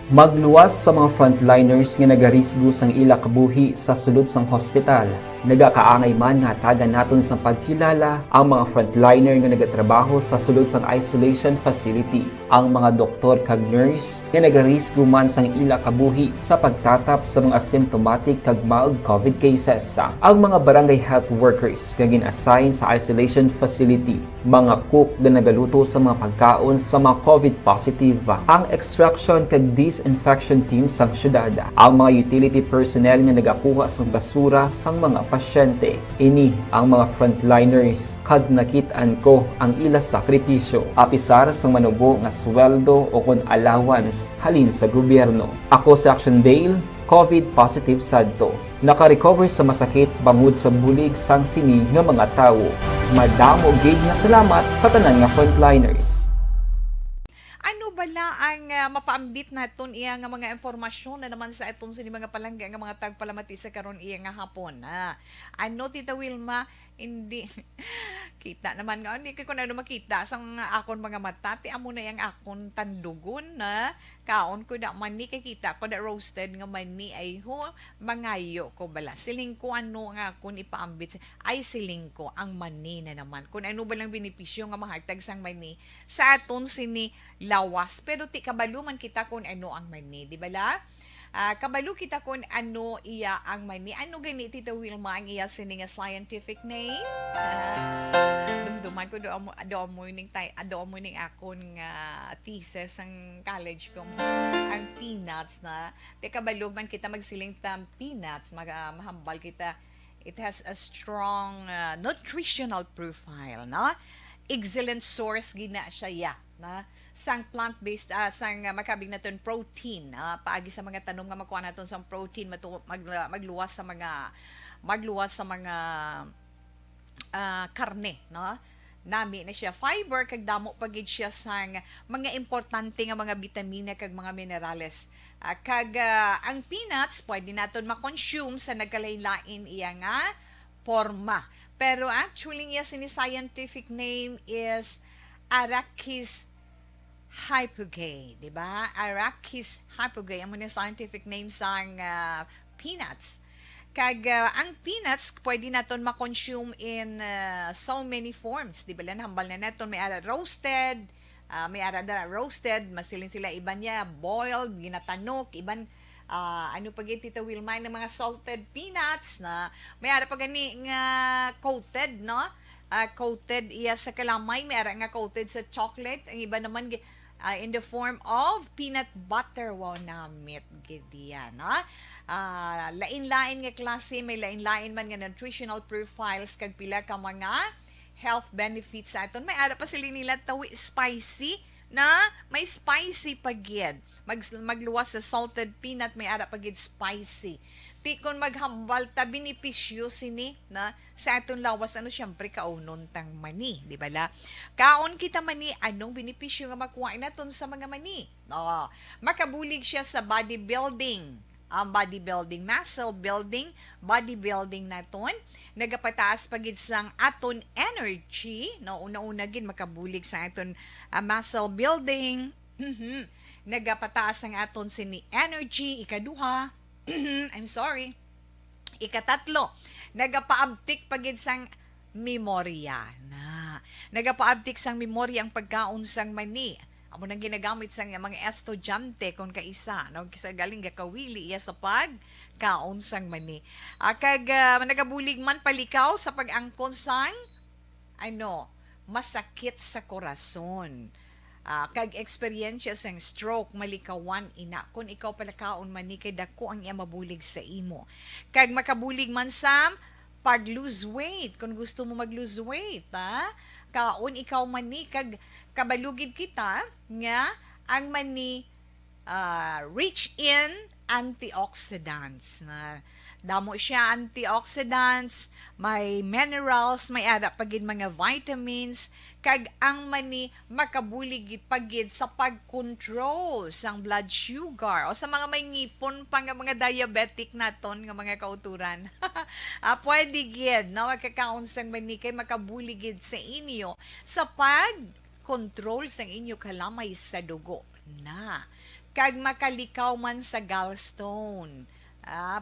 Speaker 5: Magluwas sa mga frontliners nga nagarisgo sang ila kabuhi sa sulod sang hospital. Nagakaangay man nga tagan naton sa pagkilala ang mga frontliner nga nagatrabaho sa sulod sang isolation facility. Ang mga doktor kag nurse nga nagarisgo man sang ila kabuhi sa pagtatap sa mga asymptomatic kag mild COVID cases. Ang mga barangay health workers nga gin-assign sa isolation facility, mga cook nga nagaluto sa mga pagkaon sa mga COVID positive. Ang extraction kag disinfection team sang syudad, ang mga utility personnel nga nagakuha sang basura sang mga pasyente. Ini ang mga frontliners kag nakit-an ko ang ila sakripisyo apisar sang manubo nga sweldo o kon allowance halin sa gobyerno. Ako sa Action Dale, COVID positive sadto. Naka-recover sa masakit bangod sa bulig sang sini nga mga tawo. Madamo gid nga salamat sa tanan nga frontliners.
Speaker 6: Ano bala ang mapaambit naton iya nga mga informasyon na naman sa aton sa mga palangga nga mga tagpalamati sa karon iya nga hapon. Ano Tita Wilma, hindi kita naman nga hindi ko na makita sang akon mga mata ti amo na yang akon tandugon na kaon ko da mani kay kita ko da roasted nga mani ay ho mangayo ko bala siling ko ano nga akon ipaambit ay siling ko ang mani na naman kun ano ba lang benepisyo nga mahatag sang mani sa aton sini lawas pero ti kabalo man kita kun ano ang mani di bala. Kabalo kita kung ano iya ang mani. Ano gani Tita Wilma ang iya sini nga scientific name? Dumduman ko doon mo ning akon nga thesis ang college ko. Ang peanuts na. Te kabalo man kita magsiling tam peanuts, mahambal kita. It has a strong nutritional profile, no? Excellent source gina siya ya, na sang plant-based sang makabig naton protein paagi sa mga tanom nga makuha naton sang protein magluwas sa mga karne no nami na siya fiber kag damo pagid siya sang mga importante nga mga bitamina kag mga minerales ang peanuts pwede naton ma-consume sa nagkalain-lain iya nga porma pero actually iya sini scientific name is Arachis hypogae, di ba? Arachis hypogae, ang mga scientific name sang peanuts. Kag ang peanuts pwede naton ma-consume in so many forms, di ba? Hambal na naton may ara roasted, masilin sila iban niya boiled, ginatanok, iban ano pag Tita Wilma ng mga salted peanuts na may ara pa gani nga coated, no? Coated iya sa kalamay, may ara nga coated sa chocolate, ang iba naman in the form of peanut butter. Wow, namit gidiya, no? Lain-lain nga klase, may lain-lain man nga nutritional profiles kag pila ka mga health benefits sa aton. May ara pa sila nila tawi spicy, na may spicy pagid. Magluwas sa salted peanut, may ara pagid spicy. Ti kon maghambal ta benepisyo sini na sa aton lawas ano syempre kaunon tang mani, di ba la? Kaon kita mani anong benepisyo nga makuha naton sa mga mani? Makabulig siya sa bodybuilding. Ang bodybuilding, muscle building, bodybuilding naton nagapataas pagid sang aton energy, no una-una gid makabulig sa aton muscle building. Nagapataas ang aton sini energy ikaduha. Ikatatlo, nagapaabtik pagid sang memorya na. Nagapaabtik sang memorya ang pagkaon sang mani. amo nang ginagamit sa mga estudyante kung kaisa no kisa galing gakawili iya sa pagkaon sang mani. Kag nagabulig man palikaw sa pag-angkon sang masakit sa korason. Kag eksperyensya sang stroke malikawan ina kung ikaw palakaon man ni kay dako ang iya mabulig sa imo. Kag makabulig man sa pag-lose weight kung gusto mo mag-lose weight, kaon ikaw mani kag kabalugid kita nga ang mani rich in antioxidants na damo siya antioxidants, may minerals, may ada pagid mga vitamins, kag ang mani makabulig pagid sa pag-control sang blood sugar o sa mga may ngipon pa nga mga diabetic naton nga mga kauturan. Pwede gid no magkakaon sang mani kay makabulig sa inyo sa pag-control sang inyo kalamay sa dugo na kag makalikaw man sa gallstone.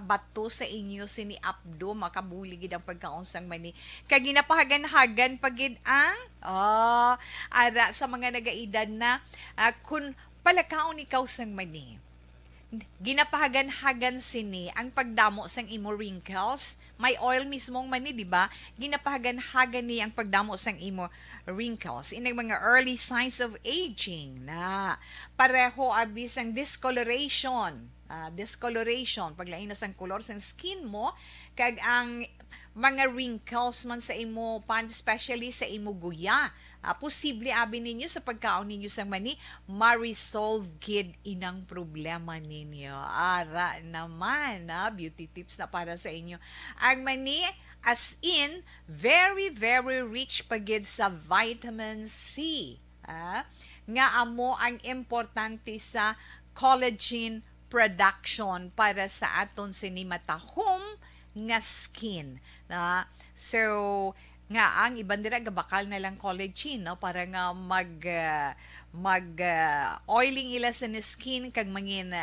Speaker 6: Bato sa inyo sini abdo makabuligid ang pagkaonsang mani kag ginapahagan-hagan pagid ang ara sa mga nagaedad na kun palakaon ikaw sang mani ginapahagan-hagan sini ang pagdamo sang imo wrinkles may oil mismong mani di ba ginapahagan-hagan ni ang pagdamo sang imo wrinkles inang mga early signs of aging na pareho abis ang discoloration paglain na sang color sang skin mo kag ang mga wrinkles man sa imo pan especially sa imo guya posible abi ninyo sa pagkaon ninyo sang mani ma-resolve gid inang problema ninyo ara naman beauty tips na para sa inyo ang mani as in very very rich pagid sa vitamin C nga amo ang importante sa collagen production para sa aton sinimatahom nga skin so nga ang iban dira gabakal na lang collagen para nga mag oiling ila sa skin kag mangin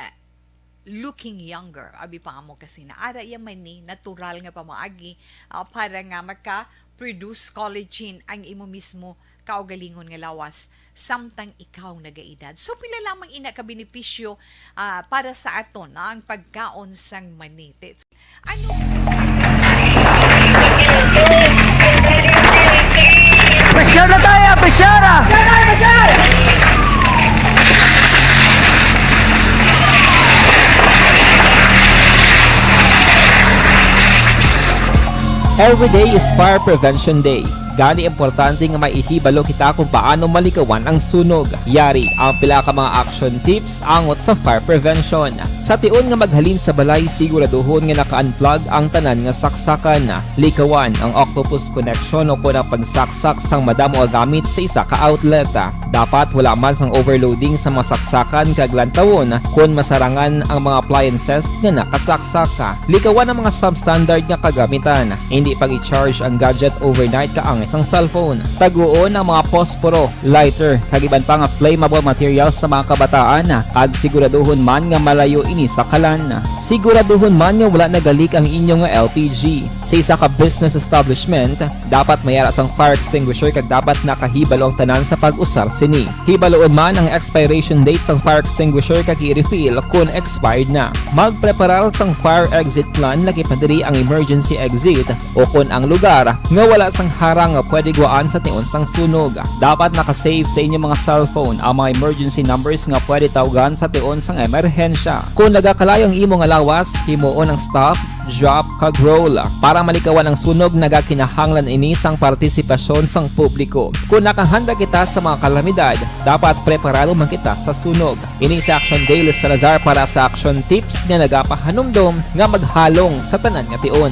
Speaker 6: looking younger abi pa amo kasi na ara iya man ni natural nga pamaagi para nga maka-produce collagen ang imo mismo kaugalingon nga lawas samtang ikaw nagaedad. So pila lamang ina ka benepisyo para sa aton ang pagkaon sang mani. Ano?
Speaker 16: Pressure na tayo! Pressure!
Speaker 5: Every day is Fire Prevention Day. Gani importante nga maihibalo kita kung paano malikawan ang sunog. Yari ang pila ka mga action tips angot sa fire prevention. Sa tion nga maghalin sa balay, siguraduhon nga naka-unplug ang tanan nga saksakan. Likawan ang octopus connection o kung ang pagsaksak sang madamo gamit sa isa ka outlet. Dapat wala man sang overloading sa masaksakan kag lantawon kung masarangan ang mga appliances nga nakasaksaka. Likawan ang mga substandard nga kagamitan. Hindi pag i-charge ang gadget overnight kaang isang cellphone. Taguon ang mga posporo, lighter, kag iban pa nga flammable materials sa mga kabataan ag siguraduhon man nga malayo ini sa kalan. Siguraduhon man nga wala nagalik ang inyong LPG. Sa isa ka business establishment, dapat mayara sang fire extinguisher kag dapat nakahibalo ang tanan sa pag-usar sini. Hibaloon man ang expiration date sang fire extinguisher kag i-refill kung expired na. Magpreparar sang fire exit plan lagi pa diri ang emergency exit o kung ang lugar nga wala sang harang nga pwede guwaan sa tion sang sunog. Dapat nakasave sa inyong mga cellphone ang mga emergency numbers nga pwede tawagan sa tion sang emerhensya. Kung nagakalayo ang imo nga lawas, himuon ang stop, drop, kag roll. Para malikawan ang sunog, nagakinahanglan ini sang partisipasyon sang publiko. Kung nakahanda kita sa mga kalamidad, dapat preparado man kita sa sunog. Ini sa Action Daily Salazar para sa action tips nga nagapahanumdom nga maghalong sa tanan nga tion.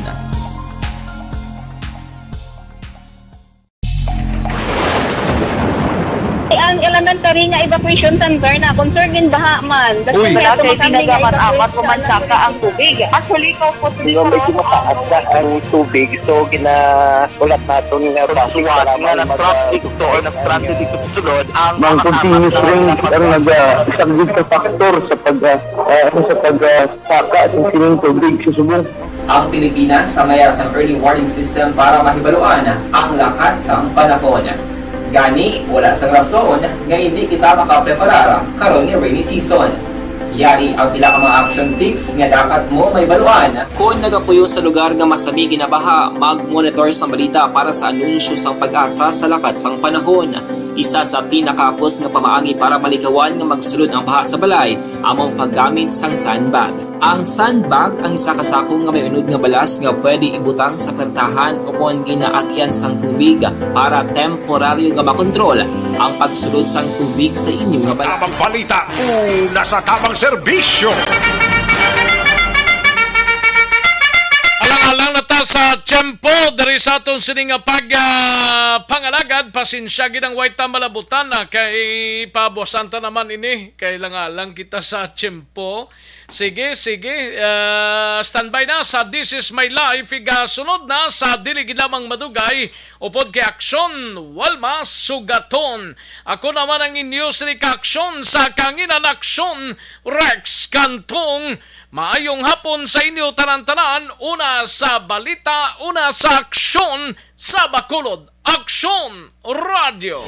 Speaker 7: Ang elementary nga evacuation center na concern din baha man.
Speaker 11: Uy,
Speaker 7: kasi tinagaman apat kumansaka ang tubig. Actually, ko po
Speaker 11: Di ba medyo mataas na ang tubig, so ginaulat natin nga pasiwala nga ng traffic to or nag-transit dito sa sulod ang continuous rain ang isang good factor sa pagsaka at sining tubig sa subong.
Speaker 5: Ang Pilipinas sa mayas ang early warning system para mahibaluan ang lakas sang panahon. Gani, wala sang rason nga hindi kita makapreparar karon ni rainy season. Yari ang pila ka mga action tips nga dapat mo may baluan. Kung nagapuyo sa lugar nga masabi ginabaha, mag-monitor sa balita para sa anunsyo sang pag-asa sa lakat sang panahon. Isa sa pinakapos nga pamaagi para malikawan nga magsulod ang baha sa balay, among paggamit sang sandbag. Ang sandbag ang isa kasakong nga may unod nga balas nga pwede ibutang sa pertahan upon ginaagyan sang tubig para temporaryo nga makontrol ang pagsulod sang tubig sa inyong nga balay.
Speaker 2: Tamang balita, una sa tamang serbisyo.
Speaker 3: Alang na ta sa tiyempo dari sa aton sining pangalagad pasensya gid ang white malabutan na kay pabosanta naman ini kay lang kita sa tiyempo. Sige, standby na sa This Is My Life. Sunod na sa dili gid lamang madugay upod kay aksyon walma sugaton. Ako naman ang inyo sini ka-aksyon sa kanginan aksyon Rex Cantong. Maayong hapon sa inyo tanan-tanan, una sa balita, una sa aksyon sa Bacolod. Aksyon Radio.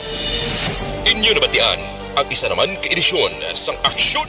Speaker 1: Inyo nabatian ang isa naman ka edisyon sang Aksyon